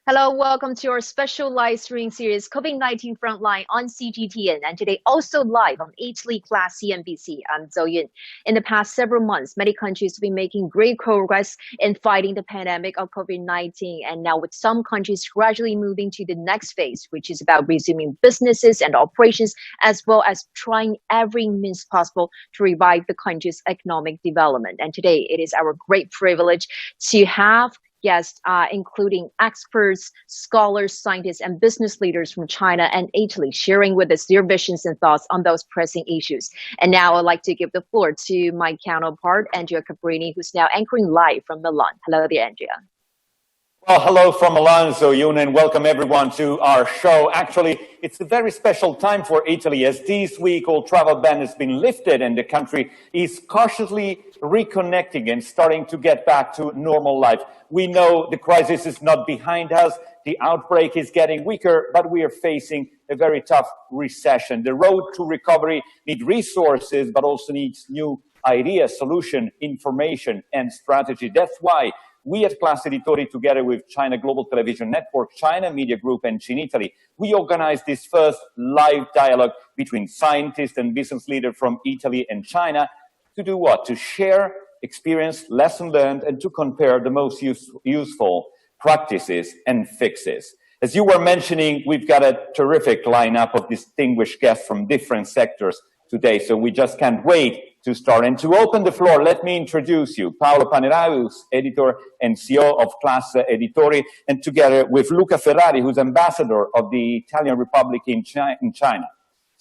Hello, welcome to our special live streaming series, COVID-19 Frontline on CGTN, and today also live on Italy Class CNBC. I'm Zoyun. In the past several months, many countries have been making great progress in fighting the pandemic of COVID-19, and now with some countries gradually moving to the next phase, which is about resuming businesses and operations, as well as trying every means possible to revive the country's economic development. And today, it is our great privilege to have guests, including experts, scholars, scientists, and business leaders from China and Italy, sharing with us their visions and thoughts on those pressing issues. And now I'd like to give the floor to my counterpart, Andrea Cabrini, who's now anchoring live from Milan. Hello there, Andrea. Well, hello from Milan, Zoyun, and welcome everyone to our show. Actually, it's a very special time for Italy, as this week all travel ban has been lifted and the country is cautiously reconnecting and starting to get back to normal life. We know the crisis is not behind us, the outbreak is getting weaker, but we are facing a very tough recession. The road to recovery needs resources, but also needs new ideas, solution, information, and strategy. That's why we at Class Editori, together with China Global Television Network, China Media Group, and ChinItaly, we organized this first live dialogue between scientists and business leaders from Italy and China to do what? To share experience, lesson learned, and to compare the most useful practices and fixes. As you were mentioning, we've got a terrific lineup of distinguished guests from different sectors today, so we just can't wait to start. And to open the floor, let me introduce you, Paolo Panerai, who's editor and CEO of Class Editori, and together with Luca Ferrari, who's ambassador of the Italian Republic in China.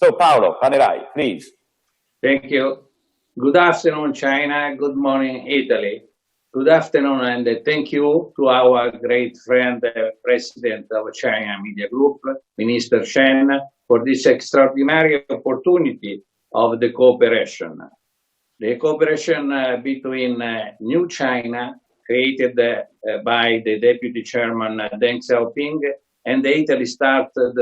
So Paolo Panerai, please. Thank you. Good afternoon, China. Good morning, Italy. Good afternoon, and thank you to our great friend, President of China Media Group, Minister Chen, for this extraordinary opportunity of the cooperation. The cooperation between New China, created by the Deputy Chairman Deng Xiaoping, and Italy started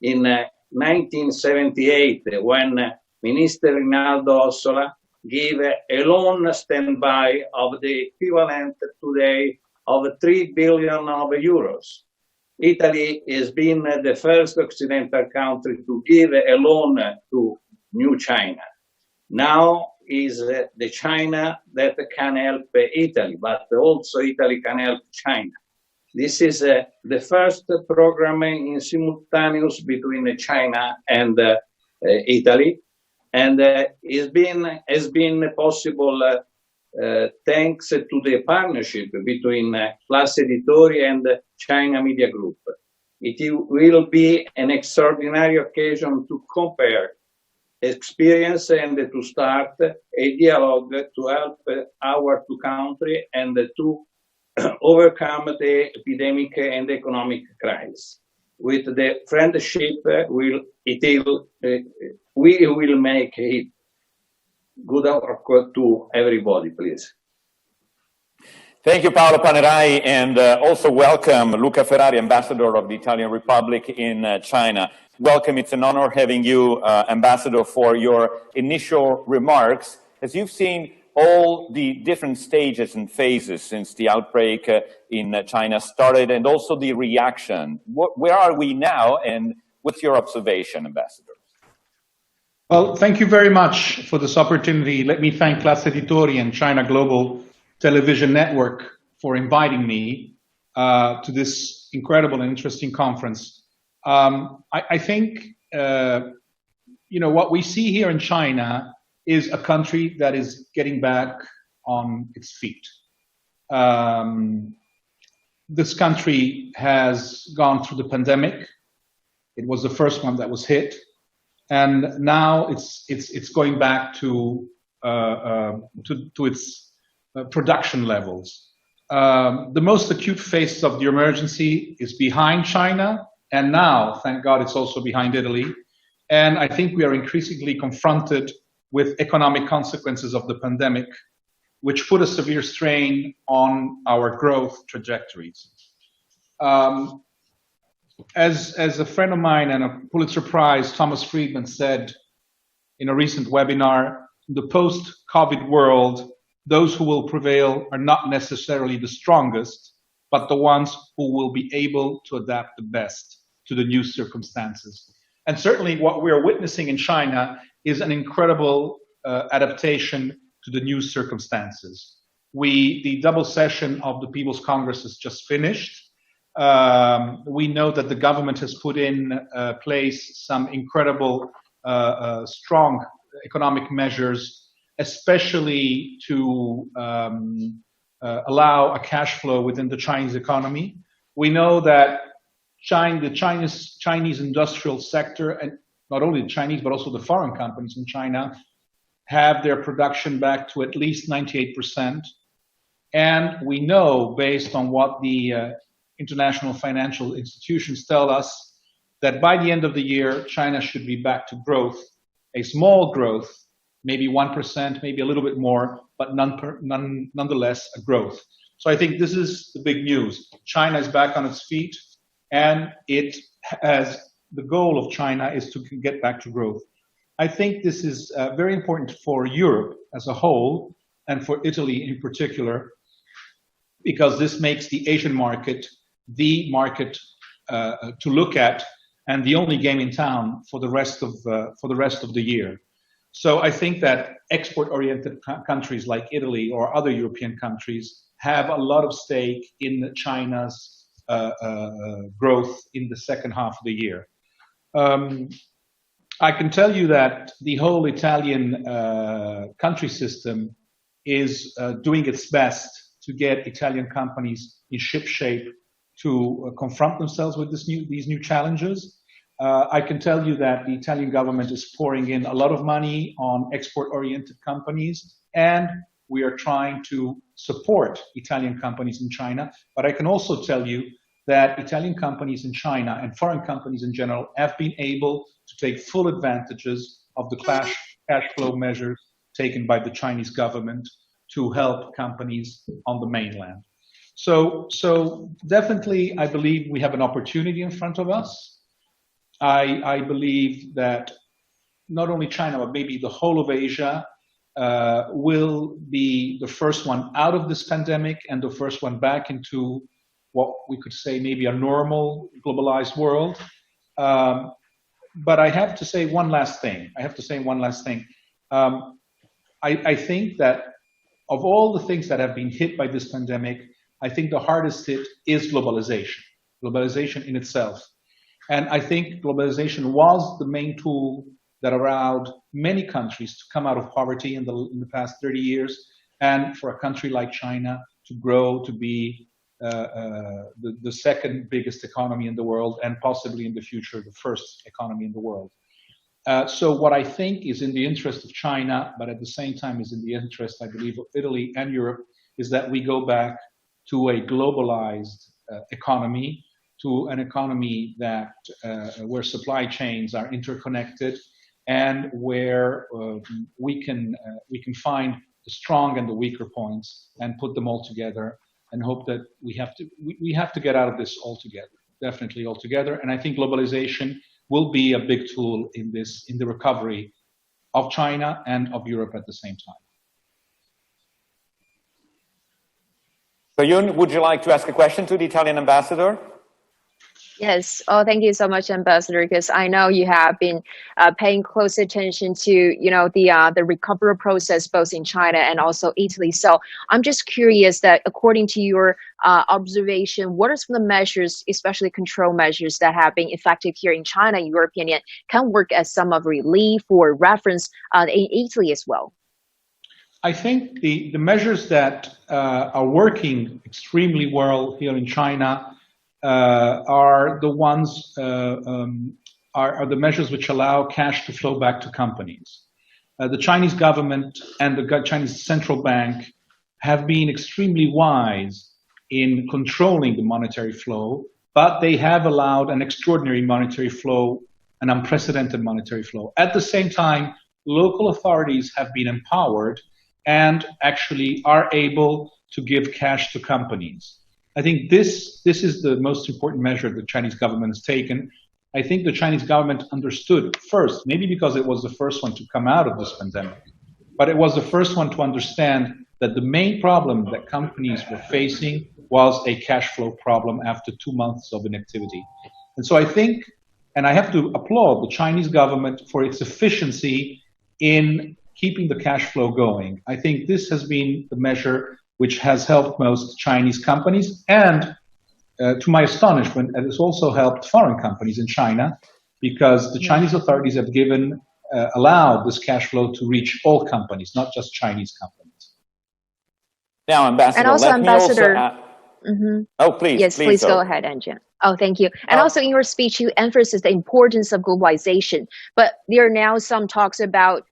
in 1978 when Minister Rinaldo Ossola gave a loan standby of the equivalent today of 3 billion euros. Italy has been the first Occidental country to give a loan to New China. Now is the China that can help Italy, but also Italy can help China. This is the first program in simultaneous between China and Italy, and has been possible thanks to the partnership between Class Editori and China Media Group. It will be an extraordinary occasion to compare experience and to start a dialogue to help our two countries and to overcome the epidemic and economic crisis. With the friendship, we will make it. Good luck to everybody, please. Thank you, Paolo Panerai, and also welcome Luca Ferrari, Ambassador of the Italian Republic in China. Welcome, it's an honor having you, Ambassador, for your initial remarks. As you've seen all the different stages and phases since the outbreak in China started, and also the reaction, where are we now, and what's your observation, Ambassador? Well, thank you very much for this opportunity. Let me thank Class Editori and China Global Television Network for inviting me to this incredible and interesting conference. I think, what we see here in China is a country that is getting back on its feet. This country has gone through the pandemic. It was the first one that was hit. And now it's going back to its production levels. The most acute phase of the emergency is behind China, and now, thank God, it's also behind Italy. And I think we are increasingly confronted with economic consequences of the pandemic, which put a severe strain on our growth trajectories. as a friend of mine and a Pulitzer Prize, Thomas Friedman, said in a recent webinar, in the post-COVID world, those who will prevail are not necessarily the strongest, but the ones who will be able to adapt the best to the new circumstances. And certainly what we are witnessing in China is an incredible adaptation to the new circumstances. The double session of the People's Congress is just finished. We know that the government has put in place some incredible, strong economic measures, especially to allow a cash flow within the Chinese economy. We know that the Chinese industrial sector, and not only the Chinese, but also the foreign companies in China, have their production back to at least 98%. And we know, based on what the international financial institutions tell us, that by the end of the year, China should be back to growth, a small growth, maybe 1%, maybe a little bit more, but nonetheless a growth. So I think this is the big news. China is back on its feet, and it has the goal of China is to get back to growth. I think this is very important for Europe as a whole, and for Italy in particular, because this makes the Asian market the market to look at, and the only game in town for the rest of the year. So I think that export-oriented countries like Italy or other European countries have a lot of stake in China's growth in the second half of the year. I can tell you that the whole Italian country system is doing its best to get Italian companies in shipshape to confront themselves with these new challenges. I can tell you that the Italian government is pouring in a lot of money on export-oriented companies, and we are trying to support Italian companies in China. But I can also tell you that Italian companies in China and foreign companies in general have been able to take full advantages of the cash flow measures taken by the Chinese government to help companies on the mainland. So definitely, I believe we have an opportunity in front of us. I believe that not only China, but maybe the whole of Asia will be the first one out of this pandemic and the first one back into what we could say maybe a normal globalized world. But I have to say one last thing. I think that of all the things that have been hit by this pandemic, I think the hardest hit is globalization in itself. And I think globalization was the main tool that allowed many countries to come out of poverty in the past 30 years, and for a country like China to grow to be the second biggest economy in the world, and possibly in the future the first economy in the world. So what I think is in the interest of China, but at the same time is in the interest, I believe, of Italy and Europe, is that we go back to a globalized economy, to an economy that where supply chains are interconnected, and where we can find the strong and the weaker points and put them all together, and hope that we have to get out of this altogether, definitely altogether. And I think globalization will be a big tool in the recovery of China and of Europe at the same time. So Yun, would you like to ask a question to the Italian ambassador? Yes. Oh, thank you so much, Ambassador, because I know you have been paying close attention to, the recovery process both in China and also Italy. So I'm just curious that according to your observation, what are some of the measures, especially control measures, that have been effective here in China, in your opinion, can work as some of relief or reference in Italy as well? I think the measures that are working extremely well here in China are the ones are the measures which allow cash to flow back to companies. The Chinese government and the Chinese central bank have been extremely wise in controlling the monetary flow, but they have allowed an extraordinary monetary flow, an unprecedented monetary flow. At the same time, local authorities have been empowered and actually are able to give cash to companies. I think this is the most important measure the Chinese government has taken. I think the Chinese government understood first, maybe because it was the first one to come out of this pandemic, but it was the first one to understand that the main problem that companies were facing was a cash flow problem after 2 months of inactivity. And so I think, and I have to applaud the Chinese government for its efficiency in keeping the cash flow going. I think this has been the measure which has helped most Chinese companies, and to my astonishment, it has also helped foreign companies in China, because the Chinese authorities have allowed this cash flow to reach all companies, not just Chinese companies. Now, Ambassador, and also, let Ambassador, me also Oh, please. Yes, please go ahead, Anjan. Oh, thank you. And also in your speech, you emphasized the importance of globalization. But there are now some talks about,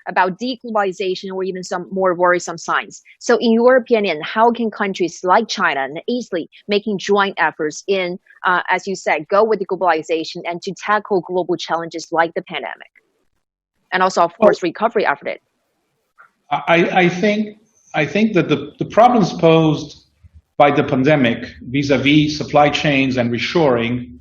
about deglobalization or even some more worrisome signs. So in your opinion, how can countries like China and Italy making joint efforts in, as you said, go with the globalization and to tackle global challenges like the pandemic? And also, of course, recovery after it. I think that the problems posed by the pandemic vis-a-vis supply chains and reshoring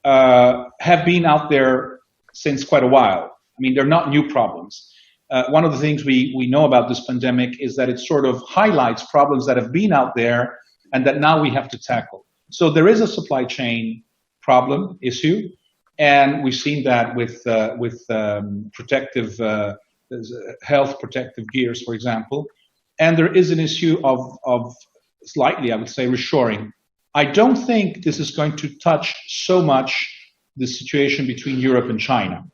have been out there since quite a while. I mean, they're not new problems. One of the things we know about this pandemic is that it sort of highlights problems that have been out there and that now we have to tackle. So there is a supply chain problem issue, and we've seen that with protective health protective gears, for example. And there is an issue of slightly, I would say, reshoring. I don't think this is going to touch so much the situation between Europe and China.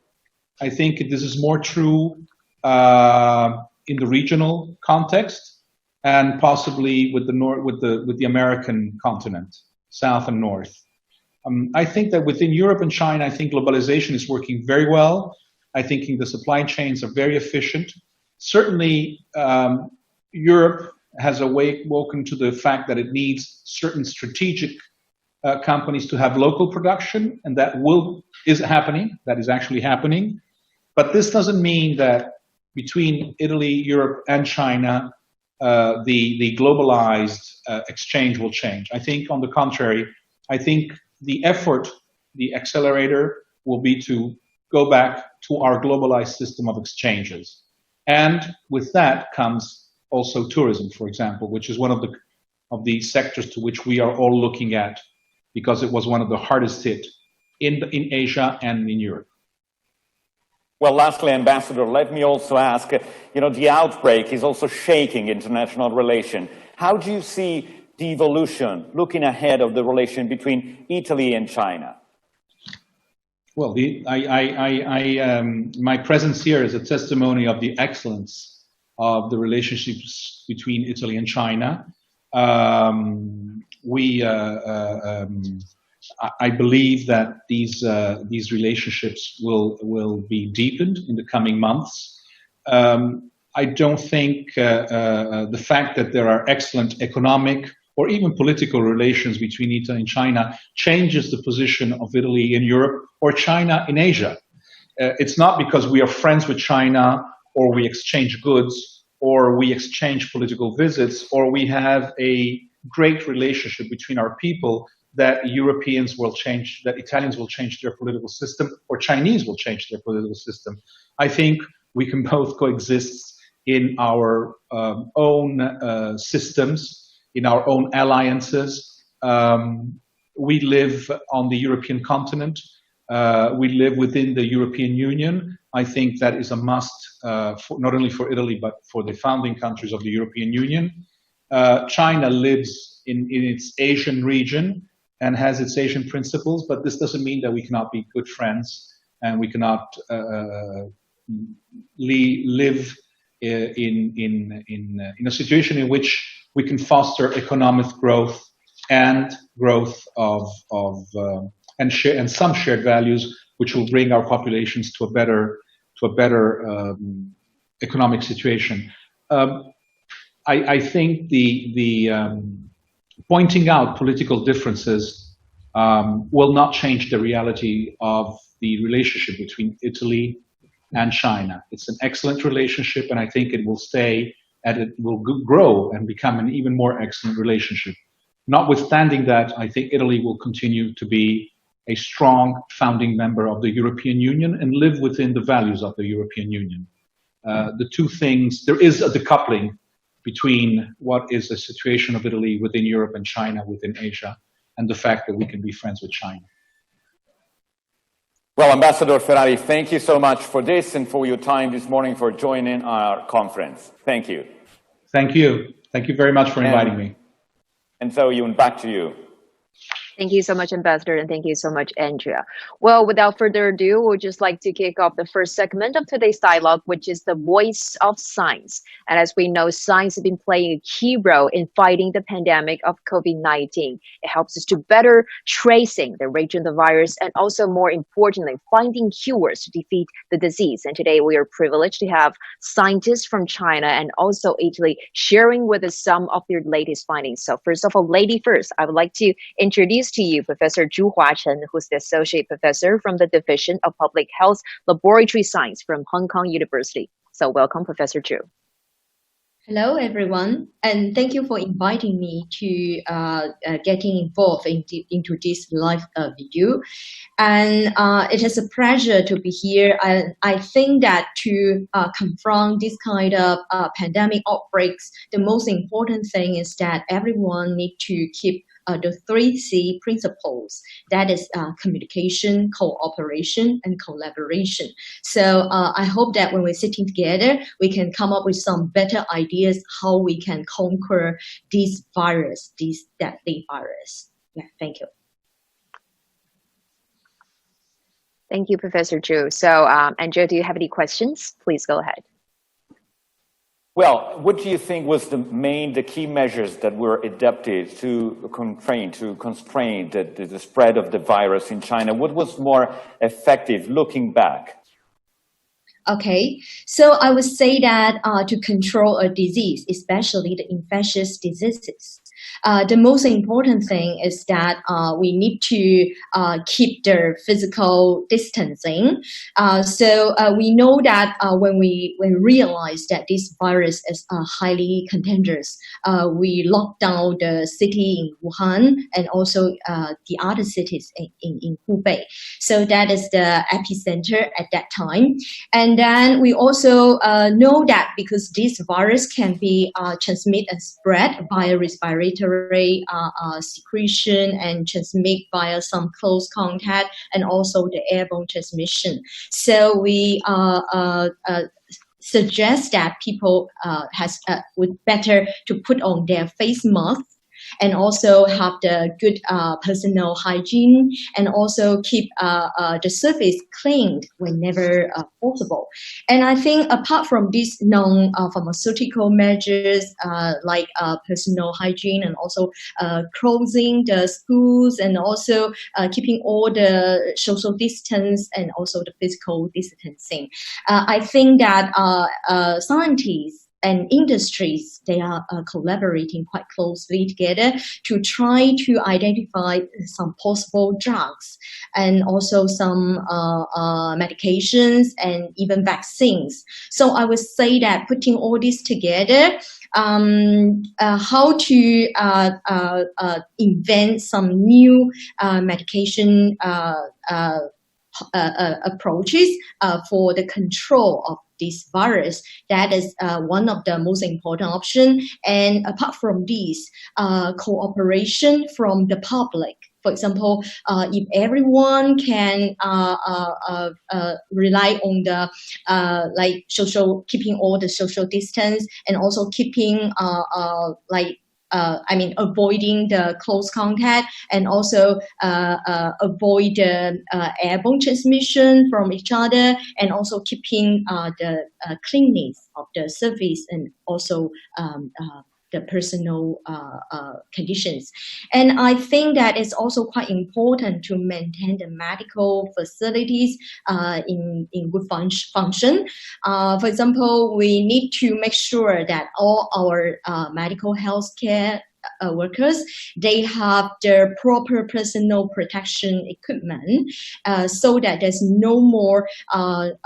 I think this is more true in the regional context, and possibly with the American continent, South and North. I think that within Europe and China, I think globalization is working very well. I think the supply chains are very efficient. Certainly, Europe has awoken to the fact that it needs certain strategic companies to have local production, and that is happening. That is actually happening. But this doesn't mean that between Italy, Europe, and China, the globalized exchange will change. I think, on the contrary, I think the effort, the accelerator, will be to go back to our globalized system of exchanges. And with that comes also tourism, for example, which is one of the sectors to which we are all looking at, because it was one of the hardest hit in Asia and in Europe. Well, lastly, Ambassador, let me also ask, the outbreak is also shaking international relation. How do you see the evolution, looking ahead, of the relation between Italy and China? Well, my presence here is a testimony of the excellence of the relationships between Italy and China. I believe that these relationships will be deepened in the coming months. I don't think the fact that there are excellent economic or even political relations between Italy and China changes the position of Italy in Europe or China in Asia. It's not because we are friends with China, or we exchange goods, or we exchange political visits, or we have a great relationship between our people, that Europeans will change, that Italians will change their political system, or Chinese will change their political system. I think we can both coexist in our own systems, in our own alliances. We live on the European continent. We live within the European Union. I think that is a must, not only for Italy, but for the founding countries of the European Union. China lives in its Asian region and has its Asian principles, but this doesn't mean that we cannot be good friends and we cannot live in a situation in which we can foster economic growth and growth and some shared values, which will bring our populations to a better economic situation. I think the pointing out political differences will not change the reality of the relationship between Italy and China. It's an excellent relationship, and I think it will stay, and it will grow and become an even more excellent relationship. Notwithstanding that, I think Italy will continue to be a strong founding member of the European Union and live within the values of the European Union. The two things, there is a decoupling between what is the situation of Italy within Europe and China within Asia, and the fact that we can be friends with China. Well, Ambassador Ferrari, thank you so much for this and for your time this morning for joining our conference. Thank you. Thank you. Thank you very much for inviting me. And so, Yoon, back to you. Thank you so much, Ambassador, and thank you so much, Andrea. Well, without further ado, we'd just like to kick off the first segment of today's dialogue, which is the voice of science. And as we know, science has been playing a key role in fighting the pandemic of COVID-19. It helps us to better tracing the rate of the virus and also, more importantly, finding cures to defeat the disease. And today we are privileged to have scientists from China and also Italy sharing with us some of their latest findings. So first of all, lady first, I would like to introduce to you Professor Zhu Huachen, who's the Associate Professor from the Division of Public Health Laboratory Science from Hong Kong University. So welcome, Professor Zhu. Hello, everyone, and thank you for inviting me to getting involved into this live video. And it is a pleasure to be here. I think that to confront this kind of pandemic outbreaks, the most important thing is that everyone needs to keep the 3C principles, that is communication, cooperation, and collaboration. So I hope that when we're sitting together, we can come up with some better ideas how we can conquer this virus, this deadly virus. Yeah, thank you. Thank you, Professor Zhu. So, Andrea, do you have any questions? Please go ahead. Well, what do you think was the key measures that were adopted to constrain the spread of the virus in China? What was more effective looking back? Okay, so I would say that to control a disease, especially the infectious diseases, the most important thing is that we need to keep the physical distancing. So we know that when we realize that this virus is highly contagious, we lock down the city in Wuhan and also the other cities in Hubei. So that is the epicenter at that time. And then we also know that because this virus can be transmitted and spread via respiratory secretion and transmit via some close contact and also the airborne transmission. So we suggest that people would better to put on their face masks and also have the good personal hygiene and also keep the surface cleaned whenever possible. And I think apart from these non-pharmaceutical measures like personal hygiene and also closing the schools and also keeping all the social distance and also the physical distancing, I think that scientists and industries, they are collaborating quite closely together to try to identify some possible drugs and also some medications and even vaccines. So I would say that putting all this together, how to invent some new medication approaches for the control of this virus, that is one of the most important options. And apart from this, cooperation from the public. For example, if everyone can rely on the keeping all the social distance and also keeping avoiding the close contact and also avoid the airborne transmission from each other and also keeping the cleanliness of the surface and also the personal conditions. And I think that it's also quite important to maintain the medical facilities in good function. For example, we need to make sure that all our medical health care workers, they have their proper personal protection equipment, so that there's no more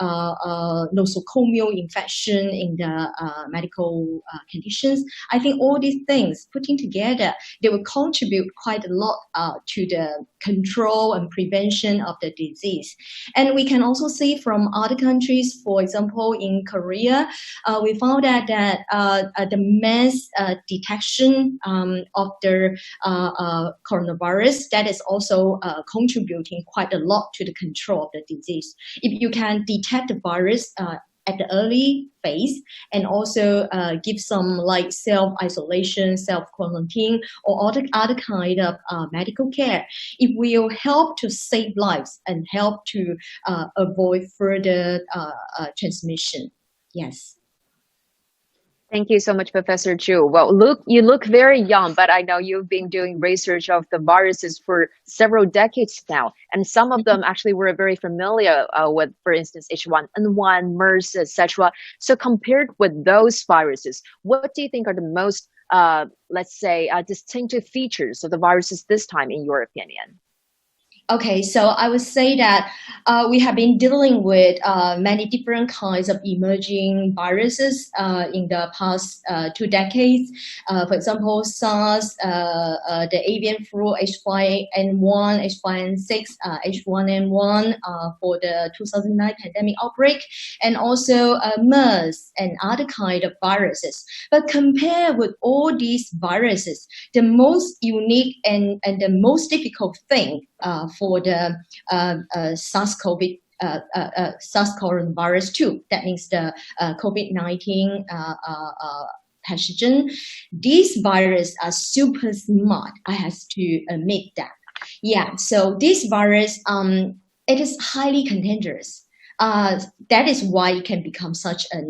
nosocomial infection in the medical conditions. I think all these things putting together, they will contribute quite a lot to the control and prevention of the disease. And we can also see from other countries, for example, in Korea, we found that the mass detection of the coronavirus, that is also contributing quite a lot to the control of the disease. If you can detect the virus at the early phase and also give some like self-isolation, self-quarantine, or other kind of medical care, it will help to save lives and help to avoid further transmission. Yes. Thank you so much, Professor Chu. Well, you look very young, but I know you've been doing research of the viruses for several decades now, and some of them actually we're very familiar with, for instance, H1N1, MERS, etc. So compared with those viruses, what do you think are the most, let's say, distinctive features of the viruses this time, in your opinion? Okay, so I would say that we have been dealing with many different kinds of emerging viruses in the past 2 decades. For example, SARS, the avian flu, H5N1, H5N6, H1N1 for the 2009 pandemic outbreak, and also MERS and other kind of viruses. But compared with all these viruses, the most unique and the most difficult thing for the SARS coronavirus 2, that means the COVID-19 pathogen. These viruses are super smart. I have to admit that. Yeah, so this virus, it is highly contagious. That is why it can become such a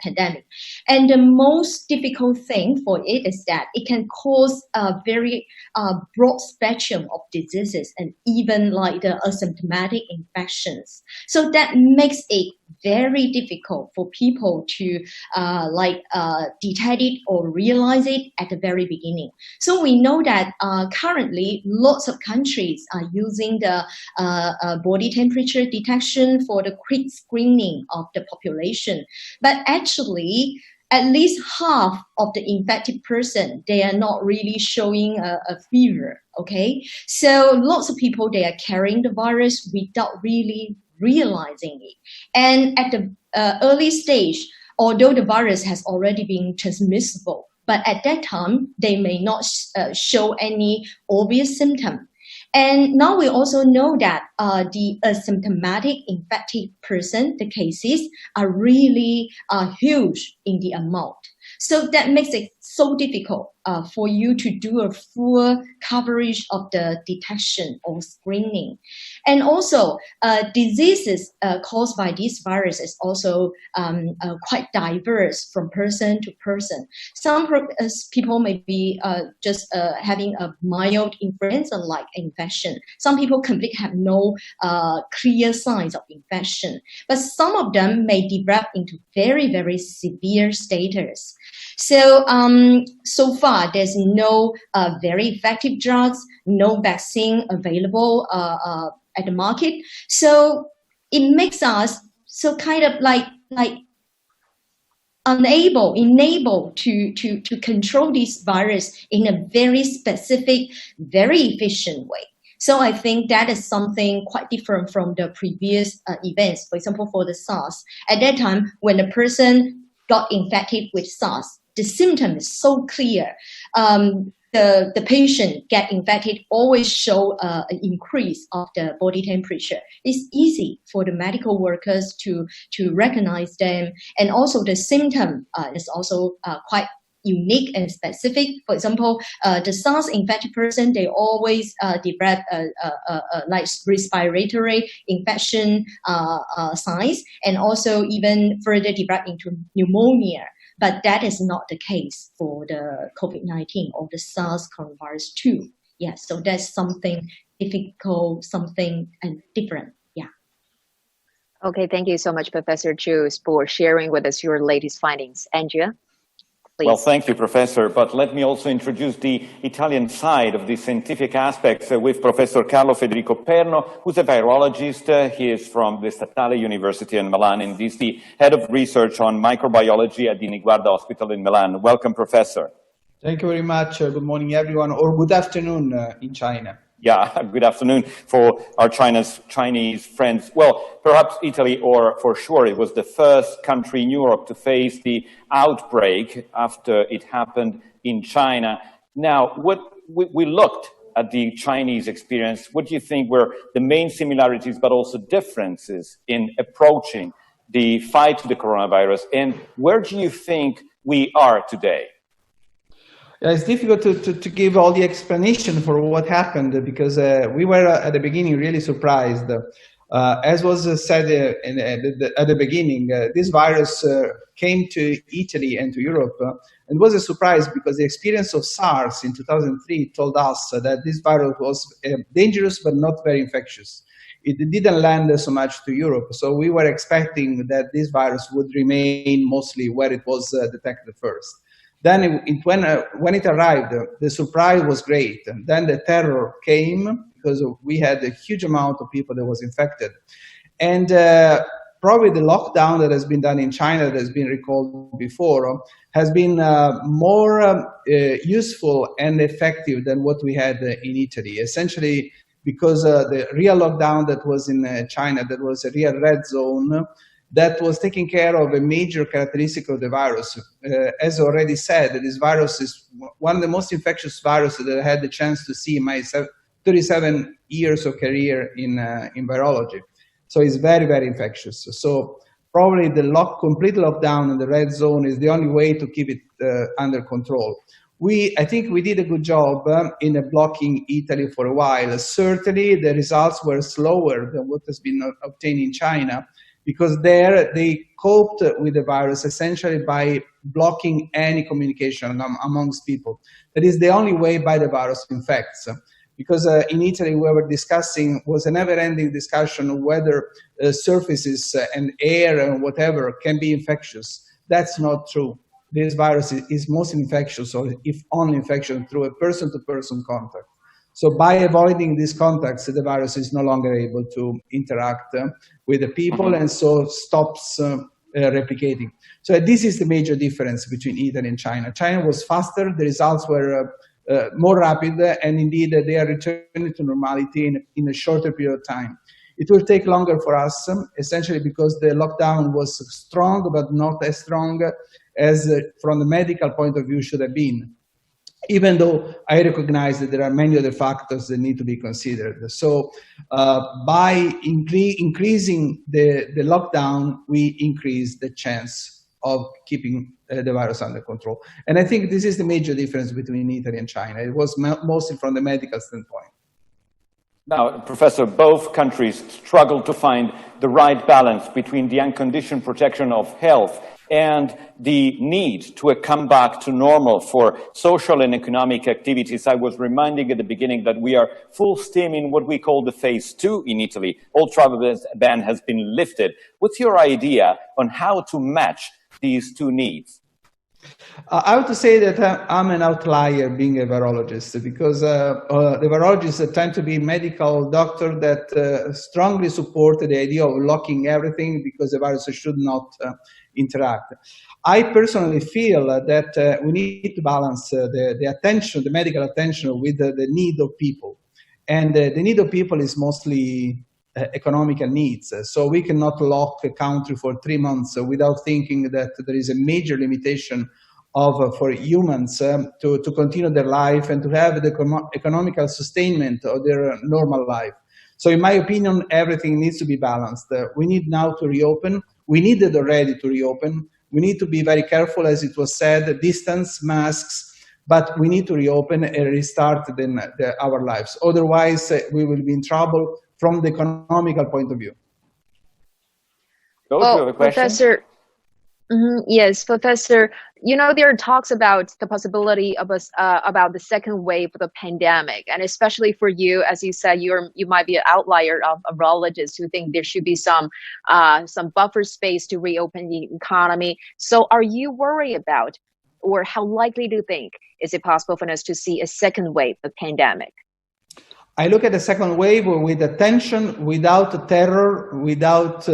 pandemic. And the most difficult thing for it is that it can cause a very broad spectrum of diseases and even like the asymptomatic infections. So that makes it very difficult for people to detect it or realize it at the very beginning. So we know that currently lots of countries are using the body temperature detection for the quick screening of the population. But actually, at least half of the infected person, they are not really showing a fever, okay? So lots of people, they are carrying the virus without really realizing it. And at the early stage, although the virus has already been transmissible, but at that time, they may not show any obvious symptom. And now we also know that the asymptomatic infected person, the cases are really huge in the amount. So that makes it so difficult for you to do a full coverage of the detection or screening. And also, diseases caused by these viruses also quite diverse from person to person. Some people may be just having a mild influenza-like infection. Some people completely have no clear signs of infection. But some of them may develop into very, very severe status. So, so far, there's no very effective drugs, no vaccine available at the market. So it makes us so kind of like unable to control this virus in a very specific, very efficient way. So I think that is something quite different from the previous events. For example, for the SARS, at that time, when the person got infected with SARS, the symptom is so clear. The patient get infected always show an increase of the body temperature. It's easy for the medical workers to recognize them. And also the symptom is also quite unique and specific. For example, the SARS infected person, they always develop like respiratory infection signs, and also even further develop into pneumonia. But that is not the case for the COVID-19 or the SARS coronavirus 2. Yeah, so that's something difficult, something and different. Yeah. Okay, thank you so much, Professor Chu, for sharing with us your latest findings. Andrea? please. Well, thank you, Professor. But let me also introduce the Italian side of the scientific aspects with Professor Carlo Federico Perno, who's a virologist. He is from the Statale University in Milan, and he's the head of research on microbiology at the Niguarda Hospital in Milan. Welcome, Professor. Thank you very much. Good morning, everyone, or good afternoon in China. Yeah, good afternoon for our Chinese friends. Well, perhaps Italy, or for sure, it was the first country in Europe to face the outbreak after it happened in China. Now, what we looked at the Chinese experience. What do you think were the main similarities, but also differences in approaching the fight to the coronavirus? And where do you think we are today? It's difficult to give all the explanation for what happened because we were at the beginning really surprised. As was said at the beginning, this virus came to Italy and to Europe and was a surprise because the experience of SARS in 2003 told us that this virus was dangerous but not very infectious. It didn't land so much to Europe, so we were expecting that this virus would remain mostly where it was detected first. Then when it arrived, the surprise was great. And then the terror came because we had a huge amount of people that was infected. And probably the lockdown that has been done in China that has been recalled before has been more useful and effective than what we had in Italy. Essentially, because the real lockdown that was in China, that was a real red zone, that was taking care of a major characteristic of the virus. As already said, this virus is one of the most infectious viruses that I had the chance to see in my 37 years of career in virology. So it's very, very infectious. So probably the complete lockdown in the red zone is the only way to keep it under control. I think we did a good job in blocking Italy for a while. Certainly the results were slower than what has been obtained in China, because there they coped with the virus essentially by blocking any communication amongst people. That is the only way by the virus infects. Because in Italy we were discussing, was a never-ending discussion of whether surfaces and air and whatever can be infectious. That's not true. This virus is most infectious, or if only infection, through a person-to-person contact. So by avoiding these contacts, the virus is no longer able to interact with the people and so stops replicating. So this is the major difference between Italy and China. China was faster, the results were more rapid, and indeed they are returning to normality in a shorter period of time. It will take longer for us, essentially because the lockdown was strong, but not as strong as from the medical point of view should have been. Even though I recognize that there are many other factors that need to be considered. So by increasing the lockdown, we increase the chance of keeping the virus under control. And I think this is the major difference between Italy and China. It was mostly from the medical standpoint. Now, Professor, both countries struggle to find the right balance between the unconditioned protection of health and the need to come back to normal for social and economic activities. I was reminding at the beginning that we are full steam in what we call the phase 2 in Italy. All travel ban has been lifted. What's your idea on how to match these two needs? I have to say that I'm an outlier being a virologist, because the virologists tend to be medical doctors that strongly support the idea of locking everything because the virus should not interact. I personally feel that we need to balance the attention, the medical attention, with the need of people. And the need of people is mostly economical needs. So we cannot lock a country for 3 months without thinking that there is a major limitation for humans to continue their life and to have the economical sustainment of their normal life. So in my opinion, everything needs to be balanced. We need now to reopen. We needed already to reopen. We need to be very careful, as it was said, distance, masks, but we need to reopen and restart our lives. Otherwise, we will be in trouble from the economical point of view. Well, Professor, yes, Professor, you know, there are talks about the possibility of about the second wave of the pandemic, and especially for you, as you said, you might be an outlier of virologists who think there should be some buffer space to reopen the economy. So are you worried about or how likely do you think is it possible for us to see a second wave of pandemic? I look at the second wave with attention, without terror, without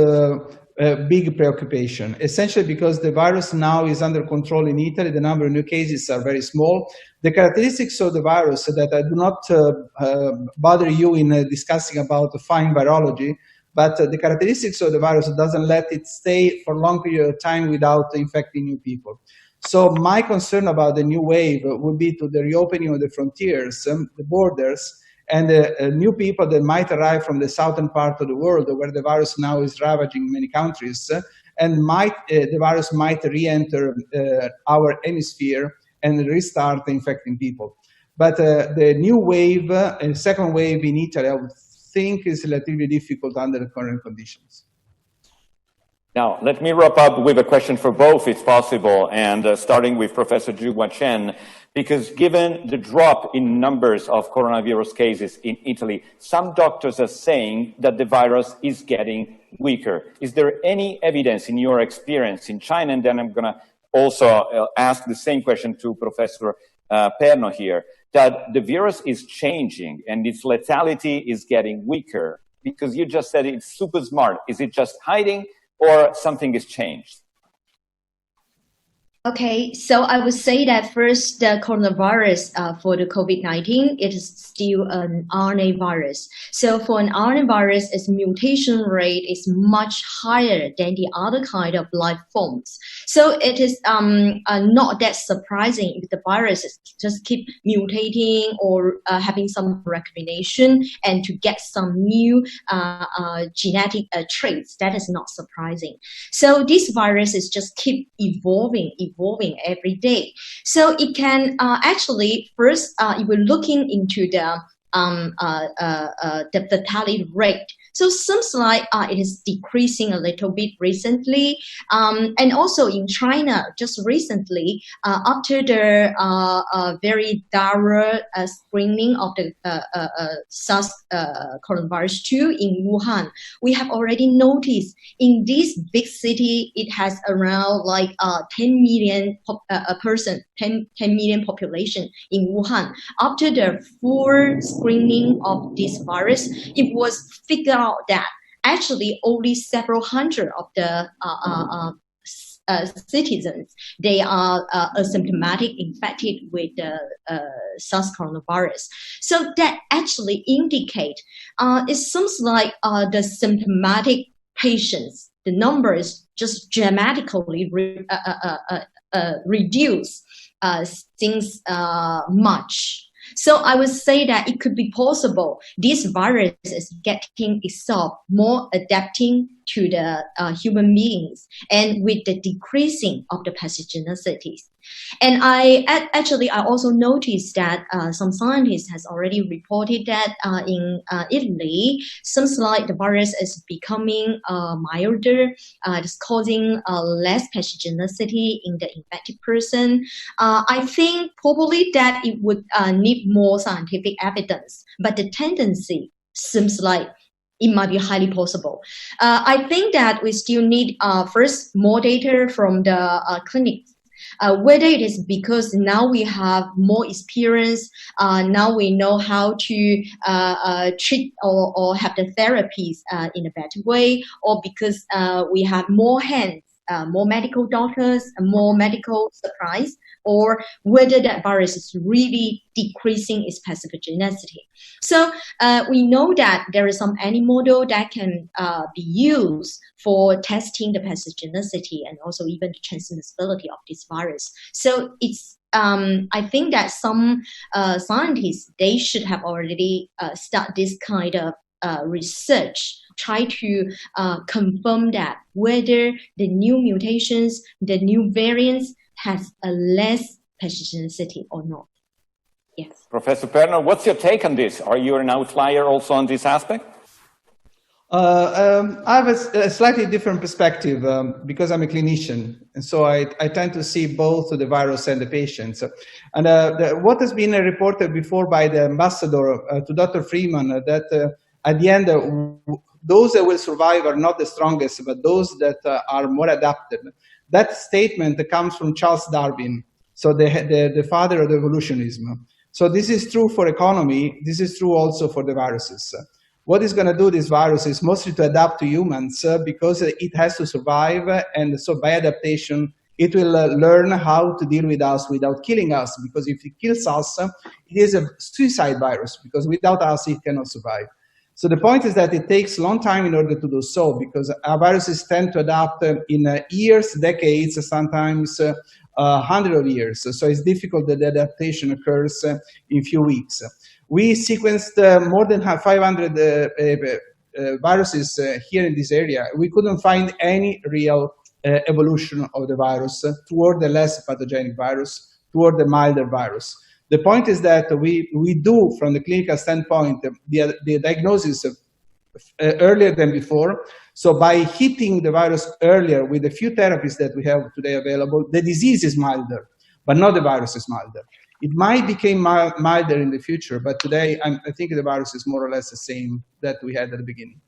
big preoccupation. Essentially because the virus now is under control in Italy, the number of new cases are very small. The characteristics of the virus that I do not bother you in discussing about fine virology, but the characteristics of the virus doesn't let it stay for a long period of time without infecting new people. So my concern about the new wave would be to the reopening of the frontiers, the borders, and new people that might arrive from the southern part of the world where the virus now is ravaging many countries, and the virus might re-enter our hemisphere and restart infecting people. But the new wave, second wave in Italy, I would think is relatively difficult under the current conditions. Now, let me wrap up with a question for both, if possible, and starting with Professor Zhu Chen, because given the drop in numbers of coronavirus cases in Italy, some doctors are saying that the virus is getting weaker. Is there any evidence in your experience in China? And then I'm going to also ask the same question to Professor Perno here, that the virus is changing and its lethality is getting weaker? Because you just said it's super smart. Is it just hiding, or something has changed? Okay, so I would say that first, the coronavirus for the COVID-19, it is still an RNA virus. So for an RNA virus, its mutation rate is much higher than the other kind of life forms. So it is not that surprising if the virus just keep mutating or having some recombination and to get some new genetic traits. That is not surprising. So this virus is just keep evolving every day. So it can actually first, if we're looking into the fatality rate. So it seems like it is decreasing a little bit recently. And also in China, just recently, after the very thorough screening of the SARS coronavirus 2 in Wuhan, we have already noticed in this big city, it has around like 10 million person, 10 million population in Wuhan. After the full screening of this virus, it was figured out that actually only several hundred of the citizens, they are asymptomatic infected with the SARS coronavirus. So that actually indicate it seems like the symptomatic patients, the numbers just dramatically reduce since March. So I would say that it could be possible this virus is getting itself more adapting to the human beings and with the decreasing of the pathogenicity. And I also noticed that some scientists has already reported that in Italy, seems like the virus is becoming milder, it's causing less pathogenicity in the infected person. I think probably that it would need more scientific evidence, but the tendency seems like it might be highly possible. I think that we still need first more data from the clinics. Whether it is because now we have more experience, now we know how to treat or have the therapies in a better way, or because we have more hands, more medical doctors, more medical supplies, or whether that virus is really decreasing its pathogenicity. So we know that there is some animal model that can be used for testing the pathogenicity and also even the transmissibility of this virus. So it's I think that some scientists, they should have already started this kind of research, try to confirm that whether the new mutations, the new variants has a less pathogenicity or not. Yes. Professor Perno, what's your take on this? Are you an outlier also on this aspect? I have a slightly different perspective because I'm a clinician, and so I tend to see both the virus and the patients. And what has been reported before by the ambassador to Dr. Freeman, that at the end, those that will survive are not the strongest, but those that are more adapted. That statement comes from Charles Darwin. So the father of evolutionism. So this is true for economy. This is true also for the viruses. What is going to do this virus is mostly to adapt to humans because it has to survive. And so by adaptation, it will learn how to deal with us without killing us. Because if it kills us, it is a suicide virus, because without us, it cannot survive. So the point is that it takes a long time in order to do so, because our viruses tend to adapt in years, decades, sometimes 100 of years. So it's difficult that the adaptation occurs in few weeks. We sequenced more than 500 viruses here in this area. We couldn't find any real evolution of the virus toward the less pathogenic virus, toward the milder virus. The point is that we do, from the clinical standpoint, the diagnosis earlier than before. So by hitting the virus earlier with the few therapies that we have today available, the disease is milder, but not the virus is milder. It might become milder in the future, but today I think the virus is more or less the same that we had at the beginning.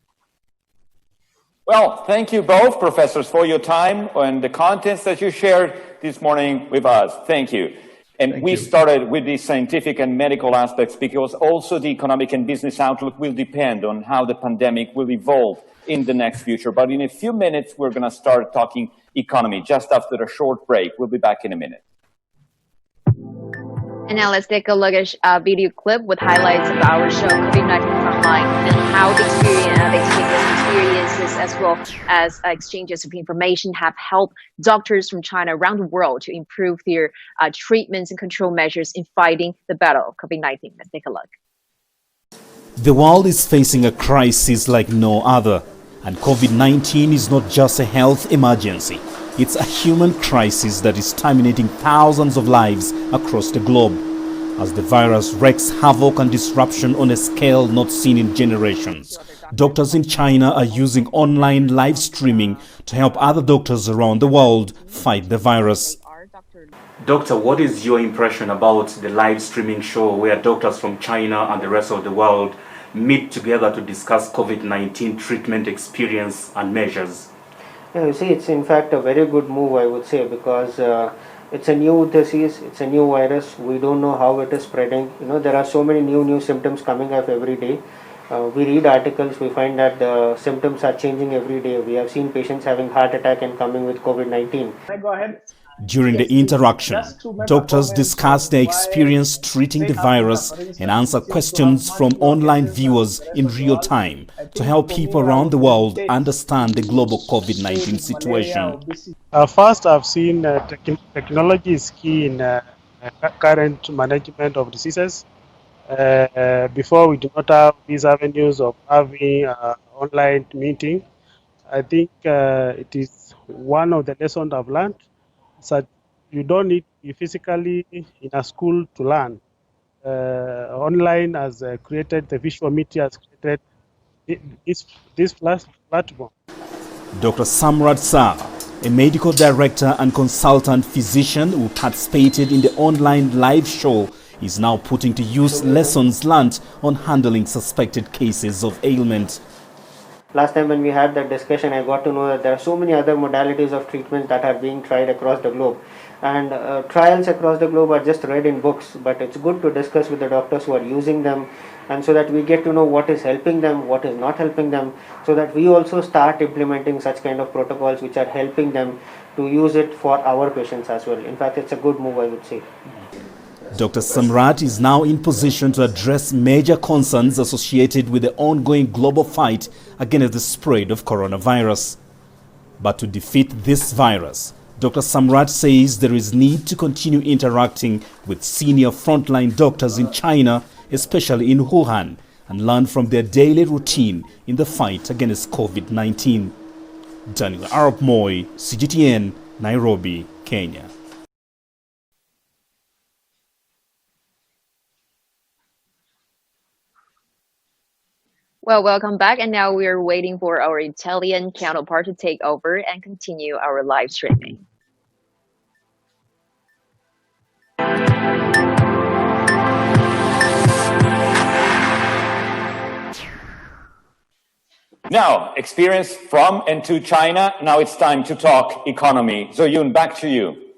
Well, thank you both, professors, for your time and the contents that you shared this morning with us. Thank you. And we started with the scientific and medical aspects because also the economic and business outlook will depend on how the pandemic will evolve in the next future. But in a few minutes, we're going to start talking economy just after a short break. We'll be back in a minute. And now let's take a look at a video clip with highlights of our show, COVID-19 Frontline, and how the experiences as well as exchanges of information have helped doctors from China around the world to improve their treatments and control measures in fighting the battle of COVID-19. Let's take a look. The world is facing a crisis like no other, and COVID-19 is not just a health emergency. It's a human crisis that is terminating thousands of lives across the globe, as the virus wreaks havoc and disruption on a scale not seen in generations. Doctors in China are using online live streaming to help other doctors around the world fight the virus. Doctor, what is your impression about the live streaming show where doctors from China and the rest of the world meet together to discuss COVID-19 treatment experience and measures? Yeah, you see, it's in fact a very good move, I would say, because it's a new disease, it's a new virus. We don't know how it is spreading. You know, there are so many new symptoms coming up every day. We read articles, we find that the symptoms are changing every day. We have seen patients having heart attack and coming with COVID-19. Go ahead. During the interaction, doctors discuss their experience treating the virus and answer questions from online viewers in real time to help people around the world understand the global COVID-19 situation. First, I've seen technology is key in current management of diseases. Before, we do not have these avenues of having online meeting. I think it is one of the lessons I've learned. So you don't need to be physically in a school to learn. Online has created, the visual media has created this platform. Dr. Samrat Sar, a medical director and consultant physician who participated in the online live show, is now putting to use lessons learned on handling suspected cases of ailment. Last time when we had that discussion, I got to know that there are so many other modalities of treatment that are being tried across the globe. And trials across the globe are just read in books, but it's good to discuss with the doctors who are using them, and so that we get to know what is helping them, what is not helping them, so that we also start implementing such kind of protocols which are helping them to use it for our patients as well. In fact, it's a good move, I would say. Dr. Samrat is now in position to address major concerns associated with the ongoing global fight against the spread of coronavirus. But to defeat this virus, Dr. Samrat says there is need to continue interacting with senior frontline doctors in China, especially in Wuhan, and learn from their daily routine in the fight against COVID-19. Daniel Arap Moi, CGTN, Nairobi, Kenya. Well, welcome back. And now we are waiting for our Italian counterpart to take over and continue our live streaming. Now, experience from and to China. Now it's time to talk economy. So Yun, back to you.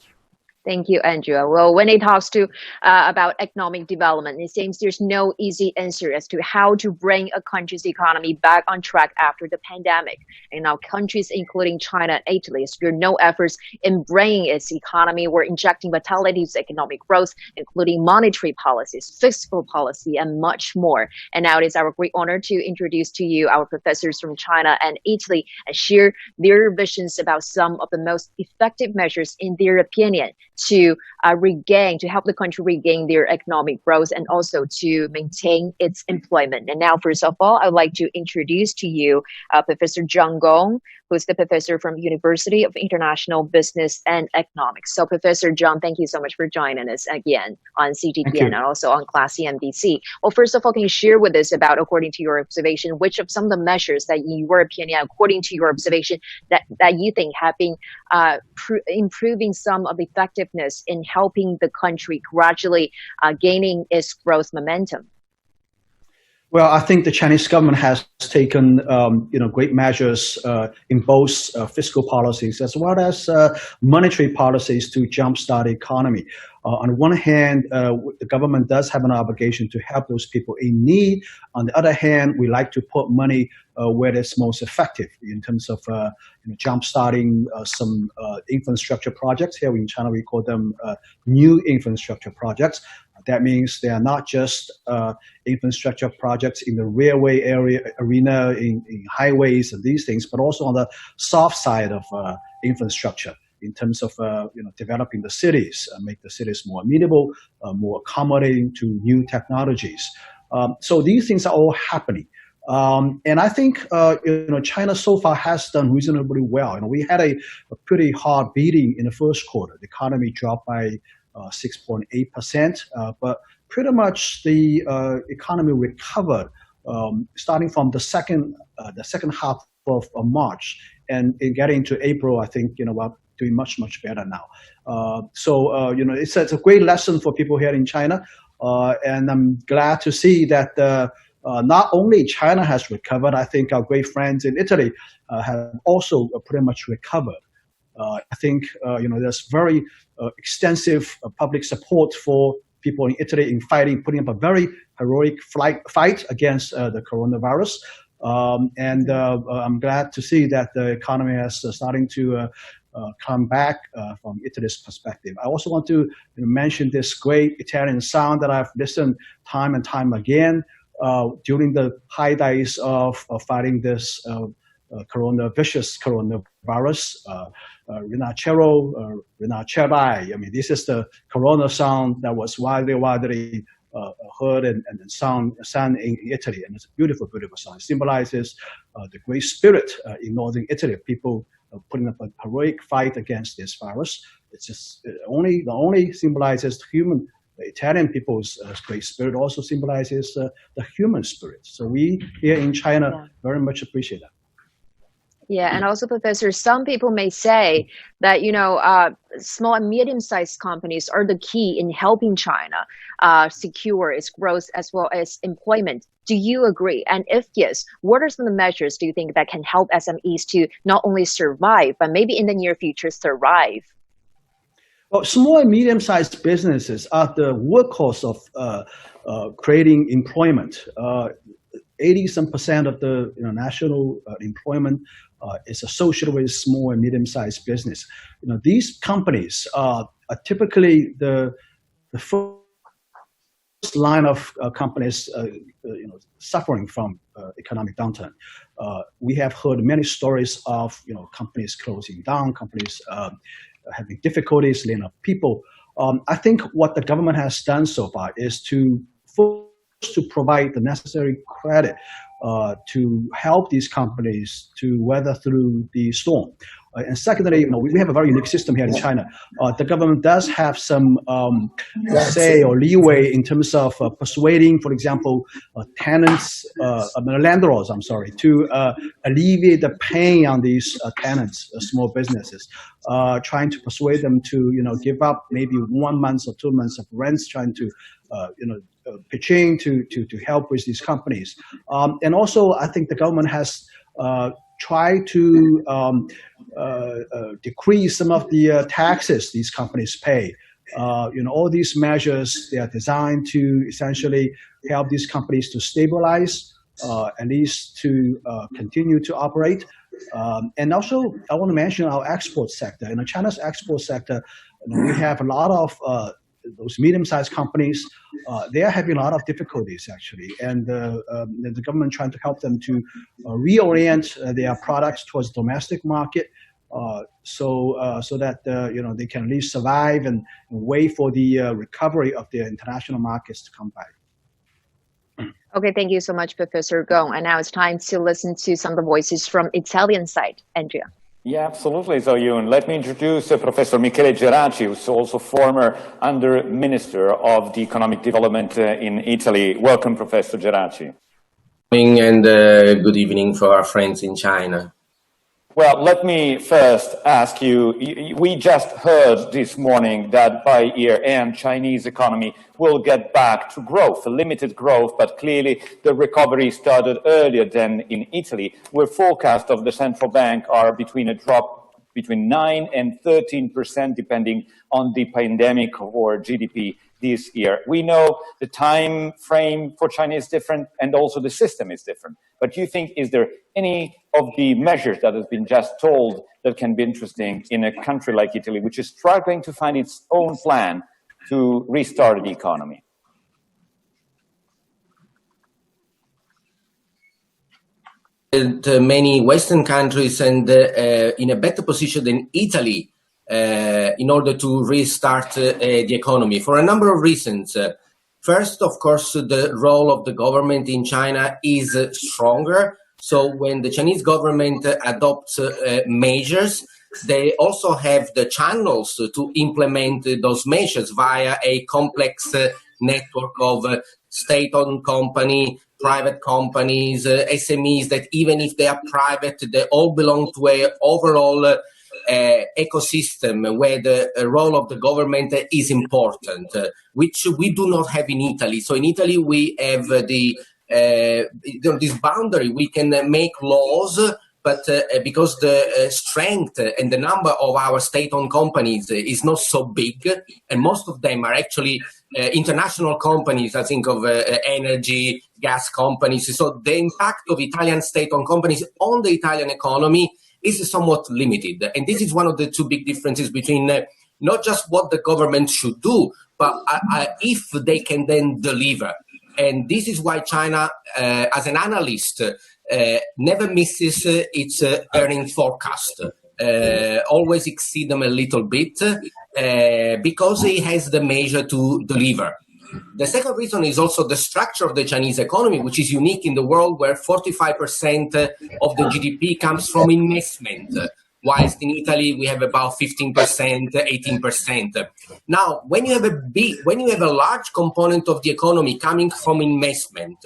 Thank you, Andrea. Well, when it talks to about economic development, it seems there's no easy answer as to how to bring a country's economy back on track after the pandemic. And now countries including China and Italy spare no efforts in bringing its economy or injecting vitality to economic growth, including monetary policies, fiscal policy, and much more. And now it is our great honor to introduce to you our professors from China and Italy and share their visions about some of the most effective measures in their opinion to help the country regain their economic growth and also to maintain its employment. And now, first of all, I'd like to introduce to you Professor Zhang Gong, who's the professor from University of International Business and Economics. So, Professor Zhang, thank you so much for joining us again on CGTN and also on Class CNBC. Well, first of all, can you share with us about, according to your observation, which of some of the measures that, in your opinion, according to your observation, that you think have been improving some of the effectiveness in helping the country gradually gaining its growth momentum? Well, I think the Chinese government has taken, great measures in both fiscal policies as well as monetary policies to jumpstart the economy. On one hand, the government does have an obligation to help those people in need. On the other hand, we like to put money where it's most effective in terms of jumpstarting some infrastructure projects. Here in China, we call them new infrastructure projects. That means they are not just infrastructure projects in the railway arena, in highways and these things, but also on the soft side of infrastructure in terms of developing the cities, make the cities more amenable, more accommodating to new technologies. So these things are all happening. And I think China so far has done reasonably well. We had a pretty hard beating in the first quarter. The economy dropped by 6.8%, but pretty much the economy recovered starting from the second half of March, and in getting to April, I think we're doing much better now. So it's a great lesson for people here in China, and I'm glad to see that not only China has recovered. I think our great friends in Italy have also pretty much recovered. I think there's very extensive public support for people in Italy in putting up a very heroic fight against the coronavirus. And I'm glad to see that the economy is starting to come back from Italy's perspective. I also want to mention this great Italian sound that I've listened time and time again during the high days of fighting this vicious coronavirus. Rinacero, Rinacerai. I mean, this is the corona sound that was widely heard and sung in Italy, and it's a beautiful song. It symbolizes the great spirit in northern Italy, people putting up a heroic fight against this virus. It's just only symbolizes the Italian people's great spirit, also symbolizes the human spirit. So we here in China very much appreciate that. Yeah, and also, Professor, some people may say that small and medium-sized companies are the key in helping China secure its growth as well as employment. Do you agree? And if yes, what are some of the measures do you think that can help SMEs to not only survive, but maybe in the near future thrive? Well, small and medium-sized businesses are the workhorse of creating employment. 80% of the national employment is associated with small and medium-sized business. These companies are typically the first line of companies suffering from economic downturn. We have heard many stories of companies closing down, companies having difficulties laying off people. I think what the government has done so far is to provide the necessary credit to help these companies to weather through the storm. And secondly, we have a very unique system here in China. The government does have some say or leeway in terms of persuading, for example, landlords, to alleviate the pain on these tenants, small businesses, trying to persuade them to, give up maybe 1 month or 2 months of rents, trying to, pitching to help with these companies. And also, I think the government has try to decrease some of the taxes these companies pay. All these measures, they are designed to essentially help these companies to stabilize, at least to continue to operate. And also, I want to mention our export sector. In China's export sector, we have a lot of those medium-sized companies. They are having a lot of difficulties, actually, and the government trying to help them to reorient their products towards domestic market, so that they can at least survive and wait for the recovery of their international markets to come back. Okay, thank you so much, Professor Gong. And now it's time to listen to some of the voices from Italian side. Andrea. Yeah, absolutely, Zoyun. Let me introduce Professor Michele Geraci, who's also former Under Minister of the Economic Development in Italy. Welcome, Professor Geraci. Good morning and good evening for our friends in China. Well, let me first ask you, we just heard this morning that by year-end, Chinese economy will get back to growth, limited growth, but clearly the recovery started earlier than in Italy, where forecasts of the central bank are between a drop between 9 and 13%, depending on the pandemic or GDP this year. We know the time frame for China is different and also the system is different. But do you think, is there any of the measures that has been just told that can be interesting in a country like Italy, which is struggling to find its own plan to restart the economy? Many Western countries and in a better position than Italy in order to restart the economy for a number of reasons. First, of course, the role of the government in China is stronger. So when the Chinese government adopts measures, they also have the channels to implement those measures via a complex network of state-owned company, private companies, SMEs, that even if they are private, they all belong to an overall ecosystem where the role of the government is important, which we do not have in Italy. So in Italy, we have this boundary. We can make laws, but because the strength and the number of our state-owned companies is not so big, and most of them are actually international companies, I think of energy, gas companies. So the impact of Italian state-owned companies on the Italian economy is somewhat limited. And this is one of the two big differences between not just what the government should do, but if they can then deliver. And this is why China, as an analyst, never misses its earnings forecast, always exceed them a little bit, because it has the measure to deliver. The second reason is also the structure of the Chinese economy, which is unique in the world, where 45% of the GDP comes from investment, whilst in Italy we have about 15%, 18%. Now, when you have a large component of the economy coming from investment,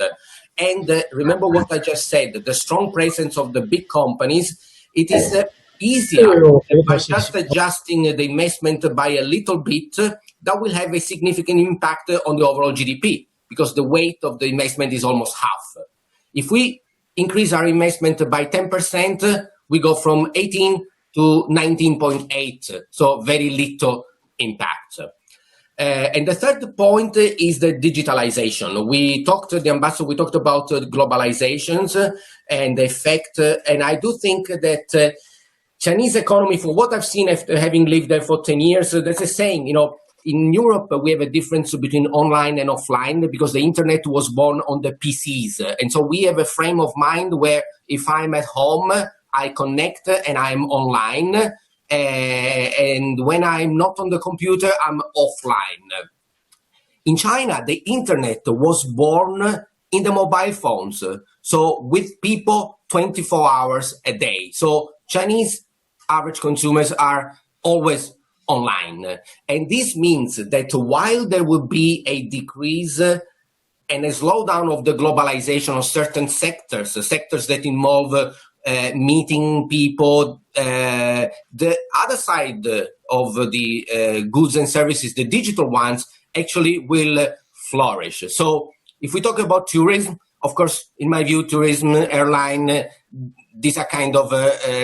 and remember what I just said, the strong presence of the big companies, it is easier by just adjusting the investment by a little bit. That will have a significant impact on the overall GDP, because the weight of the investment is almost half. If we increase our investment by 10%, we go from 18 to 19.8, so very little impact. And the third point is the digitalization. We talked about globalizations and the effect, and I do think that Chinese economy, for what I've seen after having lived there for 10 years, there's a saying, in Europe, we have a difference between online and offline because the internet was born on the PCs. And so we have a frame of mind where if I'm at home, I connect and I'm online. And when I'm not on the computer, I'm offline. In China, the internet was born in the mobile phones. So with people 24 hours a day. So Chinese average consumers are always online. And this means that while there will be a decrease and a slowdown of the globalization of certain sectors that involve meeting people, the other side of the goods and services, the digital ones, actually will flourish. So if we talk about tourism, of course, in my view, tourism, airline, these are kind of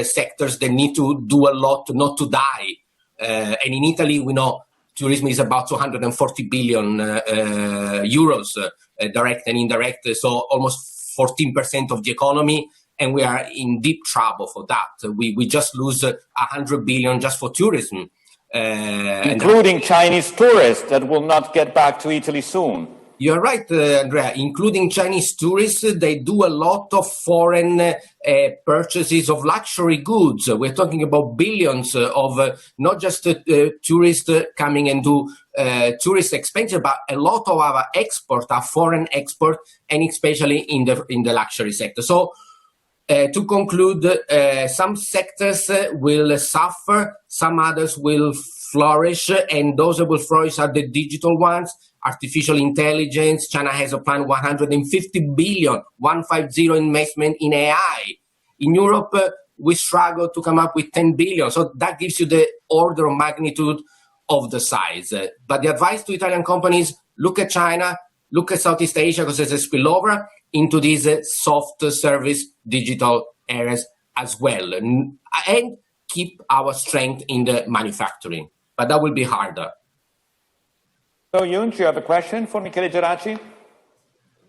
sectors that need to do a lot not to die. And in Italy, we know tourism is about 240 billion euros, direct and indirect, so almost 14% of the economy, and we are in deep trouble for that. We just lose 100 billion just for tourism. Including Chinese tourists that will not get back to Italy soon. You're right, Andrea. Including Chinese tourists, they do a lot of foreign purchases of luxury goods. We're talking about billions of not just tourists coming and do tourist expenditure, but a lot of our export, our foreign export, and especially in the luxury sector. So, to conclude, some sectors will suffer, some others will flourish, and those that will flourish are the digital ones. Artificial intelligence. China has a plan 150 billion, 150 investment in AI. In Europe, we struggle to come up with 10 billion. So that gives you the order of magnitude of the size. But the advice to Italian companies, look at China, look at Southeast Asia because there's a spillover into these soft service digital areas as well. And keep our strength in the manufacturing. But that will be harder. So, Yun, do you have a question for Michele Geraci?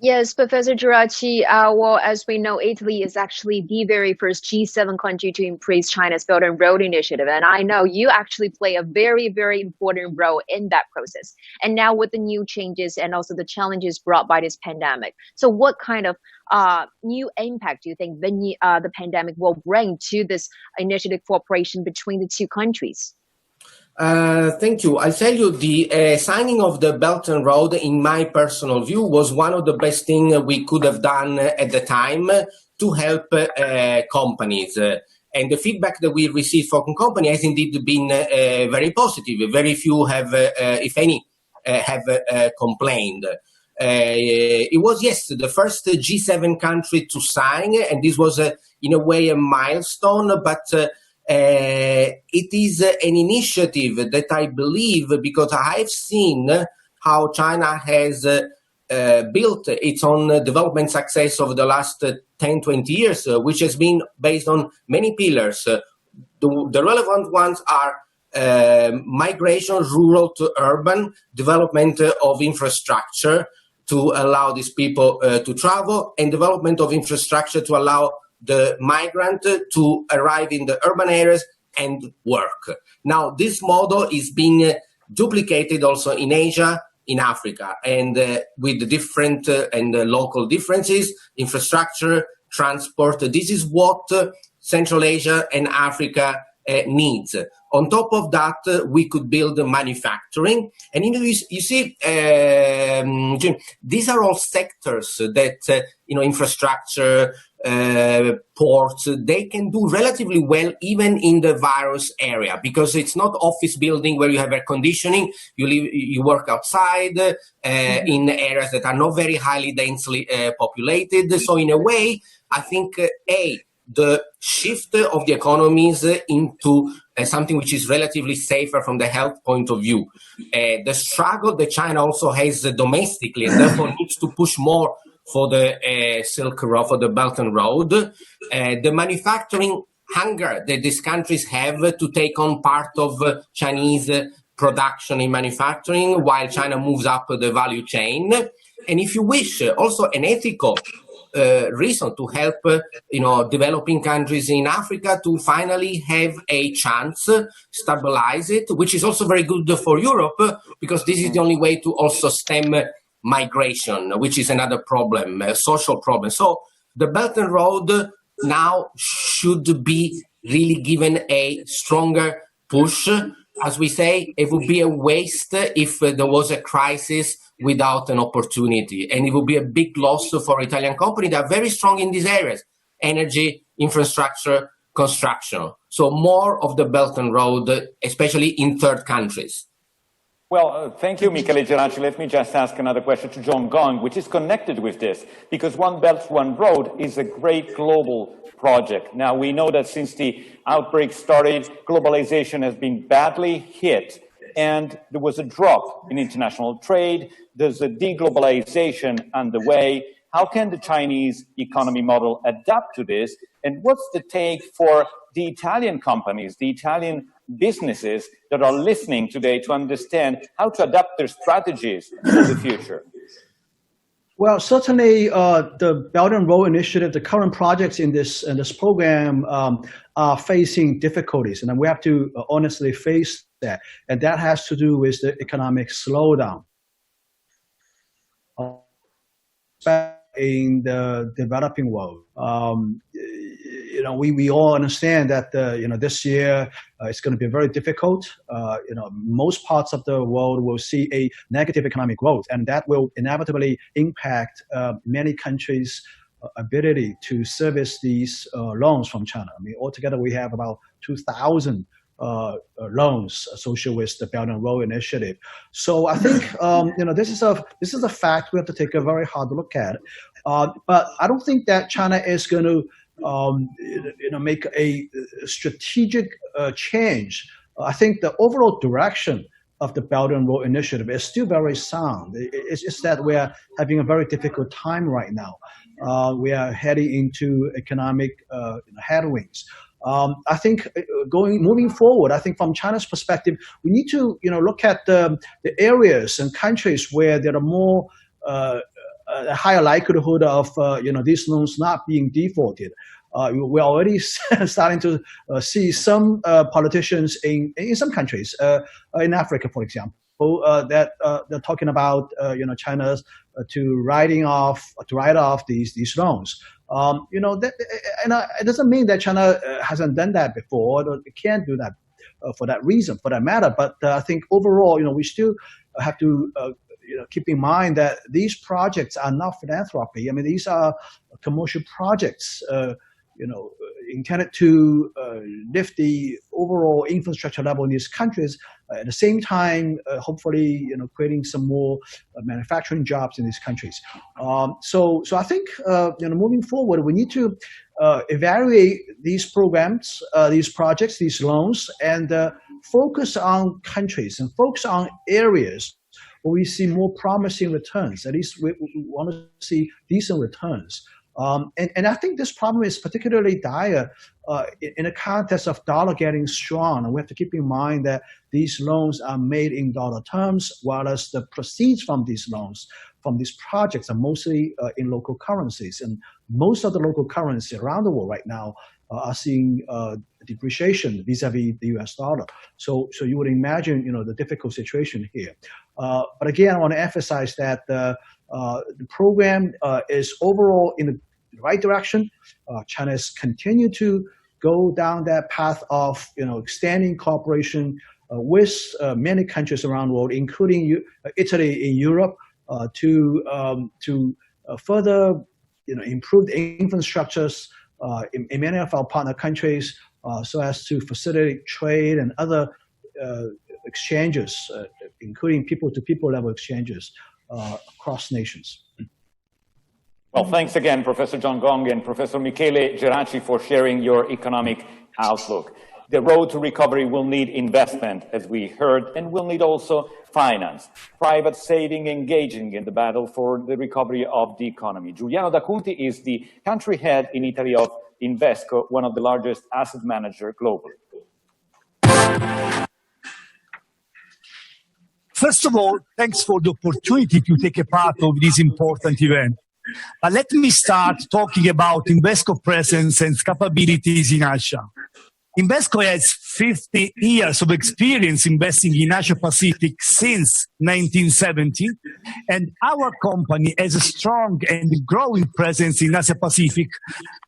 Yes, Professor Geraci. Well, as we know, Italy is actually the very first G7 country to embrace China's Belt and Road Initiative. And I know you actually play a very, very important role in that process. And now with the new changes and also the challenges brought by this pandemic. So what kind of new impact do you think the pandemic will bring to this initiative cooperation between the two countries? Thank you. I'll tell you, the signing of the Belt and Road, in my personal view, was one of the best things we could have done at the time to help companies. And the feedback that we received from companies has indeed been very positive. Very few have, if any, have complained. It was, yes, the first G7 country to sign, and this was, in a way, a milestone, but it is an initiative that I believe, because I've seen how China has built its own development success over the last 10, 20 years, which has been based on many pillars. The relevant ones are migration, rural to urban, development of infrastructure to allow these people to travel, and development of infrastructure to allow the migrant to arrive in the urban areas and work. Now, this model is being duplicated also in Asia, in Africa, and with the different and local differences, infrastructure, transport. This is what Central Asia and Africa needs. On top of that, we could build manufacturing. And you see, Jim, these are all sectors that, infrastructure, ports, they can do relatively well even in the virus area, because it's not office building where you have air conditioning. You work outside in areas that are not very highly densely populated. So in a way, I think the shift of the economies into something which is relatively safer from the health point of view. The struggle that China also has domestically, and therefore needs to push more for the Silk Road, for the Belt and Road. The manufacturing hunger that these countries have to take on part of Chinese production in manufacturing, while China moves up the value chain. And if you wish, also an ethical reason to help, developing countries in Africa to finally have a chance, stabilize it, which is also very good for Europe, because this is the only way to also stem migration, which is another problem, a social problem. So the Belt and Road now should be really given a stronger push. As we say, it would be a waste if there was a crisis without an opportunity. And it would be a big loss for Italian companies that are very strong in these areas: energy, infrastructure, construction. So more of the Belt and Road, especially in third countries. Well, thank you, Michele Geraci. Let me just ask another question to John Gong, which is connected with this, because One Belt, One Road is a great global project. Now, we know that since the outbreak started, globalization has been badly hit, and there was a drop in international trade. There's a deglobalization underway. How can the Chinese economy model adapt to this? And what's the take for the Italian companies, the Italian businesses that are listening today to understand how to adapt their strategies for the future? Well, certainly the Belt and Road Initiative, the current projects in this program are facing difficulties, and we have to honestly face that. And that has to do with the economic slowdown in the developing world. We all understand that this year it's going to be very difficult. Most parts of the world will see a negative economic growth, and that will inevitably impact many countries' ability to service these loans from China. I mean, altogether we have about 2,000 loans associated with the Belt and Road Initiative. So I think this is a fact we have to take a very hard look at. But I don't think that China is going to make a strategic change. I think the overall direction of the Belt and Road Initiative is still very sound. It's just that we are having a very difficult time right now. We are heading into economic headwinds. I think moving forward, I think from China's perspective, we need to look at the areas and countries where there are more a higher likelihood of these loans not being defaulted. We're already starting to see some politicians in some countries, in Africa, for example, that they're talking about China's to write off these loans. It doesn't mean that China hasn't done that before. It can't do that for that reason, for that matter. But I think overall, we still have to keep in mind that these projects are not philanthropy. I mean, these are commercial projects, intended to lift the overall infrastructure level in these countries. At the same time, hopefully, creating some more manufacturing jobs in these countries. So I think, moving forward, we need to evaluate these programs, these projects, these loans, and focus on countries and focus on areas where we see more promising returns. At least we want to see decent returns. And I think this problem is particularly dire in the context of dollar getting strong. And we have to keep in mind that these loans are made in dollar terms, whereas the proceeds from these loans, from these projects, are mostly in local currencies. And most of the local currencies around the world right now are seeing depreciation vis-a-vis the US dollar. So you would imagine, the difficult situation here. But again, I want to emphasize that the program is overall in the right direction. China has continued to go down that path of extending cooperation with many countries around the world, including Italy in Europe, to further improve the infrastructures in many of our partner countries, so as to facilitate trade and other exchanges, including people-to-people level exchanges across nations. Well, thanks again, Professor John Gong and Professor Michele Geraci, for sharing your economic outlook. The road to recovery will need investment, as we heard, and will need also finance, private saving engaging in the battle for the recovery of the economy. Giuliano D'Acunti is the country head in Italy of Invesco, one of the largest asset managers globally. First of all, thanks for the opportunity to take a part of this important event. But let me start talking about Invesco presence and capabilities in Asia. Invesco has 50 years of experience investing in Asia Pacific since 1970, and our company has a strong and growing presence in Asia Pacific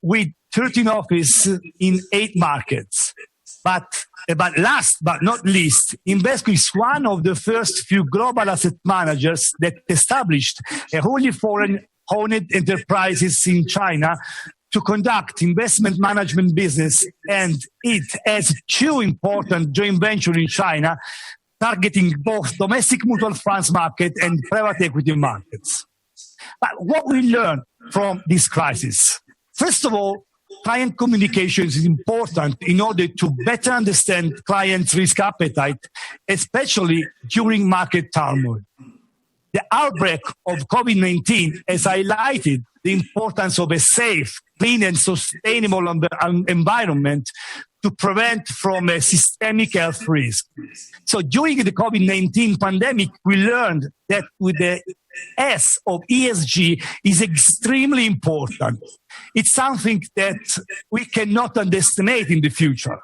with 13 offices in 8 markets. But last but not least, Invesco is one of the first few global asset managers that established a wholly foreign-owned enterprises in China to conduct investment management business, and it has 2 important joint ventures in China, targeting both domestic mutual funds market and private equity markets. But what we learned from this crisis? First of all, client communication is important in order to better understand clients' risk appetite, especially during market turmoil. The outbreak of COVID-19 has highlighted the importance of a safe, clean and sustainable environment to prevent from a systemic health risk. So during the COVID-19 pandemic, we learned that with the S of ESG is extremely important. It's something that we cannot underestimate in the future.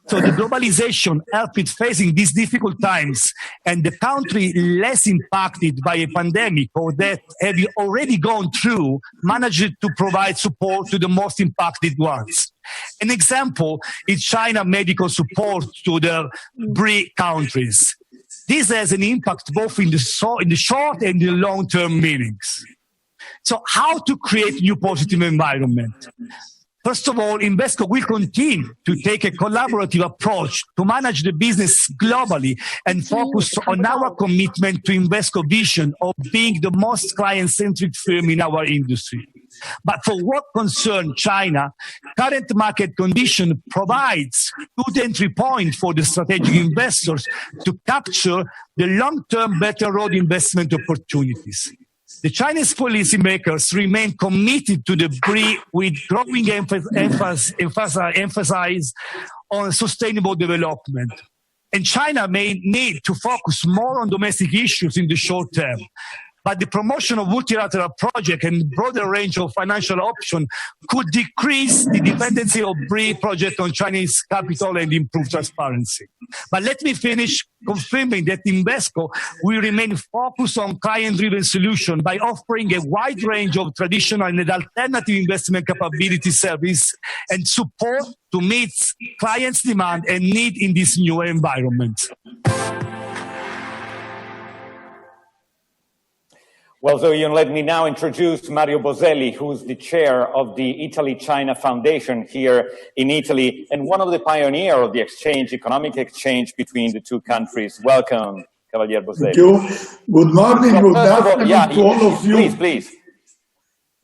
So the globalization helped it facing these difficult times, and the country less impacted by a pandemic or that have already gone through managed to provide support to the most impacted ones. An example is China medical support to the BRIC countries. This has an impact both in the short and the long-term meanings. So how to create new positive environment? First of all, Invesco will continue to take a collaborative approach to manage the business globally and focus on our commitment to Invesco vision of being the most client-centric firm in our industry. But for what concerns China, current market condition provides good entry point for the strategic investors to capture the long-term better road investment opportunities. The Chinese policymakers remain committed to the BRIC with growing emphasis on sustainable development. And China may need to focus more on domestic issues in the short term. But the promotion of multilateral projects and broader range of financial options could decrease the dependency of BRIC projects on Chinese capital and improve transparency. But let me finish confirming that Invesco will remain focused on client-driven solutions by offering a wide range of traditional and alternative investment capability service and support to meet clients' demand and need in this new environment. Well, so let me now introduce Mario Boselli, who's the chair of the Italy-China Foundation here in Italy, and one of the pioneers of the economic exchange between the two countries. Welcome, Cavalier Boselli. Thank you. Good morning, good afternoon to all of you. Please.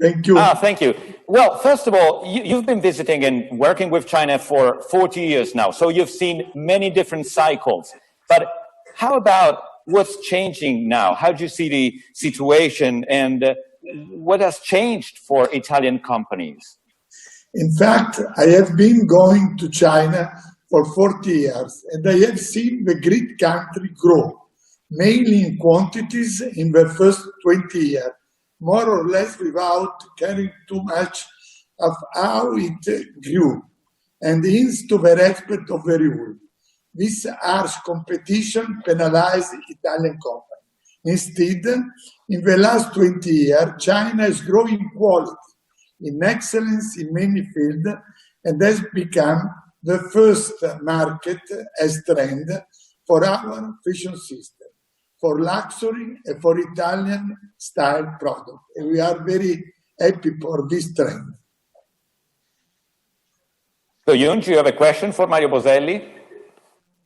Thank you. Thank you. Well, first of all, you've been visiting and working with China for 40 years now, so you've seen many different cycles. But how about what's changing now? How do you see the situation, and what has changed for Italian companies? In fact, I have been going to China for 40 years, and I have seen the great country grow, mainly in quantities in the first 20 years, more or less without caring too much of how it grew, and hence to the respect of the rule. This harsh competition penalized Italian companies. Instead, in the last 20 years, China is growing quality in excellence in many fields and has become the first market as trend for our fashion system, for luxury and for Italian style product. And we are very happy for this trend. So, Yun, do you have a question for Mario Boselli?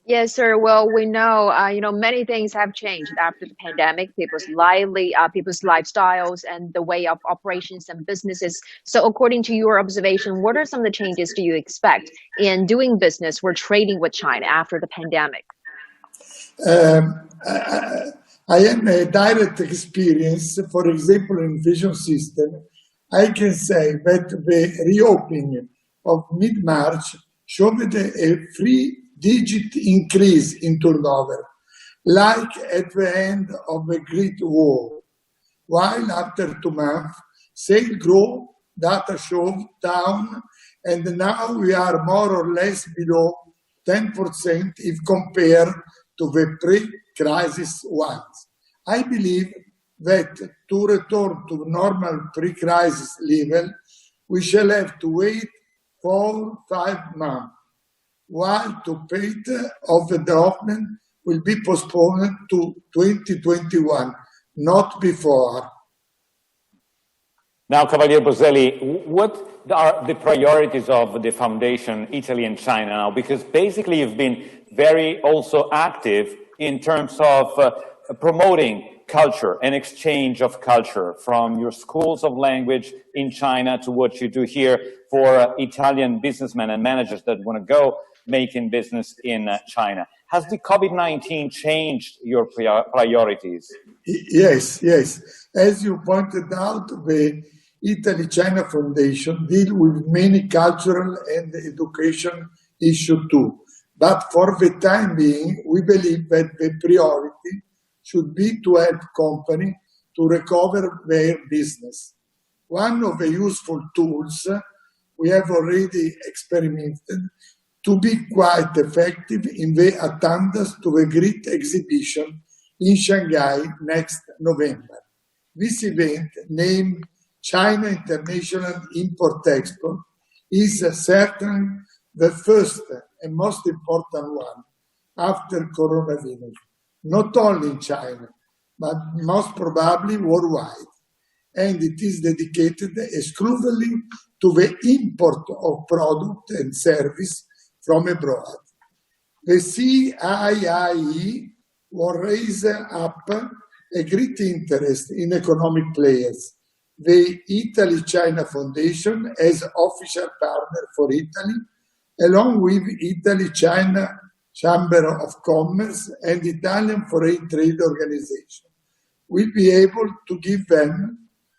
Yes, sir. Well, we know, many things have changed after the pandemic, people's lifestyles and the way of operations and businesses. So according to your observation, what are some of the changes do you expect in doing business or trading with China after the pandemic? I have a direct experience, for example, in vision system. I can say that the reopening of mid-March showed a 3-digit increase in turnover, like at the end of the Great War. While after 2 months, sales grow, data show down, and now we are more or less below 10% if compared to the pre-crisis ones. I believe that to return to normal pre-crisis level, we shall have to wait 4-5 months, while the pace of development will be postponed to 2021, not before. Now, Cavalier Boselli, what are the priorities of the Foundation, Italy and China now? Because basically you've been very also active in terms of promoting culture and exchange of culture, from your schools of language in China to what you do here for Italian businessmen and managers that want to go making business in China. Has the COVID-19 changed your priorities? Yes. As you pointed out, the Italy-China Foundation deals with many cultural and education issues too. But for the time being, we believe that the priority should be to help companies to recover their business. One of the useful tools we have already experimented to be quite effective in the attendance to the Great Exhibition in Shanghai next November. This event, named China International Import-Export, is certainly the first and most important one after coronavirus, not only in China, but most probably worldwide. And it is dedicated exclusively to the import of product and service from abroad. The CIIE will raise up a great interest in economic players. The Italy-China Foundation as official partner for Italy, along with Italy-China Chamber of Commerce and Italian Foreign Trade Organization, will be able to give them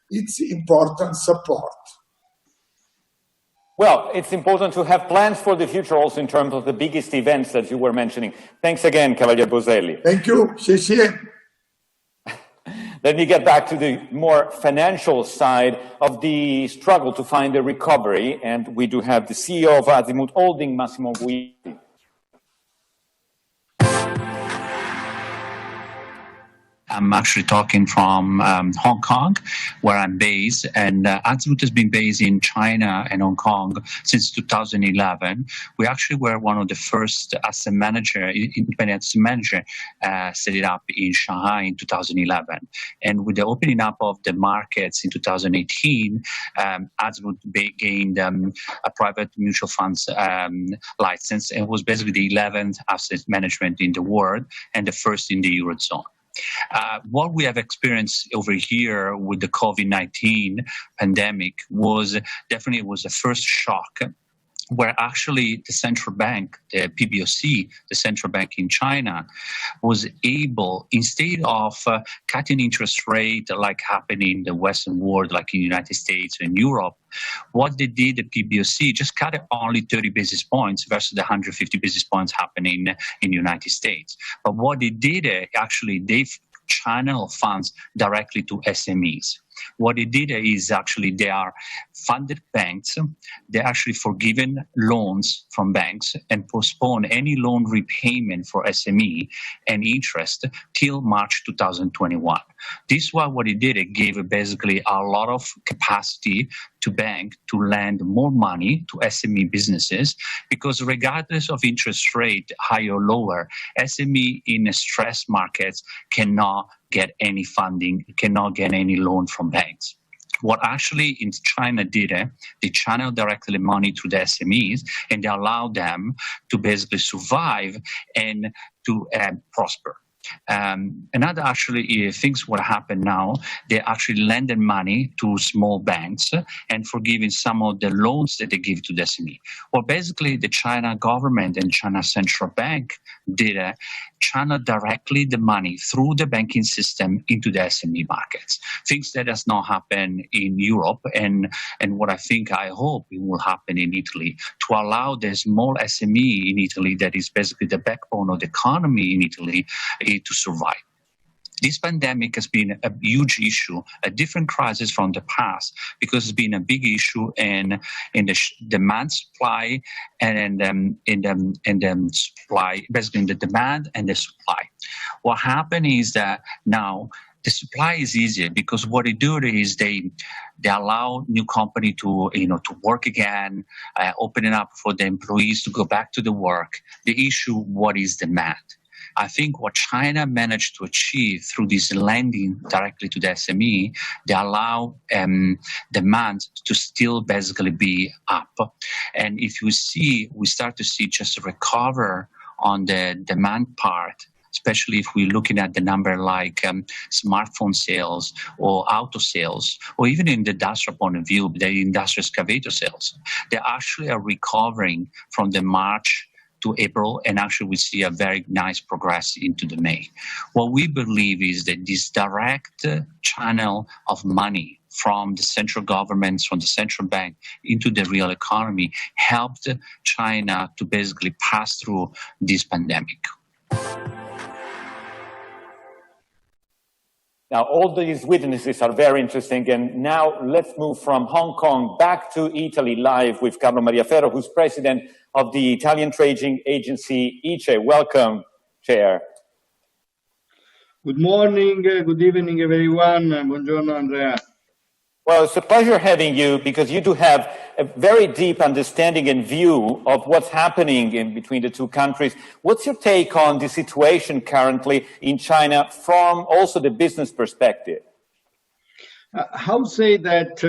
its important support. Well, it's important to have plans for the future also in terms of the biggest events that you were mentioning. Thanks again, Cavalier Boselli. Thank you. Let me get back to the more financial side of the struggle to find a recovery. And we do have the CEO of Azimut Holding, Massimo Guidi. I'm actually talking from Hong Kong, where I'm based, and Azimut has been based in China and Hong Kong since 2011. We actually were one of the first asset manager, independent asset manager, set it up in Shanghai in 2011. And with the opening up of the markets in 2018, Azimut gained a private mutual funds license, and was basically the 11th asset management in the world and the first in the Eurozone. What we have experienced over here with the COVID-19 pandemic was definitely the first shock, where actually the central bank, the PBOC, the central bank in China, was able, instead of cutting interest rate like happened in the Western world, like in the United States and Europe, what they did, the PBOC, just cut it only 30 basis points versus the 150 basis points happening in the United States. But what they did, actually, they channel funds directly to SMEs. What they did is actually they are funded banks. They're actually forgiven loans from banks and postpone any loan repayment for SME and interest till March 2021. This is what they did. It gave basically a lot of capacity to bank to lend more money to SME businesses, because regardless of interest rate, high or lower, SME in stress markets cannot get any funding, cannot get any loan from banks. What actually in China did, they channeled directly money to the SMEs, and they allowed them to basically survive and to prosper. Another actually things what happen now, they actually lended money to small banks and forgiving some of the loans that they give to the SME. Well, basically the China government and China Central Bank did channel directly the money through the banking system into the SME markets. Things that has not happened in Europe, and what I hope it will happen in Italy, to allow the small SME in Italy, that is basically the backbone of the economy in Italy, to survive. This pandemic has been a huge issue, a different crisis from the past, because it's been a big issue in the demand supply and in the supply, basically in the demand and the supply. What happened is that now the supply is easier, because what they do is they allow new company to work again, opening up for the employees to go back to the work. The issue, what is demand? I think what China managed to achieve through this lending directly to the SME, they allow demand to still basically be up. And if you see, we start to see just a recover on the demand part, especially if we're looking at the number like smartphone sales or auto sales, or even in the industrial point of view, the industrial excavator sales. They actually are recovering from the March to April, and actually we see a very nice progress into the May. What we believe is that this direct channel of money from the central governments, from the central bank into the real economy helped China to basically pass through this pandemic. Now, all these witnesses are very interesting, and now let's move from Hong Kong back to Italy live with Carlo Maria Ferro, who's president of the Italian trading agency ICE. Welcome, Chair. Good morning, good evening, everyone. Buongiorno, Andrea. Well, it's a pleasure having you because you do have a very deep understanding and view of what's happening in between the two countries. What's your take on the situation currently in China from also the business perspective? I would say that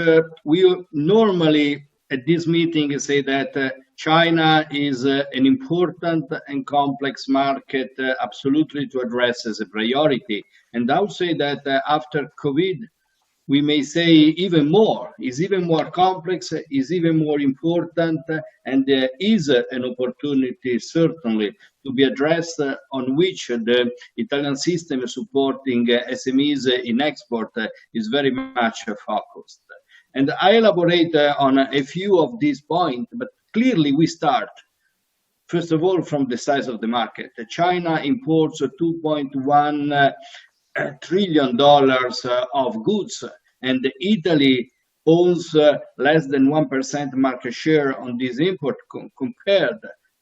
we normally at this meeting say that China is an important and complex market absolutely to address as a priority. And I would say that after COVID, we may say even more, is even more complex, is even more important, and there is an opportunity certainly to be addressed on which the Italian system supporting SMEs in export is very much focused. And I elaborate on a few of these points, but clearly we start, first of all, from the size of the market. China imports $2.1 trillion of goods, and Italy owns less than 1% market share on this import compared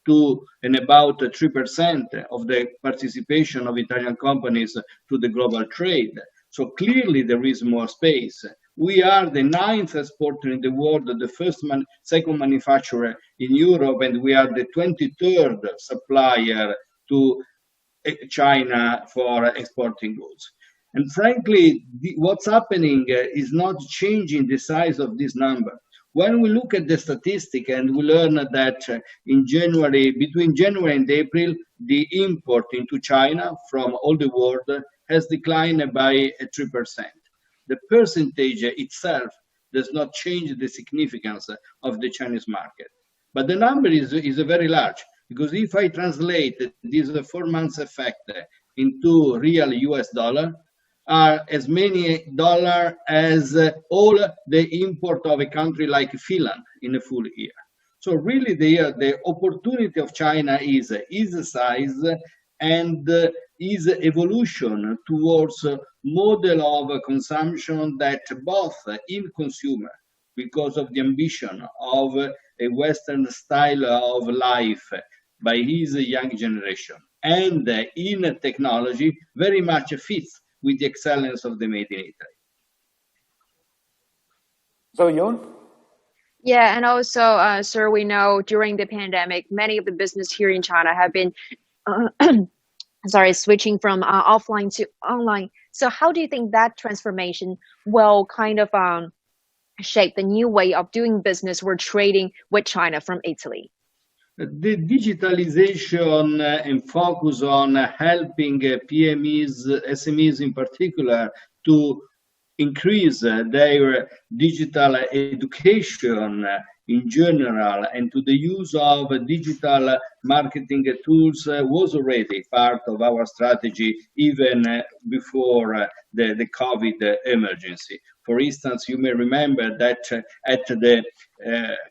to about 3% of the participation of Italian companies to the global trade. So clearly there is more space. We are the 9th exporter in the world, the second manufacturer in Europe, and we are the 23rd supplier to China for exporting goods. And frankly, what's happening is not changing the size of this number. When we look at the statistic and we learn that in January, between January and April, the import into China from all the world has declined by 3%. The percentage itself does not change the significance of the Chinese market. But the number is very large, because if I translate this 4 months effect into real US dollar, are as many dollars as all the import of a country like Finland in a full year. So really the opportunity of China is size and is evolution towards a model of consumption that both in consumer, because of the ambition of a Western style of life by his young generation, and in technology very much fits with the excellence of the Made in Italy. So, Yun? Yeah, and also, sir, we know during the pandemic, many of the business here in China have been, switching from offline to online. So how do you think that transformation will kind of shape the new way of doing business or trading with China from Italy? The digitalization and focus on helping PMEs, SMEs in particular, to increase their digital education in general and to the use of digital marketing tools was already part of our strategy even before the COVID emergency. For instance, you may remember that at the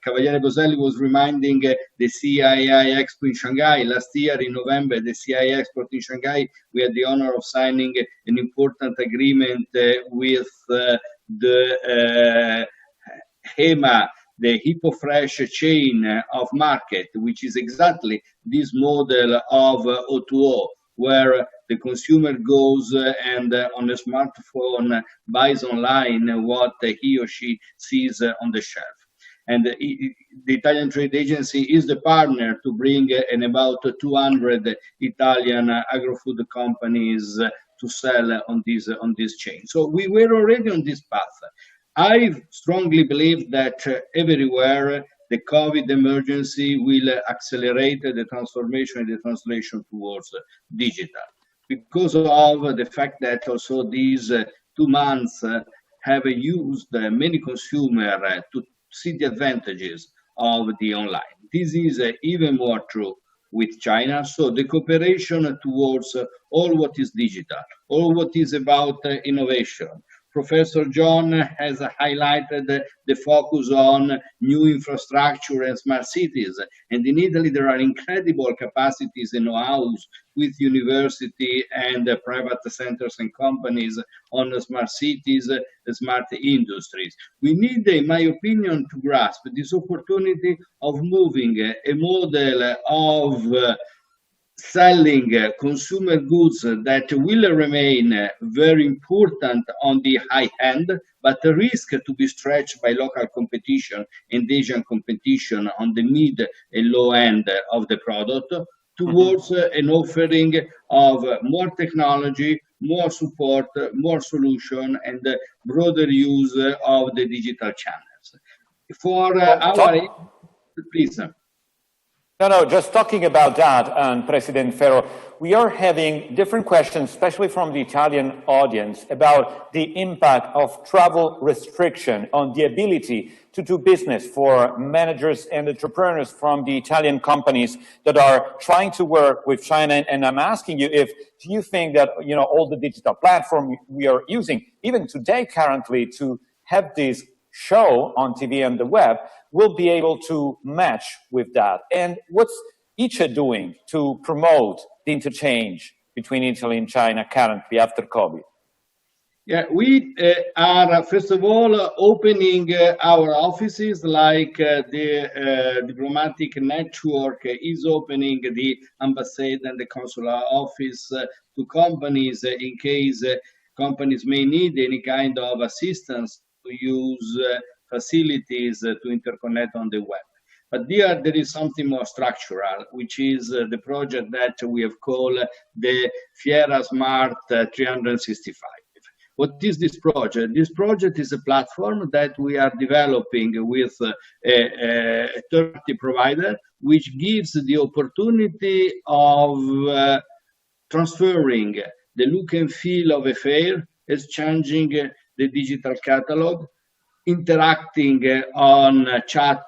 Cavaliere Boselli was reminding the CII Expo in Shanghai last year in November, the CII Expo in Shanghai, we had the honor of signing an important agreement with the HEMA, the HippoFresh chain of market, which is exactly this model of O2O, where the consumer goes and on a smartphone buys online what he or she sees on the shelf. And the Italian Trade Agency is the partner to bring in about 200 Italian agro-food companies to sell on this chain. So we were already on this path. I strongly believe that everywhere the COVID emergency will accelerate the transformation and the translation towards digital, because of the fact that also these 2 months have used many consumers to see the advantages of the online. This is even more true with China. So the cooperation towards all what is digital, all what is about innovation. Professor John has highlighted the focus on new infrastructure and smart cities. And in Italy, there are incredible capacities and know-hows with university and private centers and companies on smart cities, smart industries. We need, in my opinion, to grasp this opportunity of moving a model of selling consumer goods that will remain very important on the high end, but risk to be stretched by local competition and Asian competition on the mid and low end of the product, towards an offering of more technology, more support, more solution, and broader use of the digital channels. For please. No, just talking about that, President Ferro, we are having different questions, especially from the Italian audience, about the impact of travel restriction on the ability to do business for managers and entrepreneurs from the Italian companies that are trying to work with China. And I'm asking you, do you think that, all the digital platform we are using, even today currently, to have this show on TV and the web, will be able to match with that? And what's ICE doing to promote the interchange between Italy and China currently after COVID? Yeah, we are, first of all, opening our offices, like the diplomatic network is opening the embassy and the consular office to companies in case companies may need any kind of assistance to use facilities to interconnect on the web. But there is something more structural, which is the project that we have called the Fiera Smart 365. What is this project? This project is a platform that we are developing with a third-party provider, which gives the opportunity of transferring the look and feel of a fair, exchanging the digital catalog, interacting on chat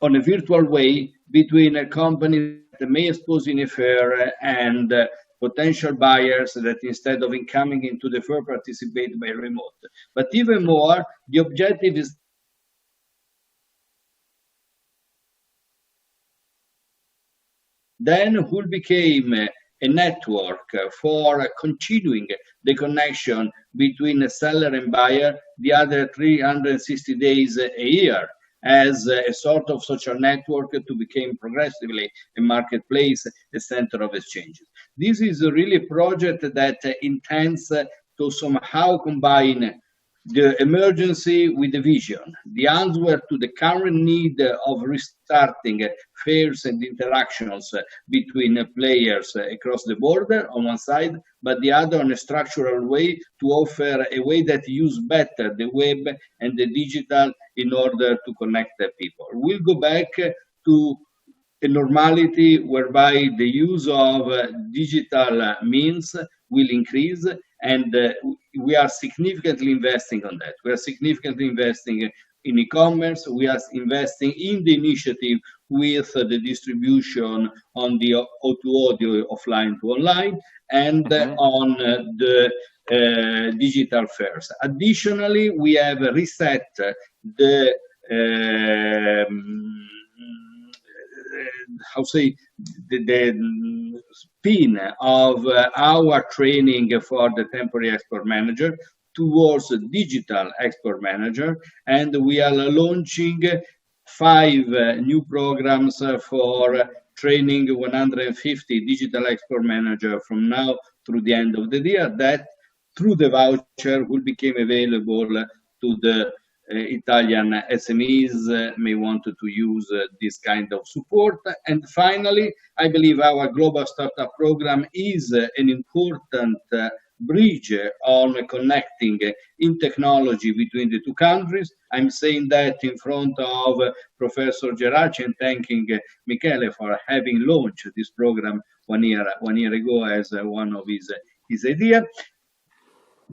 on a virtual way between a company that may expose in a fair and potential buyers that instead of coming into the fair participate by remote. But even more, the objective is then who became a network for continuing the connection between a seller and buyer the other 360 days a year, as a sort of social network to become progressively a marketplace, a center of exchanges. This is really a project that intends to somehow combine the emergency with the vision, the answer to the current need of restarting fairs and interactions between players across the border on one side, but the other on a structural way to offer a way that use better the web and the digital in order to connect the people. We'll go back to a normality whereby the use of digital means will increase, and we are significantly investing on that. We are significantly investing in e-commerce. We are investing in the initiative with the distribution on the O2O, offline to online, and on the digital fairs. Additionally, we have reset the the spin of our training for the temporary export manager towards a digital export manager, and we are launching 5 new programs for training 150 digital export manager from now through the end of the year, that through the voucher will become available to the Italian SMEs may want to use this kind of support. And finally, I believe our global startup program is an important bridge on connecting in technology between the two countries. I'm saying that in front of Professor Geraci and thanking Michele for having launched this program one year ago as one of his ideas.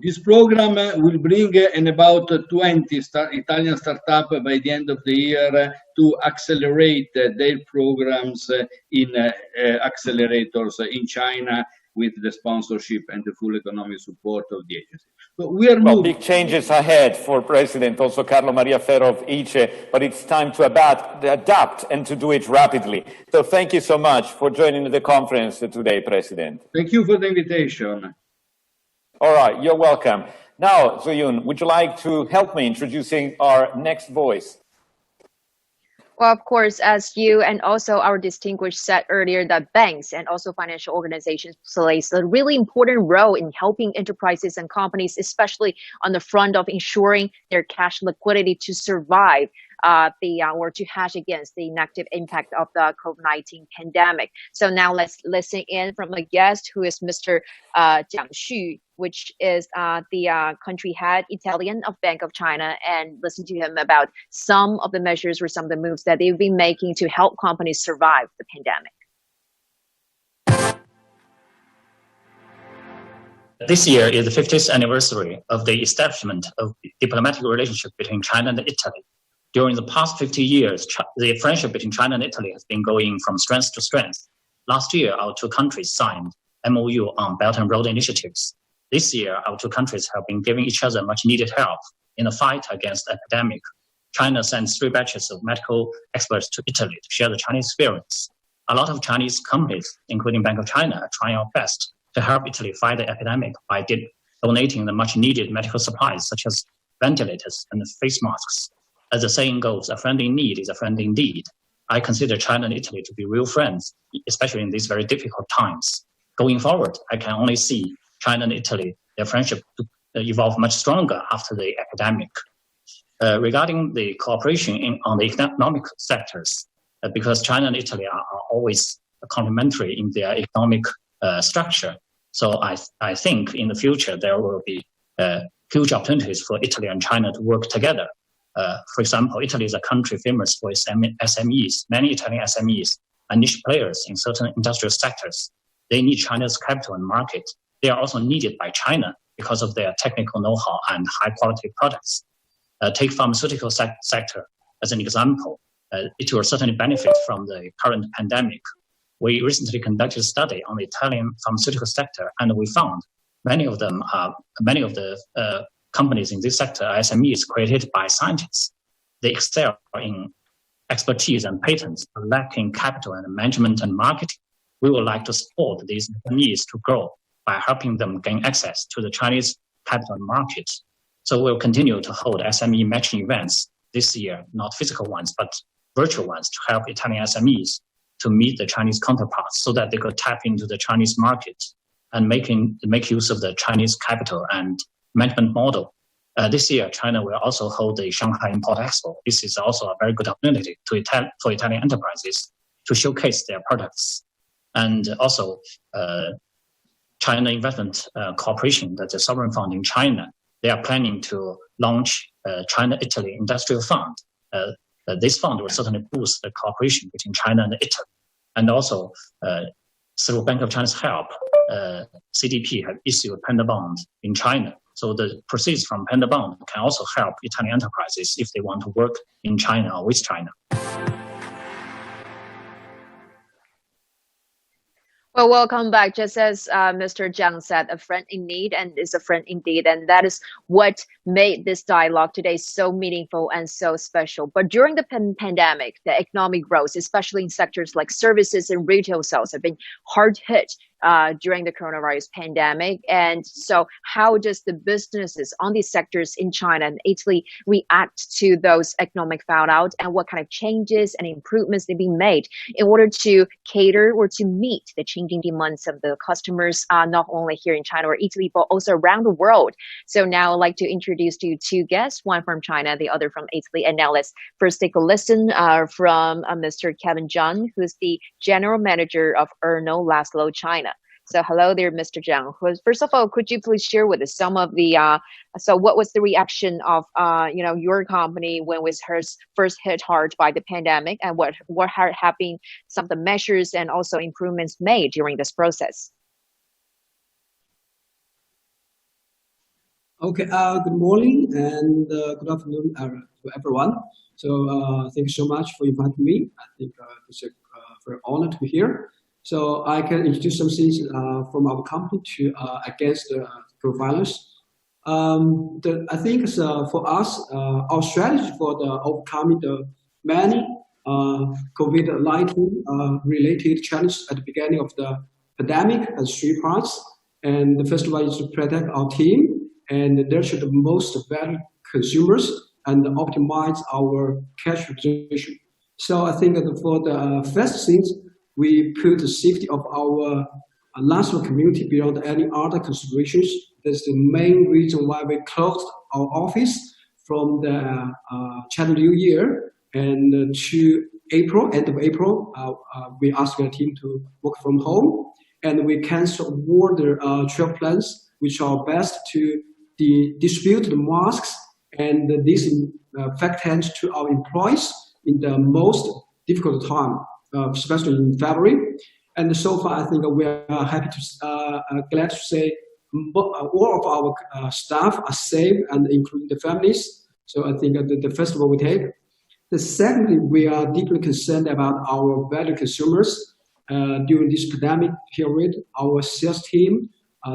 This program will bring in about 20 Italian startups by the end of the year to accelerate their programs in accelerators in China with the sponsorship and the full economic support of the agency. So we are moving. Big changes ahead for President, also Carlo Maria Ferro of ICE, but it's time to adapt and to do it rapidly. So thank you so much for joining the conference today, President. Thank you for the invitation. All right, you're welcome. Now, Zoyun, would you like to help me introducing our next voice? Well, of course, as you and also our distinguished said earlier, that banks and also financial organizations plays a really important role in helping enterprises and companies, especially on the front of ensuring their cash liquidity to survive or to hedge against the negative impact of the COVID-19 pandemic. So now let's listen in from a guest who is Mr. Jiang Xu, which is the country head Italian of Bank of China, and listen to him about some of the measures or some of the moves that they've been making to help companies survive the pandemic. This year is the 50th anniversary of the establishment of diplomatic relationship between China and Italy. During the past 50 years, the friendship between China and Italy has been going from strength to strength. Last year, our two countries signed MOU on Belt and Road initiatives. This year, our two countries have been giving each other much needed help in the fight against the epidemic. China sends 3 batches of medical experts to Italy to share the Chinese experience. A lot of Chinese companies, including Bank of China, are trying our best to help Italy fight the epidemic by donating the much needed medical supplies such as ventilators and face masks. As the saying goes, a friend in need is a friend indeed. I consider China and Italy to be real friends, especially in these very difficult times. Going forward, I can only see China and Italy, their friendship to evolve much stronger after the epidemic. Regarding the cooperation on the economic sectors, because China and Italy are always complementary in their economic structure. So I think in the future there will be huge opportunities for Italy and China to work together. For example, Italy is a country famous for its SMEs. Many Italian SMEs are niche players in certain industrial sectors. They need China's capital and market. They are also needed by China because of their technical know-how and high-quality products. Take pharmaceutical sector as an example. It will certainly benefit from the current pandemic. We recently conducted a study on the Italian pharmaceutical sector, and we found many of the companies in this sector are SMEs created by scientists. They excel in expertise and patents, but lacking capital and management and marketing. We would like to support these SMEs to grow by helping them gain access to the Chinese capital market. So we'll continue to hold SME matching events this year, not physical ones, but virtual ones, to help Italian SMEs to meet the Chinese counterparts so that they could tap into the Chinese market and make use of the Chinese capital and management model. This year, China will also hold the Shanghai Import Expo. This is also a very good opportunity for Italian enterprises to showcase their products. And also, China Investment Corporation, that's a sovereign fund in China, they are planning to launch China-Italy Industrial Fund. This fund will certainly boost the cooperation between China and Italy. And also, through Bank of China's help, CDP have issued a panda bond in China. So the proceeds from panda bond can also help Italian enterprises if they want to work in China or with China. Well, welcome back. Just as Mr. Jiang said, a friend in need and is a friend indeed. And that is what made this dialogue today so meaningful and so special. But during the pandemic, the economic growth, especially in sectors like services and retail sales, have been hard hit during the coronavirus pandemic. And so how does the businesses on these sectors in China and Italy react to those economic fallout, and what kind of changes and improvements they've been made in order to cater or to meet the changing demands of the customers, not only here in China or Italy, but also around the world. So now I'd like to introduce to you two guests, one from China, the other from Italy. And now let's first take a listen from Mr. Kevin Zhang, who's the General Manager of Erno Laszlo China. So hello there, Mr. Zhang. First of all, could you please share with us some of the, so what was the reaction of, your company when it was first hit hard by the pandemic, and what have been some of the measures and also improvements made during this process? Okay, good morning and good afternoon to everyone. So thank you so much for inviting me. I think it's a very honor to be here. So I can introduce some things from our company to against the profiles. I think for us, our strategy for the overcoming the many COVID-19 related challenges at the beginning of the pandemic has three parts. And the first one is to protect our team and nurture the most valued consumers and optimize our cash position. So I think that for the first things, we put the safety of our national community beyond any other considerations. That's the main reason why we closed our office from the Chinese New Year and to April, end of April. We asked our team to work from home, and we canceled all the travel plans, which are best to distribute the masks and disinfectants to our employees in the most difficult time, especially in February. And so far, I think we are happy to, glad to say all of our staff are safe, and including the families. So I think the first one we take. The secondly, we are deeply concerned about our value consumers. During this pandemic period, our sales team,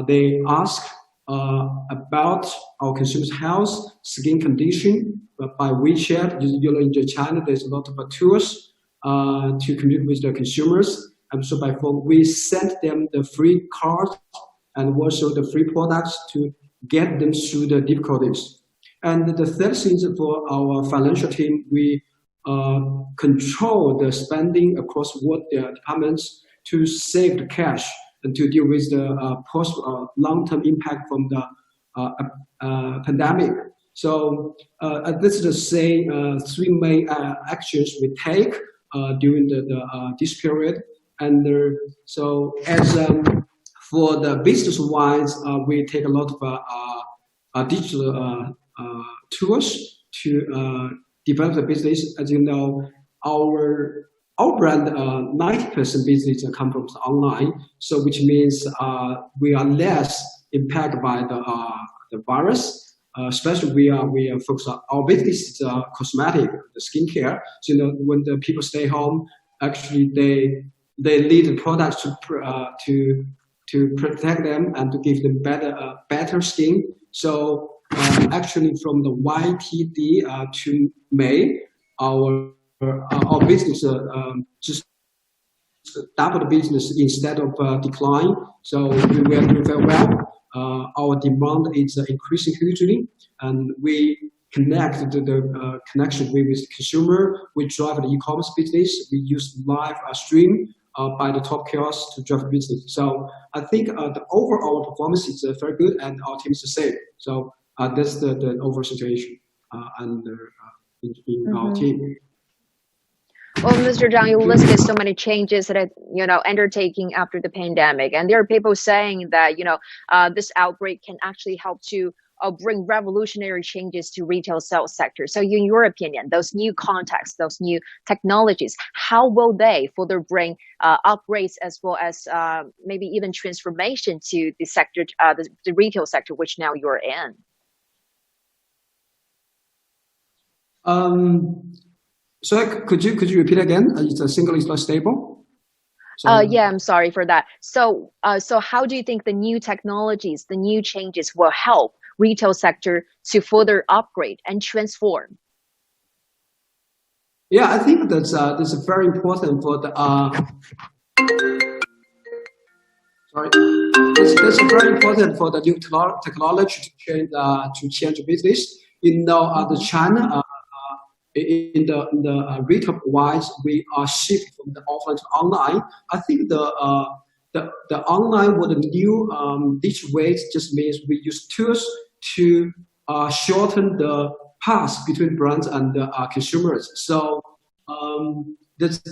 they ask about our consumers' health, skin condition by WeChat. Usually in China, there's a lot of tools to communicate with the consumers. And so by phone, we sent them the free cards and also the free products to get them through the difficulties. And the third thing for our financial team, we control the spending across what the departments to save the cash and to deal with the long-term impact from the pandemic. So this is the same three main actions we take during this period. And so as for the business-wise, we take a lot of digital tools to develop the business. As you know, our brand, 90% business come from online, so which means we are less impacted by the virus. Especially we are focused on our business is cosmetic, the skincare. So when the people stay home, actually they need the products to protect them and to give them better skin. So actually from the YTD to May, our business just double the business instead of decline. So we were doing very well. Our demand is increasing hugely, and we connect the connection with the consumer. We drive the e-commerce business. We use live stream by the top kiosks to drive business. So I think the overall performance is very good, and our team is safe. So that's the overall situation in our team. Well, Mr. Zhang, you listed so many changes that undertaking after the pandemic, and there are people saying that this outbreak can actually help to bring revolutionary changes to retail sales sector. So, in your opinion, those new contexts, those new technologies, how will they further bring upgrades as well as maybe even transformation to the sector, the retail sector, which now you're in? So could you repeat again? It's a single is not stable. Yeah, I'm sorry for that. So how do you think the new technologies, the new changes will help retail sector to further upgrade and transform? Yeah, I think that's very important for the That's very important for the new technology to change business. The China. In the retail wise, we are shifting from the offline to online. I think the online with the new digital ways just means we use tools to shorten the path between brands and consumers. So that's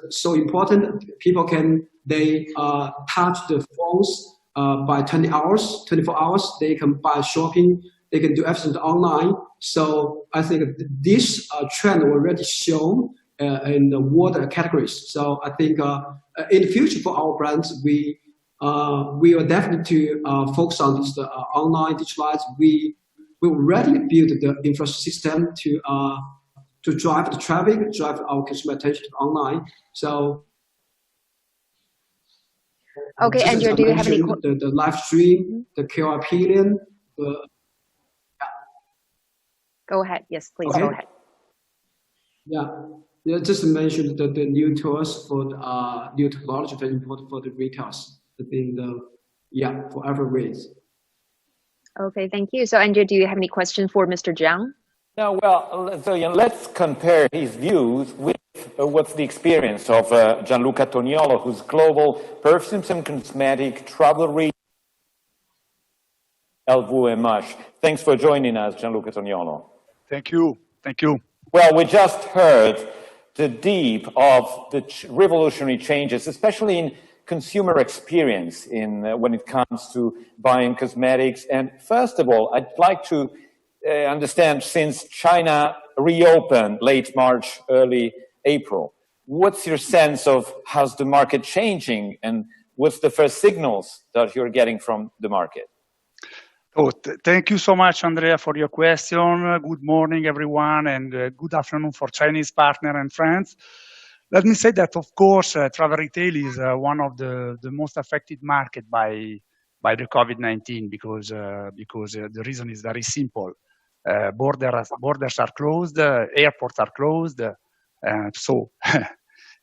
so important. People can touch the phones by 24 hours. They can buy shopping. They can do everything online. So I think this trend already shown in the water categories. So I think in the future for our brands, we we are definitely to focus on this online digitalized. We already built the infrastructure system to drive the traffic, drive our consumer attention to online. So, okay, Andrew, do you have any the live stream, the QR opinion? Go ahead. Yes, please okay. Go ahead. Yeah, just to mention the new tools for new technology very important for the retailers. I think for every race. Okay, thank you. So, Andrew, do you have any question for Mr. Jiang? No, well, so let's compare his views with what's the experience of Gianluca Toniolo, who's global perfumes and cosmetic travel retail LVMH. Thanks for joining us, Gianluca Toniolo. Thank you. Thank you. Well, we just heard the deep of the revolutionary changes, especially in consumer experience when it comes to buying cosmetics. And first of all, I'd like to understand, since China reopened late March, early April, what's your sense of how's the market changing, and what's the first signals that you're getting from the market? Oh, thank you so much, Andrea, for your question. Good morning, everyone, and good afternoon for Chinese partner and friends. Let me say that, of course, travel retail is one of the most affected market by the COVID-19 because the reason is very simple. Borders are closed, airports are closed, so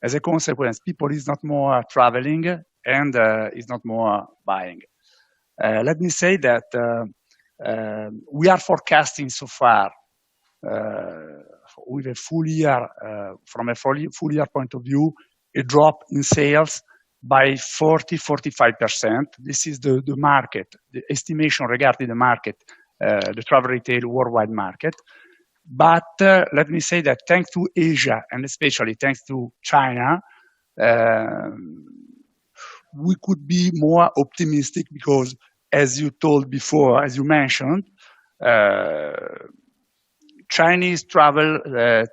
as a consequence, people is not more traveling and is not more buying. Let me say that we are forecasting so far with a full year, from a full year point of view, a drop in sales by 40-45%. This is the market, the estimation regarding the market, the travel retail worldwide market. But let me say that thanks to Asia, and especially thanks to China, we could be more optimistic because, as you told before, as you mentioned, Chinese travelers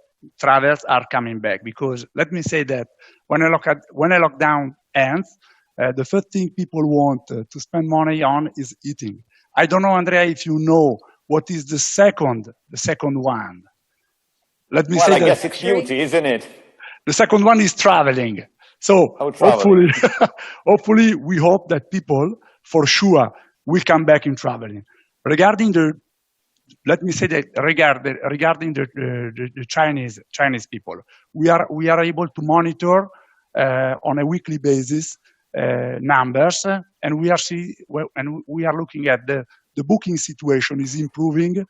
are coming back. Because let me say that when a lockdown ends, the first thing people want to spend money on is eating. I don't know, Andrea, if you know what is the second one. Let me say I guess it's beauty, isn't it? The second one is traveling. So hopefully, we hope that people, for sure, will come back in traveling. Regarding let me say that regarding the Chinese people, we are able to monitor on a weekly basis numbers, and we are looking at the booking situation is improving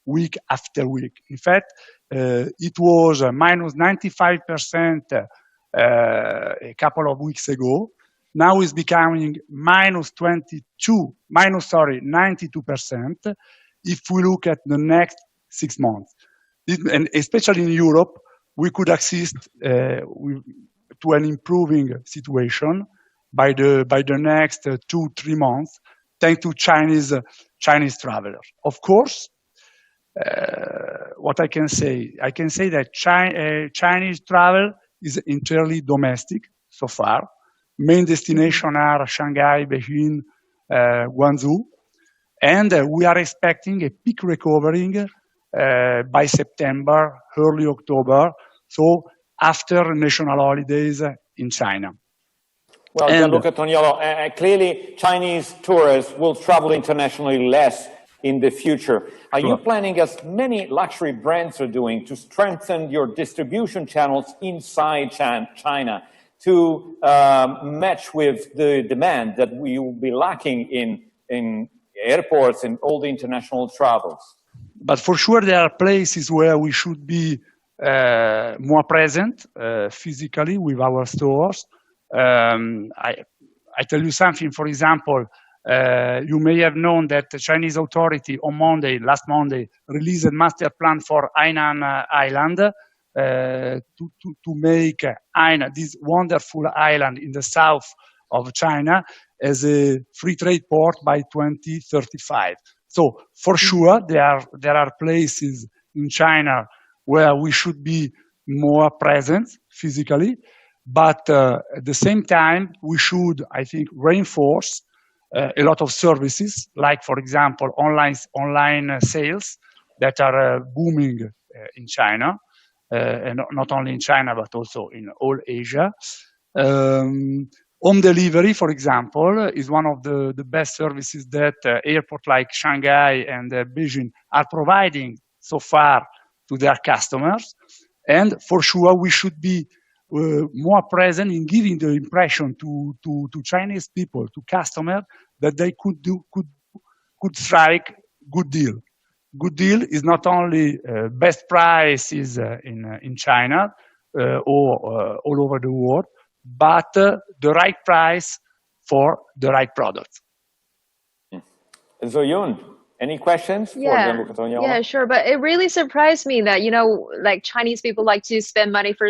week after week. In fact, it was minus 95% a couple of weeks ago. Now it's becoming minus 92% if we look at the next 6 months. And especially in Europe, we could assist to an improving situation by the next 2-3 months, thanks to Chinese travelers. Of course, what I can say that Chinese travel is entirely domestic so far. Main destinations are Shanghai, Beijing, Guangzhou, and we are expecting a peak recovery by September, early October, so after national holidays in China. Well, Gianluca Toniolo, clearly Chinese tourists will travel internationally less in the future. Are you planning, as many luxury brands are doing, to strengthen your distribution channels inside China to match with the demand that we will be lacking in airports and all the international travels? But for sure, there are places where we should be more present physically with our stores. I tell you something, for example, you may have known that the Chinese authority on last Monday, released a master plan for Hainan Island to make Hainan, this wonderful island in the south of China, as a free trade port by 2035. So for sure, there are places in China where we should be more present physically, But at the same time, we should, I think, reinforce a lot of services, like, for example, online sales that are booming in China, and not only in China, but also in all Asia. Home delivery, for example, is one of the best services that airports like Shanghai and Beijing are providing so far to their customers. And for sure, we should be more present in giving the impression to Chinese people, to customers, that they could strike good deal. Good deal is not only best prices in China or all over the world, but the right price for the right product. Zoyun, any questions for Gianluca Toniolo? Yeah, sure. But it really surprised me that, like Chinese people like to spend money for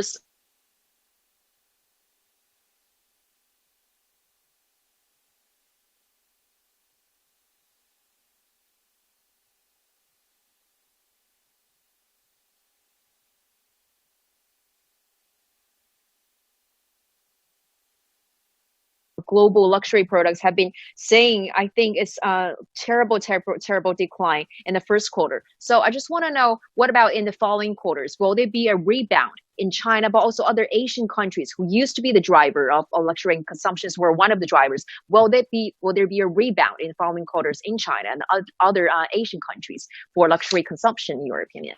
global luxury products have been saying, I think it's a terrible decline in the first quarter. So I just want to know, what about in the following quarters? Will there be a rebound in China, but also other Asian countries who used to be the driver of luxury and consumptions were one of the drivers? Will there be a rebound in the following quarters in China and other Asian countries for luxury consumption, in your opinion?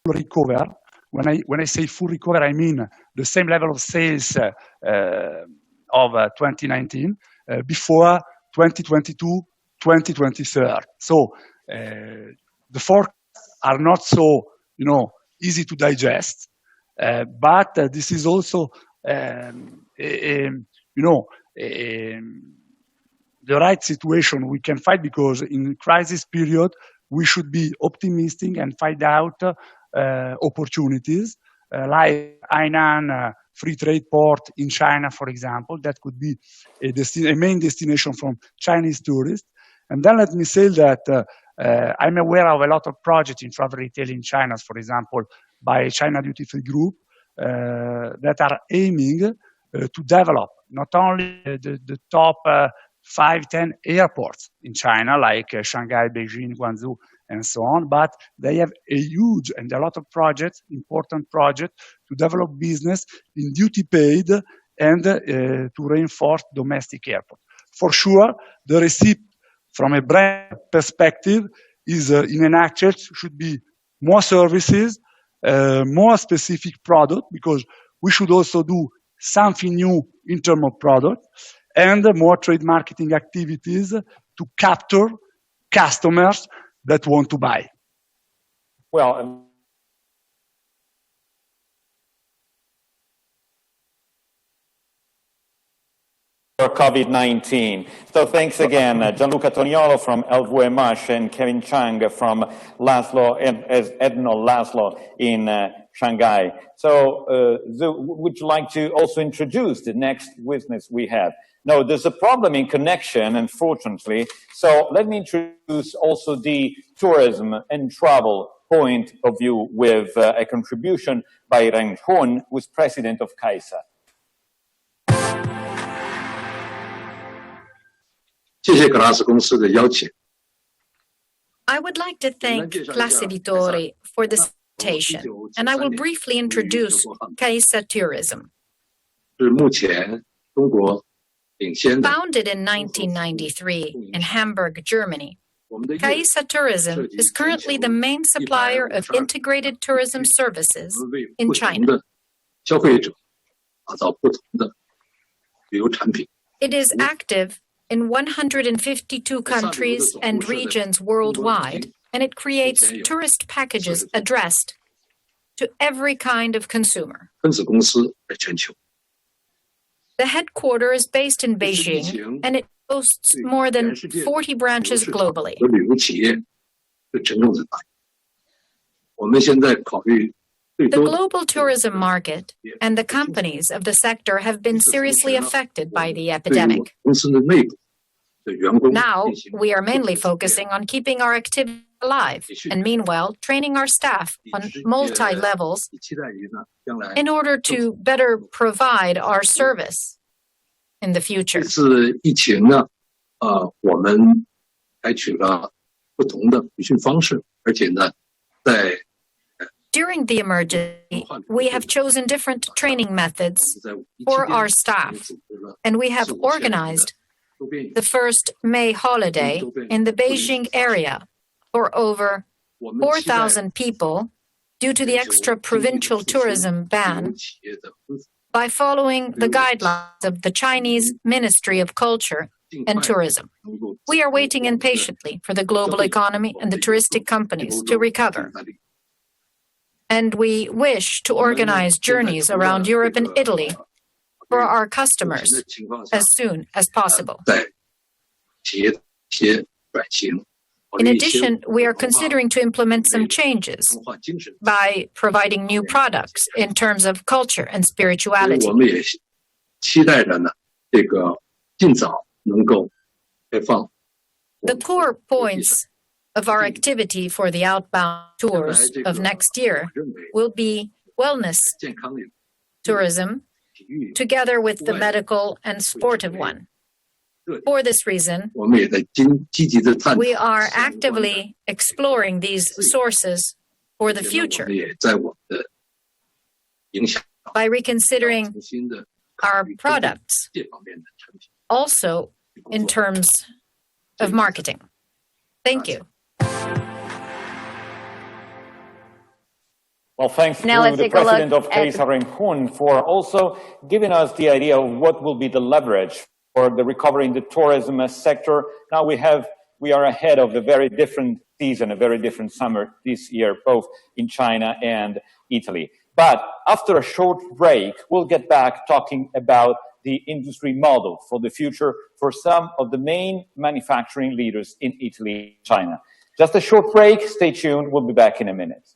Recover. When I say full recover, I mean the same level of sales of 2019 before 2022, 2023. So the forecasts are not so easy to digest, but this is also the right situation we can fight, because in crisis period we should be optimistic and find out opportunities like Hainan free trade port in China, for example. That could be a main destination from Chinese tourists. And then let me say that I'm aware of a lot of projects in travel retail in China, for example, by China Duty Free Group, that are aiming to develop not only the top 5-10 airports in China, like Shanghai, Beijing, Guangzhou, and so on, but they have a huge and a lot of projects, important projects, to develop business in duty paid and to reinforce domestic airport. For sure, the receipt from a brand perspective is, in a nutshell, should be more services, more specific product, because we should also do something new in terms of product, and more trade marketing activities to capture customers that want to buy. Well, for COVID-19. So thanks again, Gianluca Toniolo from LVMH and Kevin Chang from Admiral Laszlo in Shanghai. So would you like to also introduce the next witness we have? No, there's a problem in connection, unfortunately. So let me introduce also the tourism and travel point of view with a contribution by Ren Hun, who's president of CAISA. I would like to thank Class Editori for this invitation, and I will briefly introduce CAISA Tourism. Founded in 1993 in Hamburg, Germany, CAISA Tourism is currently the main supplier of integrated tourism services in China. It is active in 152 countries and regions worldwide, and it creates tourist packages addressed to every kind of consumer. The headquarters is based in Beijing, and it boasts more than 40 branches globally. The global tourism market and the companies of the sector have been seriously affected by the epidemic. Now, we are mainly focusing on keeping our activity alive and meanwhile training our staff on multi-levels in order to better provide our service in the future. During the emergency, we have chosen different training methods for our staff, and we have organized the first May holiday in the Beijing area for over 4,000 people due to the extra-provincial tourism ban by following the guidelines of the Chinese Ministry of Culture and Tourism. We are waiting impatiently for the global economy and the touristic companies to recover. And we wish to organize journeys around Europe and Italy for our customers as soon as possible. In addition, we are considering to implement some changes by providing new products in terms of culture and spirituality. The core points of our activity for the outbound tours of next year will be wellness tourism, together with the medical and sportive one. For this reason, we are actively exploring these sources for the future by reconsidering our products, also in terms of marketing. Thank you. Well, thanks to the president of CAISA Rincon for also giving us the idea of what will be the leverage for the recovery in the tourism sector. Now we are ahead of a very different season, a very different summer this year, both in China and Italy. But after a short break, we'll get back talking about the industry model for the future for some of the main manufacturing leaders in Italy and China. Just a short break. Stay tuned. We'll be back in a minute.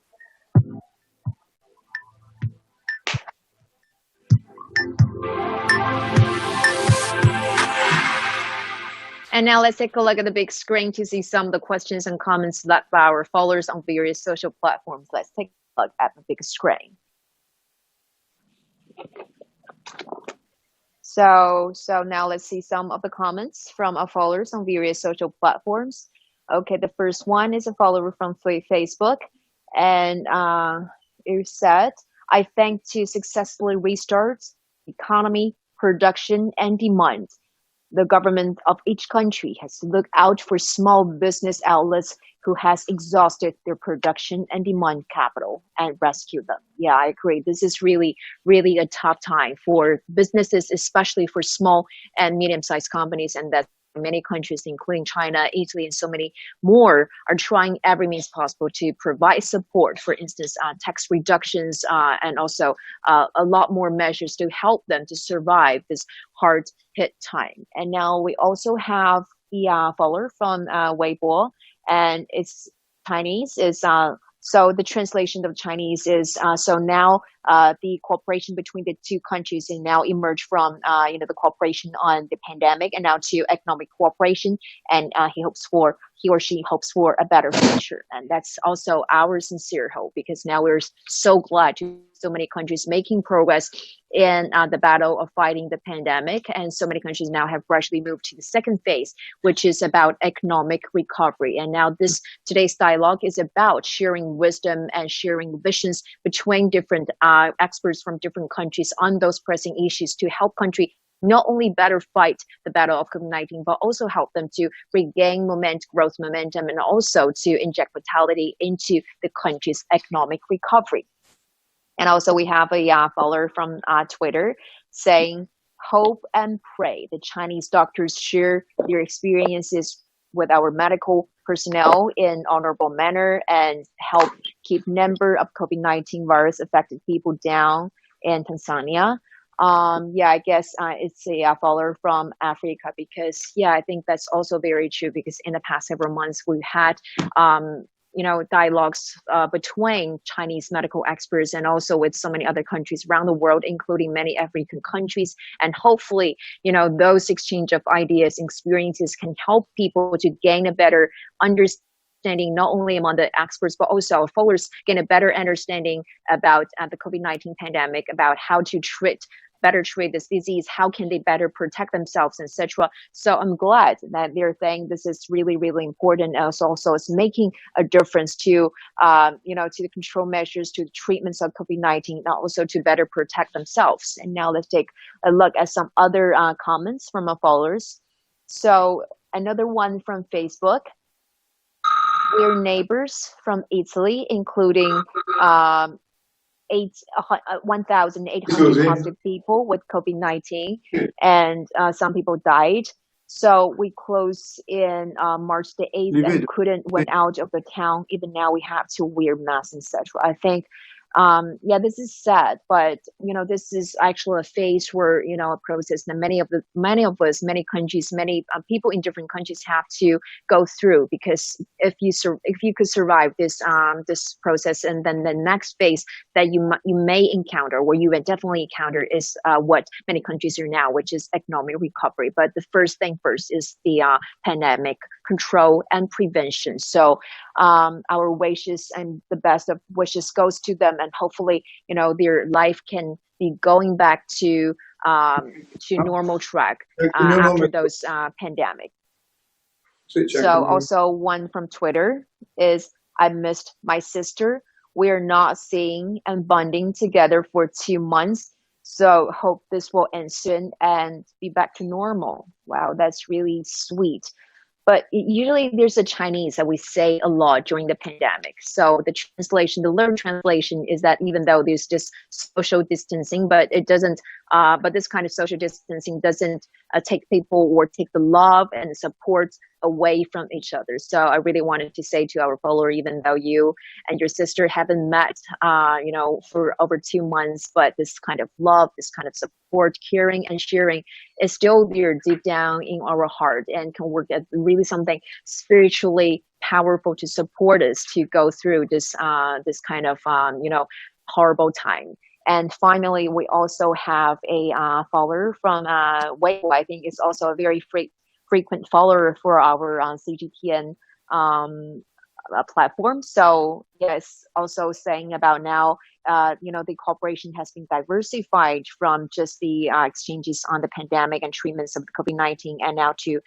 And now let's take a look at the big screen to see some of the questions and comments left by our followers on various social platforms. Let's take a look at the big screen. So now let's see some of the comments from our followers on various social platforms. Okay, the first one is a follower from Facebook, and it said, I think to successfully restart economy, production, and demand, the government of each country has to look out for small business outlets who has exhausted their production and demand capital and rescue them. Yeah, I agree. This is really, really a tough time for businesses, especially for small and medium-sized companies, and that many countries, including China, Italy, and so many more, are trying every means possible to provide support. For instance, tax reductions and also a lot more measures to help them to survive this hard-hit time. And now we also have the follower from Weibo, and it's Chinese. So the translation of Chinese is, so now the cooperation between the two countries and now emerged from, the cooperation on the pandemic and now to economic cooperation. And he or she hopes for a better future. And that's also our sincere hope, because now we're so glad to so many countries making progress in the battle of fighting the pandemic. And so many countries now have gradually moved to the second phase, which is about economic recovery. And now today's dialogue is about sharing wisdom and sharing visions between different experts from different countries on those pressing issues to help country not only better fight the battle of COVID-19, but also help them to regain growth momentum, and also to inject vitality into the country's economic recovery. And also we have a follower from Twitter saying, hope and pray the Chinese doctors share their experiences with our medical personnel in honorable manner and help keep number of COVID-19 virus affected people down in Tanzania. Yeah, I guess it's a follower from Africa because, yeah, I think that's also very true because in the past several months we've had, dialogues between Chinese medical experts and also with so many other countries around the world, including many African countries. And hopefully, those exchange of ideas and experiences can help people to gain a better understanding, not only among the experts, but also followers gain a better understanding about the COVID-19 pandemic, about how to better treat this disease, how can they better protect themselves, etc. So I'm glad that they're saying this is really, really important. Also, it's making a difference to, to the control measures, to the treatments of COVID-19, and also to better protect themselves. And now let's take a look at some other comments from our followers. So another one from Facebook. We're neighbors from Italy, including 1,800 positive people with COVID-19, and some people died. So we closed in March the 8th and couldn't went out of the town. Even now we have to wear masks, etc. I think, this is sad, but this is actually a phase where a process that many of us, many countries, many people in different countries have to go through. Because if you could survive this process, and then the next phase that you may encounter, or you will definitely encounter, is what many countries are now, which is economic recovery. But the first thing first is the pandemic control and prevention. So our wishes and the best of wishes goes to them, and hopefully their life can be going back to normal track after those pandemic. So also one from Twitter is, I missed my sister. We're not seeing and bonding together for 2 months. So hope this will end soon and be back to normal. Wow, that's really sweet. But usually there's a Chinese that we say a lot during the pandemic. So the literal translation is that even though there's just social distancing, but this kind of social distancing doesn't take people or take the love and support away from each other. So I really wanted to say to our follower, even though you and your sister haven't met, for over 2 months, but this kind of love, this kind of support, caring and sharing is still there deep down in our heart, and can work at really something spiritually powerful to support us to go through this kind of horrible time. And finally, we also have a follower from Weibo. I think is also a very frequent follower for our CGTN platform. So yes, also saying about now, the cooperation has been diversified from just the exchanges on the pandemic and treatments of COVID-19, and now to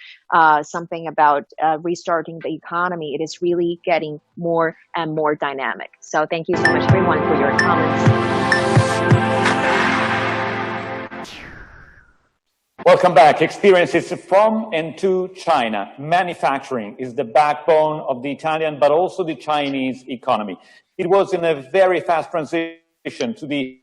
something about restarting the economy. It is really getting more and more dynamic. So thank you so much, everyone, for your comments. Welcome back. Experiences from and to China. Manufacturing is the backbone of the Italian, but also the Chinese economy. It was in a very fast transition to the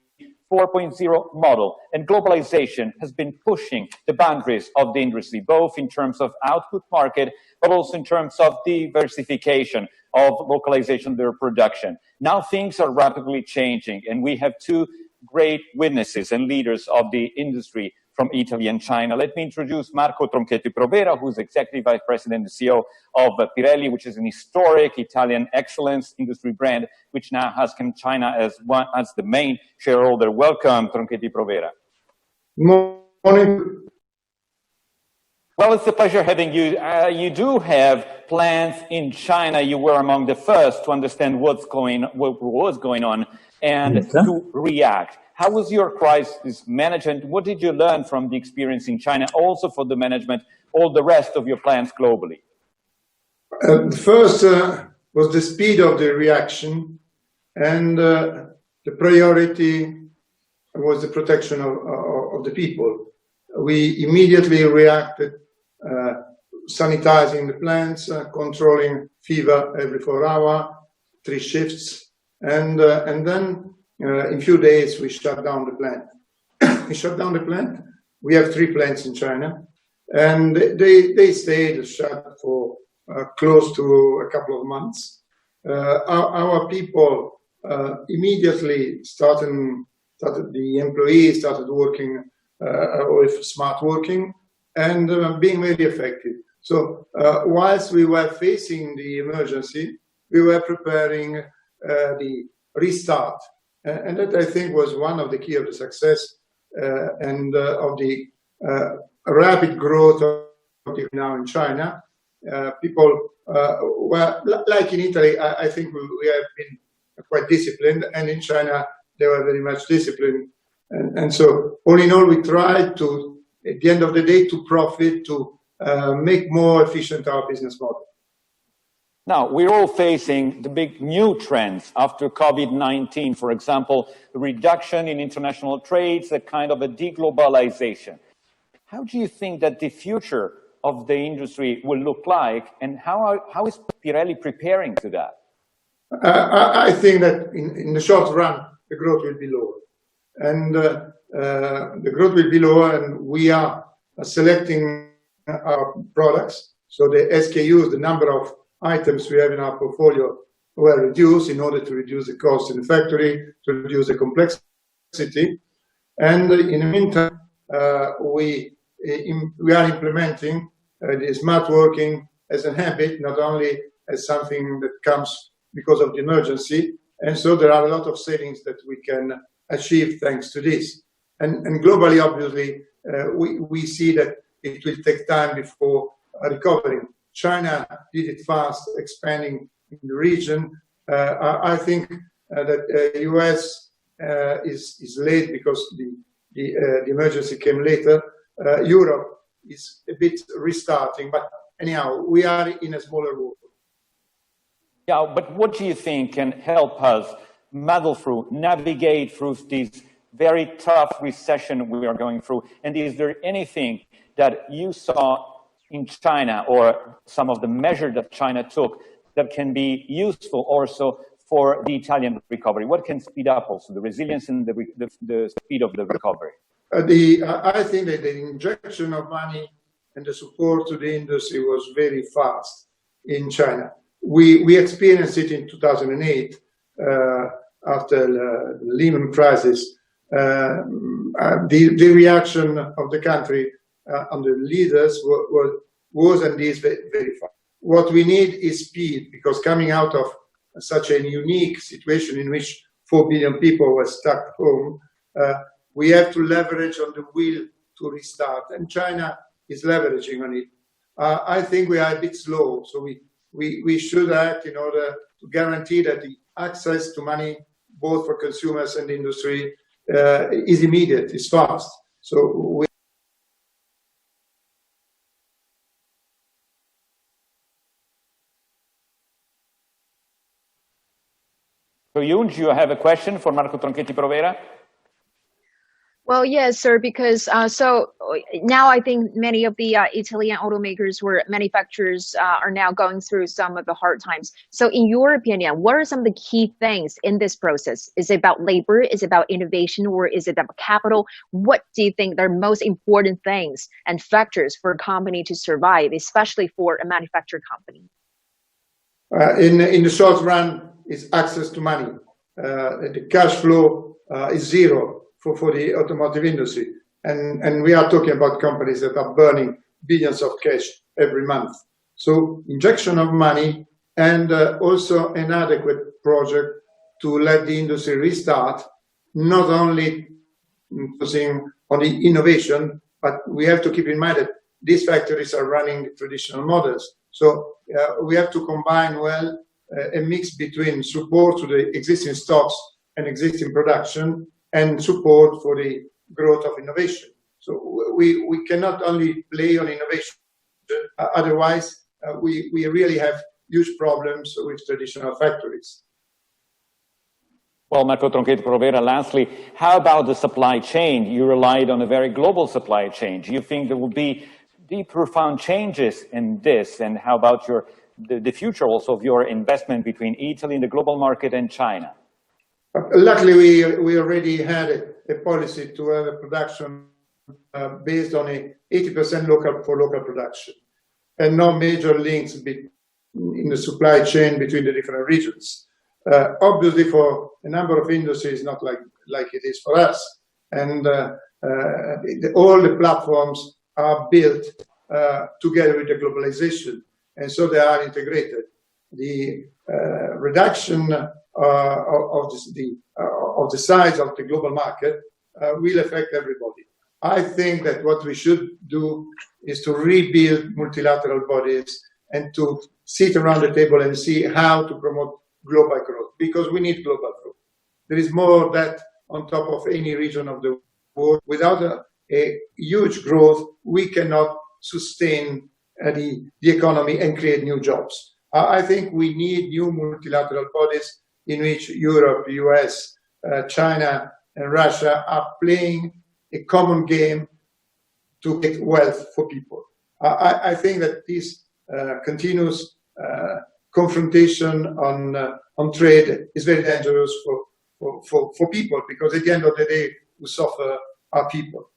4.0 model, and globalization has been pushing the boundaries of the industry, both in terms of output market, but also in terms of diversification of localization of their production. Now things are rapidly changing, and we have two great witnesses and leaders of the industry from Italy and China. Let me introduce Marco Tronchetti Provera, who's Executive Vice President and CEO of Pirelli, which is an historic Italian excellence industry brand, which now has China as the main shareholder. Welcome, Tronchetti Provera. Morning. Well, it's a pleasure having you. You do have plans in China. You were among the first to understand what was going on and to react. How was your crisis management? What did you learn from the experience in China, also for the management, all the rest of your plans globally? First was the speed of the reaction, and the priority was the protection of the people. We immediately reacted, sanitizing the plants, controlling fever every 4 hours, 3 shifts, and then in a few days, we shut down the plant. We shut down the plant. We have 3 plants in China, and they stayed shut for close to a couple of months. Our people immediately started the employees started working with smart working and being very effective. So whilst we were facing the emergency, we were preparing the restart. And that, I think, was one of the key of the success and of the rapid growth of now in China. People were, like in Italy, I think we have been quite disciplined, and in China, they were very much disciplined. And so, all in all, we tried to, at the end of the day, to profit, to make more efficient our business model. Now, we're all facing the big new trends after COVID-19, for example, the reduction in international trades, a kind of a deglobalization. How do you think that the future of the industry will look like, and how is Pirelli preparing to that? I think that in the short run, the growth will be lower. And the growth will be lower, and we are selecting our products. So the SKUs, the number of items we have in our portfolio, were reduced in order to reduce the cost in the factory, to reduce the complexity. And in the meantime, we are implementing the smart working as a habit, not only as something that comes because of the emergency. And so there are a lot of savings that we can achieve thanks to this. And globally, obviously, we see that it will take time before recovering. China did it fast, expanding in the region. I think that the US is late because the emergency came later. Europe is a bit restarting, but anyhow, we are in a smaller world. Yeah, but what do you think can help us muddle through, navigate through this very tough recession we are going through? And is there anything that you saw in China or some of the measures that China took that can be useful also for the Italian recovery? What can speed up also the resilience and the speed of the recovery? I think that the injection of money and the support to the industry was very fast in China. We experienced it in 2008 after the Lehman crisis. The reaction of the country on the leaders was and is very fast. What we need is speed, because coming out of such a unique situation in which 4 billion people were stuck at home, we have to leverage on the will to restart, and China is leveraging on it. I think we are a bit slow, so we should act in order to guarantee that the access to money, both for consumers and industry, is immediate, is fast. So Yun, you have a question for Marco Tronchetti Provera? Well, yes, sir, because so now I think many of the Italian automakers or manufacturers are now going through some of the hard times. So in your opinion, what are some of the key things in this process? Is it about labor? Is it about innovation? Or is it about capital? What do you think are most important things and factors for a company to survive, especially for a manufacturer company? In the short run, is access to money. The cash flow is zero for the automotive industry. And we are talking about companies that are burning billions of cash every month. So injection of money and also an adequate project to let the industry restart, not only focusing on the innovation, but we have to keep in mind that these factories are running traditional models. So we have to combine well a mix between support to the existing stocks and existing production and support for the growth of innovation. So we cannot only play on innovation, otherwise we really have huge problems with traditional factories. Well, Marco Tronchetti Provera, lastly, how about the supply chain? You relied on a very global supply chain. Do you think there will be deep, profound changes in this? And how about the future also of your investment between Italy and the global market and China? Luckily, we already had a policy to have a production based on a 80% local production, and no major links in the supply chain between the different regions. Obviously, for a number of industries, not like like it is for us. And all the platforms are built together with the globalization, and so they are integrated. The reduction of the size of the global market will affect everybody. I think that what we should do is to rebuild multilateral bodies and to sit around the table and see how to promote global growth, because we need global growth. There is more of that on top of any region of the world. Without a huge growth, we cannot sustain the economy and create new jobs. I think we need new multilateral bodies in which Europe, US, China, and Russia are playing a common game to get wealth for people. I think that this continuous confrontation on trade is very dangerous for people, because at the end of the day, who suffer are people.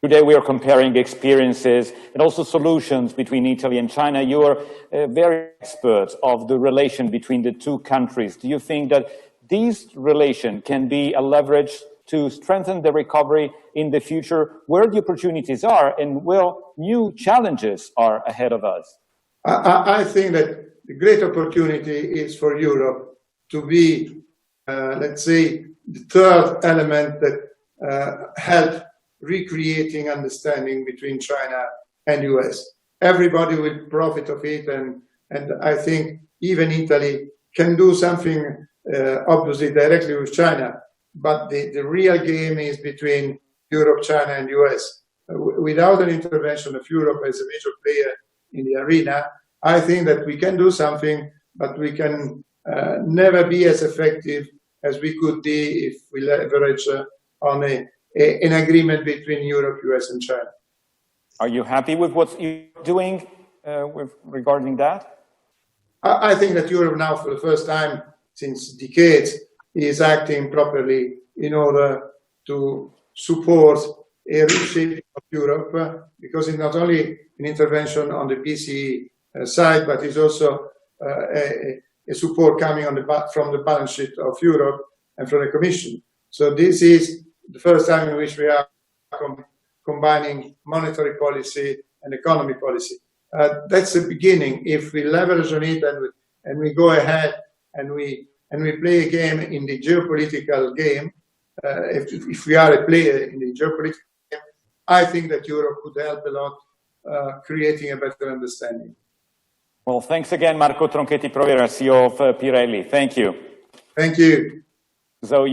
Today we are comparing experiences and also solutions between Italy and China. You are very expert of the relation between the two countries. Do you think that this relation can be a leverage to strengthen the recovery in the future, where the opportunities are and where new challenges are ahead of us? I think that the great opportunity is for Europe to be, let's say, the third element that help recreating understanding between China and US. Everybody will profit of it, and I think even Italy can do something obviously directly with China, but the real game is between Europe, China, and US. Without an intervention of Europe as a major player in the arena, I think that we can do something, but we can never be as effective as we could be if we leverage on an agreement between Europe, US, and China. Are you happy with what you're doing regarding that? I think that Europe now, for the first time since decades, is acting properly in order to support a reshaping of Europe, because it's not only an intervention on the PCE side, but it's also a support coming from the balance sheet of Europe and from the Commission. So this is the first time in which we are combining monetary policy and economy policy. That's the beginning. If we leverage on it and we go ahead and we play a game in the geopolitical game, if we are a player in the geopolitical game, I think that Europe could help a lot creating a better understanding. Well, thanks again, Marco Tronchetti Provera, CEO of Pirelli. Thank you. Thank you. So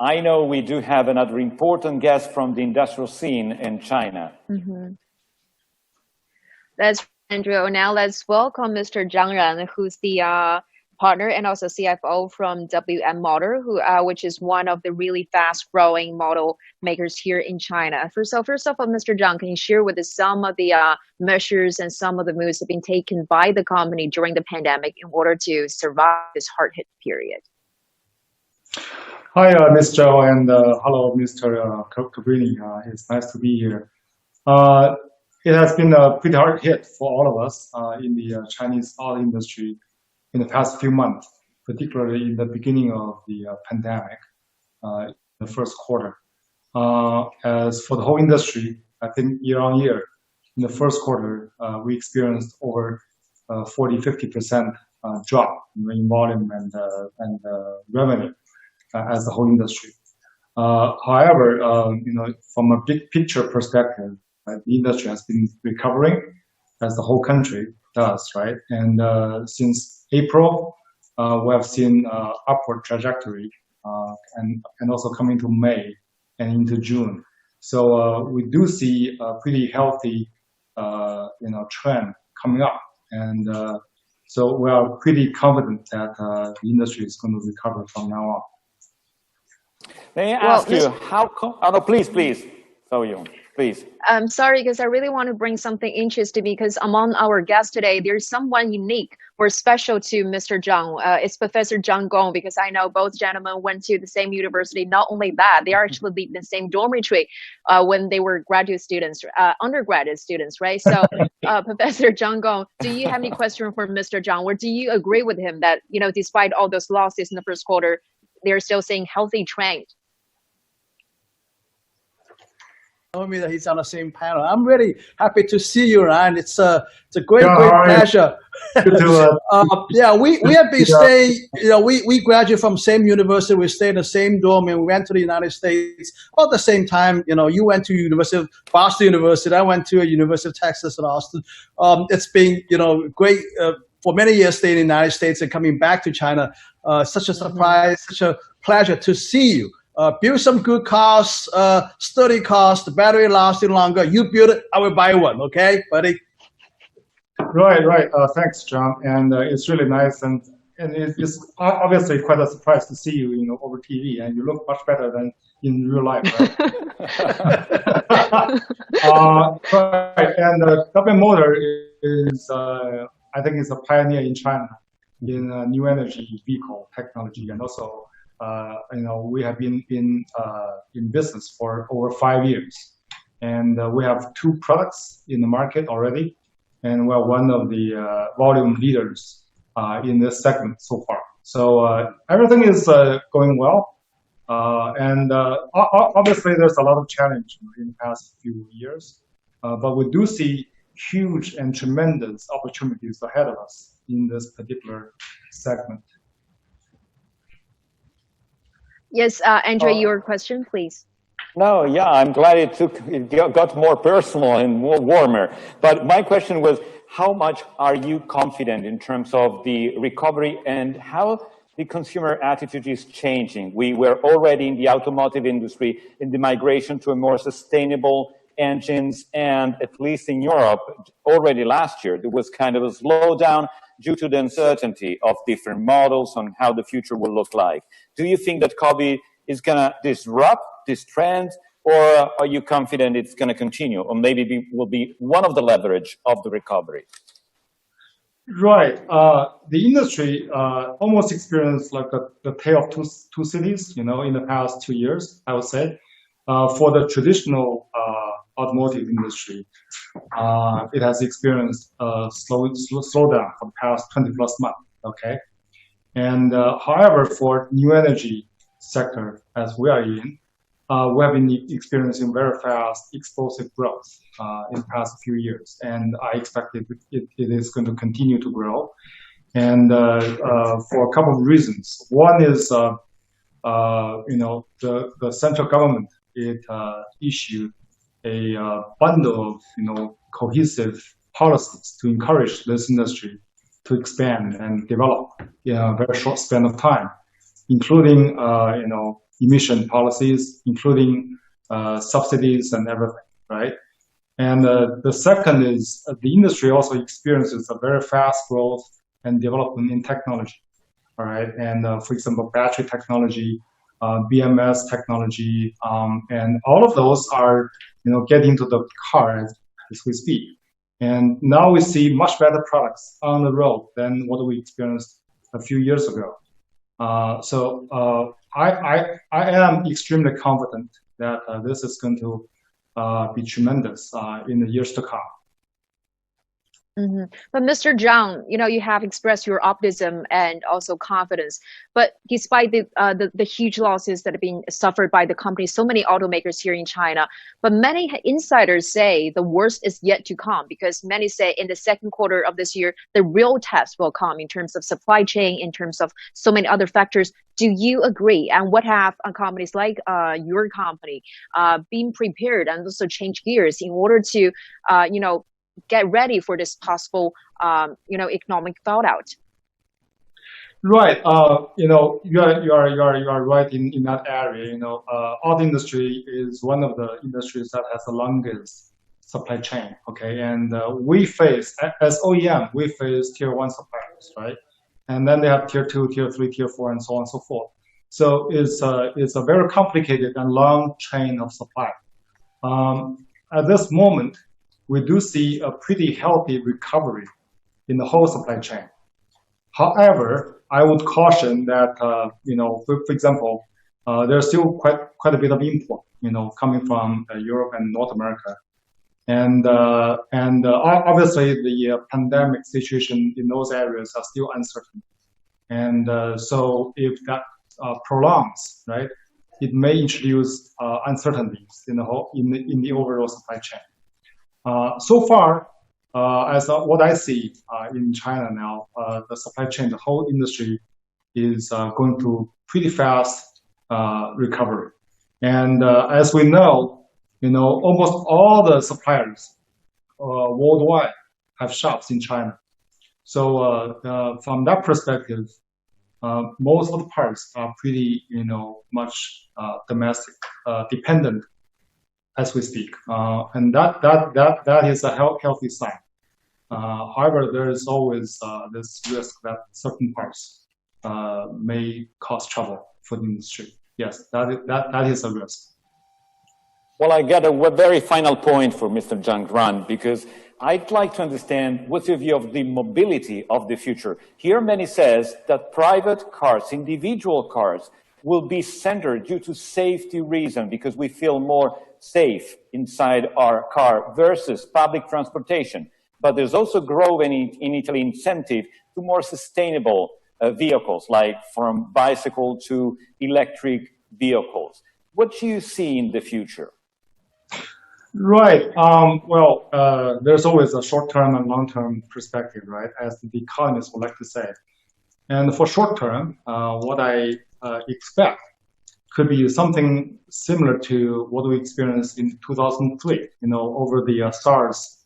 I know we do have another important guest from the industrial scene in China. Mm-hmm. That's Andrew. Now let's welcome Mr. Zhang Ran, who's the partner and also CFO from WM Motor, which is one of the really fast-growing model makers here in China. First of all, Mr. Zhang, can you share with us some of the measures and some of the moves that have been taken by the company during the pandemic in order to survive this hard-hit period? Hi, Ms. Zhao, and hello, Mr. Cabrini. It's nice to be here. It has been a pretty hard hit for all of us in the Chinese auto industry in the past few months, particularly in the beginning of the pandemic, in the first quarter. As for the whole industry, I think year on year, in the first quarter, we experienced over 40-50% drop in volume and revenue as the whole industry. However, from a big picture perspective, the industry has been recovering as the whole country does, right? And since April, we have seen upward trajectory, and also coming to May and into June. So we do see a pretty healthy, trend coming up, and so we are pretty confident that the industry is going to recover from now on. May I ask you how? Oh no, please, So Yoon, please. I'm sorry, because I really want to bring something interesting, because among our guests today, there's someone unique or special to Mr. Zhang. It's Professor Zhang Gong, because I know both gentlemen went to the same university. Not only that, they are actually in the same dormitory when they were graduate students, undergraduate students, right? So, Professor Zhang Gong, do you have any question for Mr. Zhang, or do you agree with him that, despite all those losses in the first quarter, they're still saying healthy trend. Told me that he's on the same panel. I'm really happy to see you, Ryan. It's a great pleasure. Yeah, we have been staying. We graduated from same university. We stayed in the same dorm, and we went to the United States all at the same time. You went to Boston University. I went to University of Texas at Austin. It's been great for many years staying in the United States and coming back to China. Such a surprise, such a pleasure to see you. Build some good cars, sturdy cars, the battery lasting longer. You build it, I will buy one. Okay, buddy? Right. Thanks, John. And it's really nice, and it's obviously quite a surprise to see you, over TV, and you look much better than in real life, right? Right. And W Motor is, I think, is a pioneer in China in new energy vehicle technology, and also. We have been in business for over 5 years, and we have 2 products in the market already, and we're one of the volume leaders in this segment so far. So everything is going well, and obviously there's a lot of challenge in the past few years, but we do see huge and tremendous opportunities ahead of us in this particular segment. Yes, Andre, your question, please. No, yeah, I'm glad it got more personal and more warmer. But my question was, how much are you confident in terms of the recovery and how the consumer attitude is changing? We were already in the automotive industry in the migration to a more sustainable engines, and at least in Europe, already last year, there was kind of a slowdown due to the uncertainty of different models on how the future will look like. Do you think that COVID is going to disrupt this trend, or are you confident it's going to continue, or maybe will be one of the leverage of the recovery? Right. The industry almost experienced like the tale of two cities, in the past 2 years, I would say. For the traditional automotive industry, it has experienced a slowdown for the past 20 plus months, okay? And however, for new energy sector, as we are in, we have been experiencing very fast, explosive growth in the past few years. And I expect it is going to continue to grow. And for a couple of reasons. One is, the central government, it issued a bundle of cohesive policies to encourage this industry to expand and develop in a very short span of time, including emission policies, including subsidies and everything, right? And the second is the industry also experiences a very fast growth and development in technology, all right? And for example, battery technology, BMS technology, and all of those are getting into the car as we speak. And now we see much better products on the road than what we experienced a few years ago. So I am extremely confident that this is going to be tremendous in the years to come. Mm-hmm. But Mr. Zhang, you have expressed your optimism and also confidence. But despite the huge losses that have been suffered by the company, so many automakers here in China, but many insiders say the worst is yet to come, because many say in the second quarter of this year, the real test will come in terms of supply chain, in terms of so many other factors. Do you agree? And what have companies like your company been prepared and also change gears in order to, get ready for this possible, economic fallout? Right. You are right in that area. Auto industry is one of the industries that has the longest supply chain. Okay, and we face, as OEM, we face tier 1 suppliers, right? And then they have tier 2, tier 3, tier 4, and so on and so forth. So it's a very complicated and long chain of supply. At this moment, we do see a pretty healthy recovery in the whole supply chain. However, I would caution that, for example, there's still quite a bit of import, coming from Europe and North America. And obviously the pandemic situation in those areas are still uncertain. And so if that prolongs, right, it may introduce uncertainties in the overall supply chain. So far, as what I see in China now, the supply chain, the whole industry is going through pretty fast recovery. And as we know, almost all the suppliers worldwide have shops in China. So from that perspective, most of the parts are pretty, much domestic dependent as we speak, and that is a healthy sign. However, there is always this risk that certain parts may cause trouble for the industry. Yes, that is a risk. Well, I got a very final point for Mr. Zhang Ran, because I'd like to understand what's your view of the mobility of the future. Here, many says that private cars, individual cars, will be centered due to safety reason, because we feel more safe inside our car versus public transportation. But there's also growing in Italy incentive to more sustainable vehicles, like from bicycle to electric vehicles. What do you see in the future? Right. There's always a short-term and long-term perspective, right, as the economists would like to say. And for short-term, what I expect could be something similar to what we experienced in 2003, over the SARS,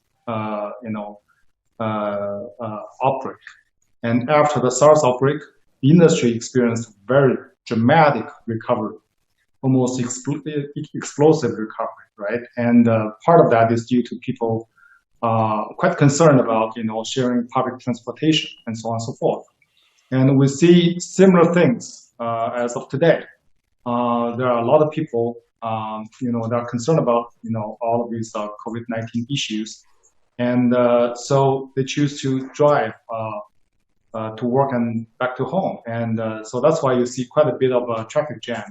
outbreak. And after the SARS outbreak, the industry experienced very dramatic recovery, almost explosive recovery, right? And part of that is due to people quite concerned about, sharing public transportation and so on and so forth. And we see similar things as of today. There are a lot of people, that are concerned about, all of these COVID-19 issues. And so they choose to drive to work and back to home. And so that's why you see quite a bit of a traffic jam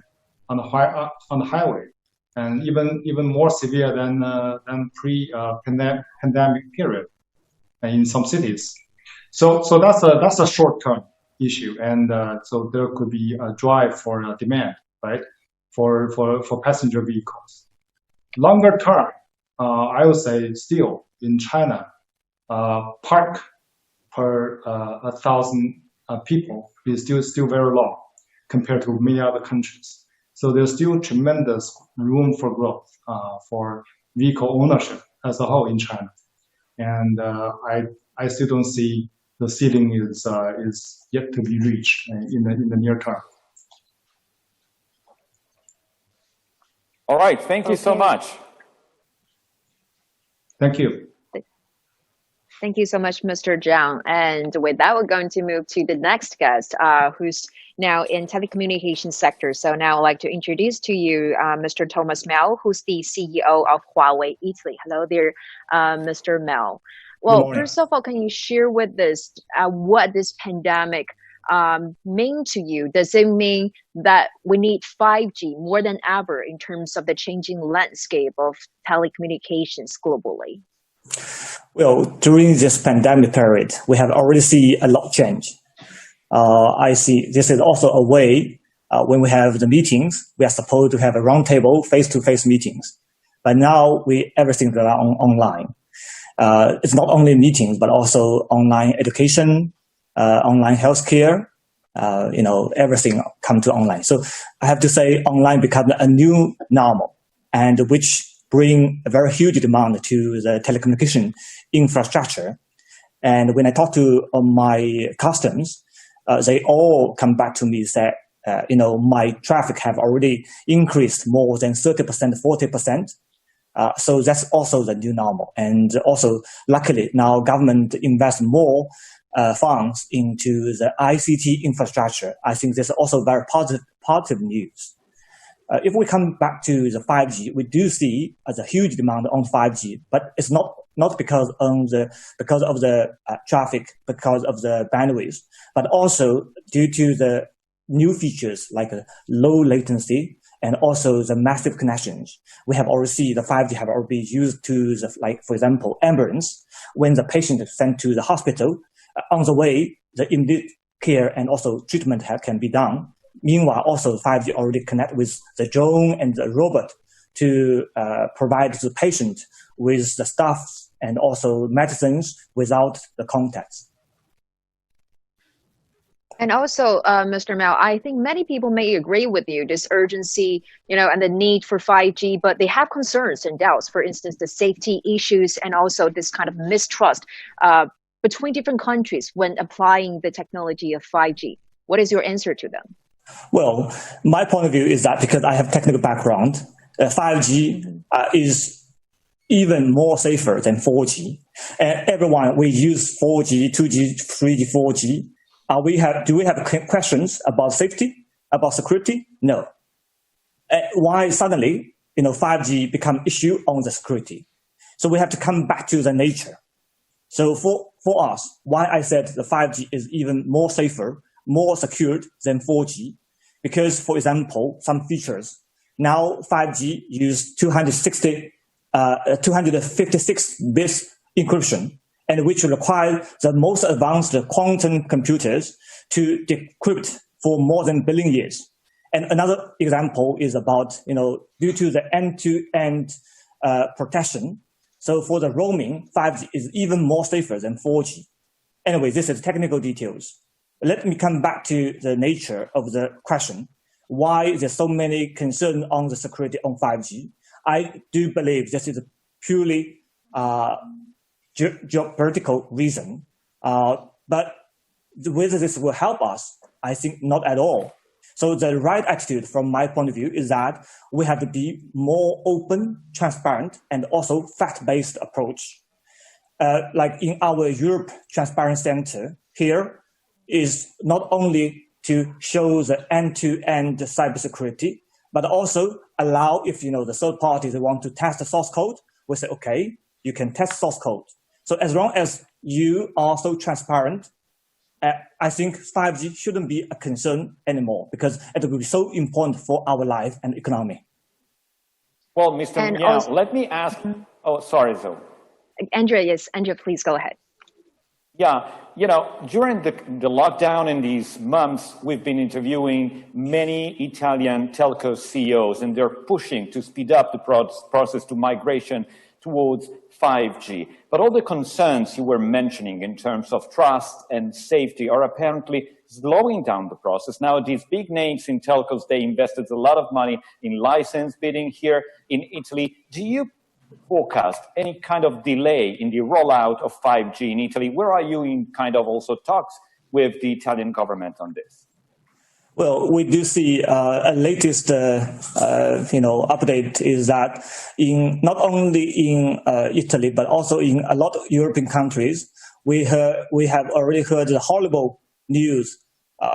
on the highway, and even more severe than pre-pandemic period in some cities. So that's a short-term issue, and so there could be a drive for demand, right, for passenger vehicles. Longer term, I would say still in China, park per 1,000 people is still very low compared to many other countries. So there's still tremendous room for growth for vehicle ownership as a whole in China, and I still don't see the ceiling is yet to be reached in the near term. All right, thank you so much. Thank you. Thank you so much, Mr. Zhang. And with that, we're going to move to the next guest, who's now in telecommunications sector. So now I'd like to introduce to you Mr. Thomas Mel, who's the CEO of Huawei Italy. Hello there, Mr. Mel. Well, first of all, can you share with us what this pandemic mean to you? Does it mean that we need 5G more than ever in terms of the changing landscape of telecommunications globally? Well, during this pandemic period, we have already seen a lot change. I see this is also a way when we have the meetings, we are supposed to have a roundtable, face-to-face meetings. But now everything is online. It's not only meetings, but also online education, online healthcare. Everything come to online. So I have to say, online becomes a new normal, and which bring a very huge demand to the telecommunication infrastructure. And when I talk to my customers, they all come back to me and say, my traffic have already increased more than 30%, 40%. So that's also the new normal. And also, luckily, now government invests more funds into the ICT infrastructure. I think this is also very positive news. If we come back to the 5G, we do see a huge demand on 5G, but it's not because of the traffic, because of the bandwidth, but also due to the new features like low latency and also the massive connections. We have already seen the 5G have already been used to for example, ambulance. When the patient is sent to the hospital, on the way, the immediate care and also treatment can be done Meanwhile, also 5G already connect with the drone and the robot to provide the patient with the stuff and also medicines without the contacts. And also, Mr. Mao, I think many people may agree with you, this urgency, and the need for 5G, but they have concerns and doubts. For instance, the safety issues and also this kind of mistrust between different countries when applying the technology of 5G. What is your answer to them? Well, my point of view is that because I have technical background, 5G is even more safer than 4G. And everyone, we use 4G, 2G, 3G, 4G. Do we have questions about safety, about security? No. Why suddenly, 5G become issue on the security? So we have to come back to the nature. So for us, why I said the 5G is even more safer, more secured than 4G, because for example, some features, now 5G use 256 bits encryption, and which require the most advanced quantum computers to decrypt for more than 1 billion years. And another example is about, due to the end-to-end protection. So for the roaming, 5G is even more safer than 4G. Anyway, this is technical details. Let me come back to the nature of the question. Why there's so many concerns on the security on 5G? I do believe this is a purely geopolitical reason, but whether this will help us, I think not at all. So the right attitude from my point of view is that we have to be more open, transparent, and also fact-based approach. Like in our Europe Transparency Center, here is not only to show the end-to-end cybersecurity, but also allow if the third parties want to test the source code, we say, okay, you can test source code. So as long as you are so transparent, I think 5G shouldn't be a concern anymore because it will be so important for our life and economy. Well, Mr. Miao, let me ask. Oh, sorry, Zoe. Andrea, yes. Andrea, please go ahead. Yeah, during the lockdown in these months, we've been interviewing many Italian telco CEOs, and they're pushing to speed up the process to migration towards 5G. But all the concerns you were mentioning in terms of trust and safety are apparently slowing down the process. Now, these big names in telcos, they invested a lot of money in license bidding here in Italy. Do you forecast any kind of delay in the rollout of 5G in Italy? Where are you in kind of also talks with the Italian government on this? Well, we do see a latest, update is that not only in Italy but also in a lot of European countries, we have already heard the horrible news.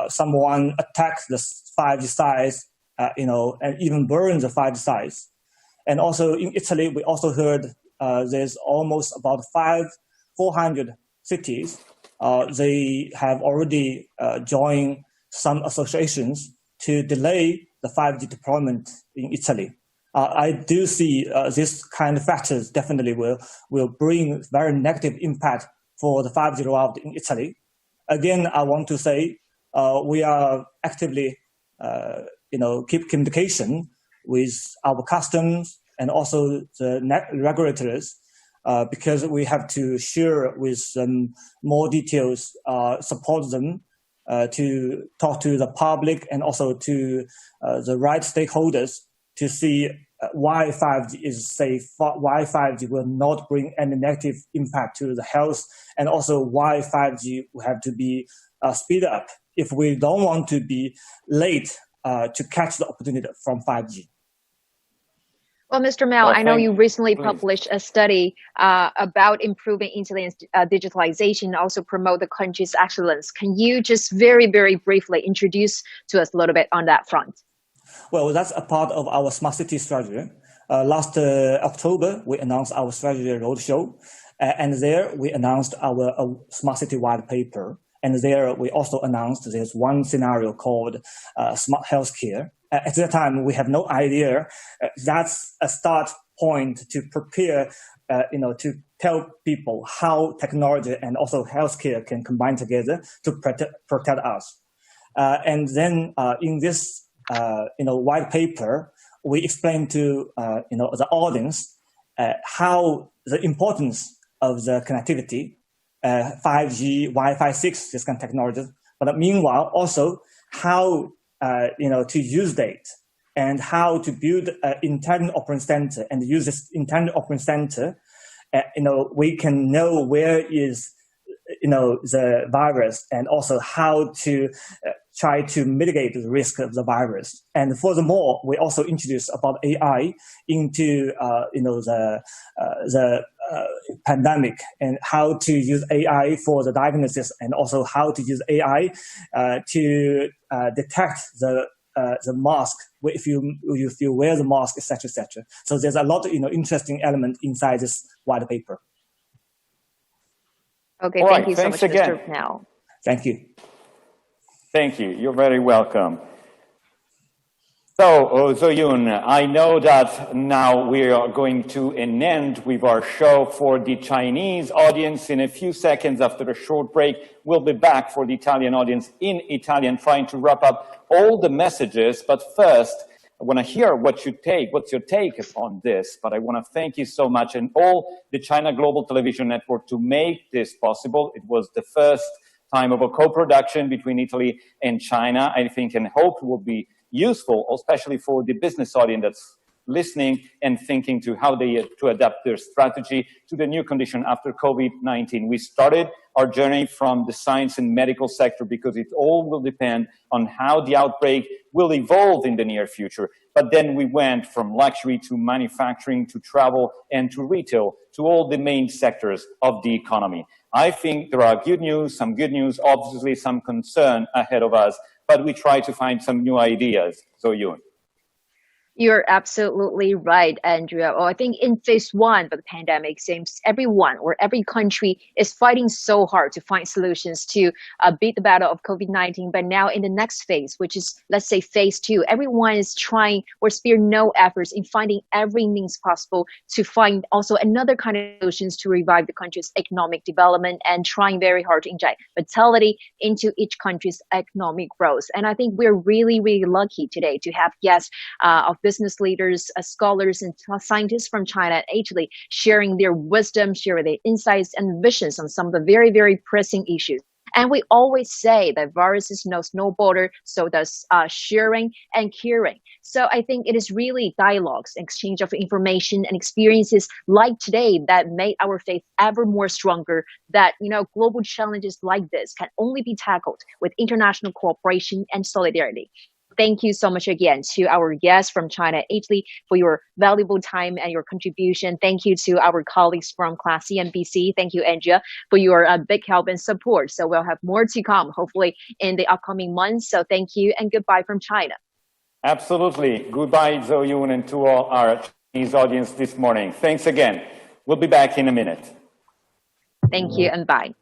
Someone attacked the 5G sites, and even burned the 5G sites. And also in Italy, we also heard there's almost about 400 cities. They have already joined some associations to delay the 5G deployment in Italy. I do see this kind of factors definitely will bring very negative impact for the 5G rollout in Italy. Again, I want to say we are actively, keep communication with our customs and also the regulators because we have to share with them more details, support them to talk to the public and also to the right stakeholders to see why 5G is safe, why 5G will not bring any negative impact to the health, and also why 5G will have to be speed up if we don't want to be late to catch the opportunity from 5G. Well, Mr. Mao, I know you recently published a study about improving Italian digitalization, also promote the country's excellence. Can you just very, very briefly introduce to us a little bit on that front? Well, that's a part of our smart city strategy. Last October, we announced our strategy roadshow, and there we announced our smart city white paper. And there we also announced there's one scenario called smart healthcare. At that time, we have no idea. That's a start point to prepare, to tell people how technology and also healthcare can combine together to protect us. And then in this white paper, we explain to the audience how the importance of the connectivity, 5G, Wi-Fi 6, this kind of technologies. But meanwhile, also how to use data and how to build an intelligent operating center and use this intelligent operating center. We can know where is the virus, and also how to try to mitigate the risk of the virus. And furthermore, we also introduced about AI into the pandemic, and how to use AI for the diagnosis, and also how to use AI to detect the mask if you wear the mask, etc., etc. So there's a lot of interesting element inside this white paper. Okay, all thank right, you so much, again. Mr. Pnell. Thank you. Thank you. You're very welcome. So, Zoyun, I know that now we are going to an end with our show for the Chinese audience. In a few seconds after a short break, we'll be back for the Italian audience in Italian, trying to wrap up all the messages. But first, I want to hear what's your take on this. But I want to thank you so much and all the China Global Television Network to make this possible. It was the first time of a co-production between Italy and China. I think and hope it will be useful, especially for the business audience that's listening and thinking to how they to adapt their strategy to the new condition after COVID-19. We started our journey from the science and medical sector because it all will depend on how the outbreak will evolve in the near future. But then we went from luxury to manufacturing to travel and to retail to all the main sectors of the economy. I think there are some good news, obviously some concern ahead of us, but we try to find some new ideas. So Yun. You're absolutely right, Andrea. I think in phase one of the pandemic, seems everyone or every country is fighting so hard to find solutions to beat the battle of COVID-19. But now in the next phase, which is, let's say, phase two, everyone is trying or spare no efforts in finding every means possible to find also another kind of solutions to revive the country's economic development, and trying very hard to inject vitality into each country's economic growth. And I think we're really, really lucky today to have guests of business leaders, scholars, and scientists from China and Italy sharing their wisdom, sharing their insights and visions on some of the very, very pressing issues. And we always say that viruses knows no border, so does sharing and caring. So I think it is really dialogues, exchange of information and experiences like today that made our faith ever more stronger, that global challenges like this can only be tackled with international cooperation and solidarity. Thank you so much again to our guests from China, Italy, for your valuable time and your contribution. Thank you to our colleagues from Class CNBC. Thank you, Andrea, for your big help and support. So we'll have more to come, hopefully, in the upcoming months. So thank you and goodbye from China. Absolutely. Goodbye, Zoyun, and to all our Chinese audience this morning. Thanks again. We'll be back in a minute. Thank you and bye.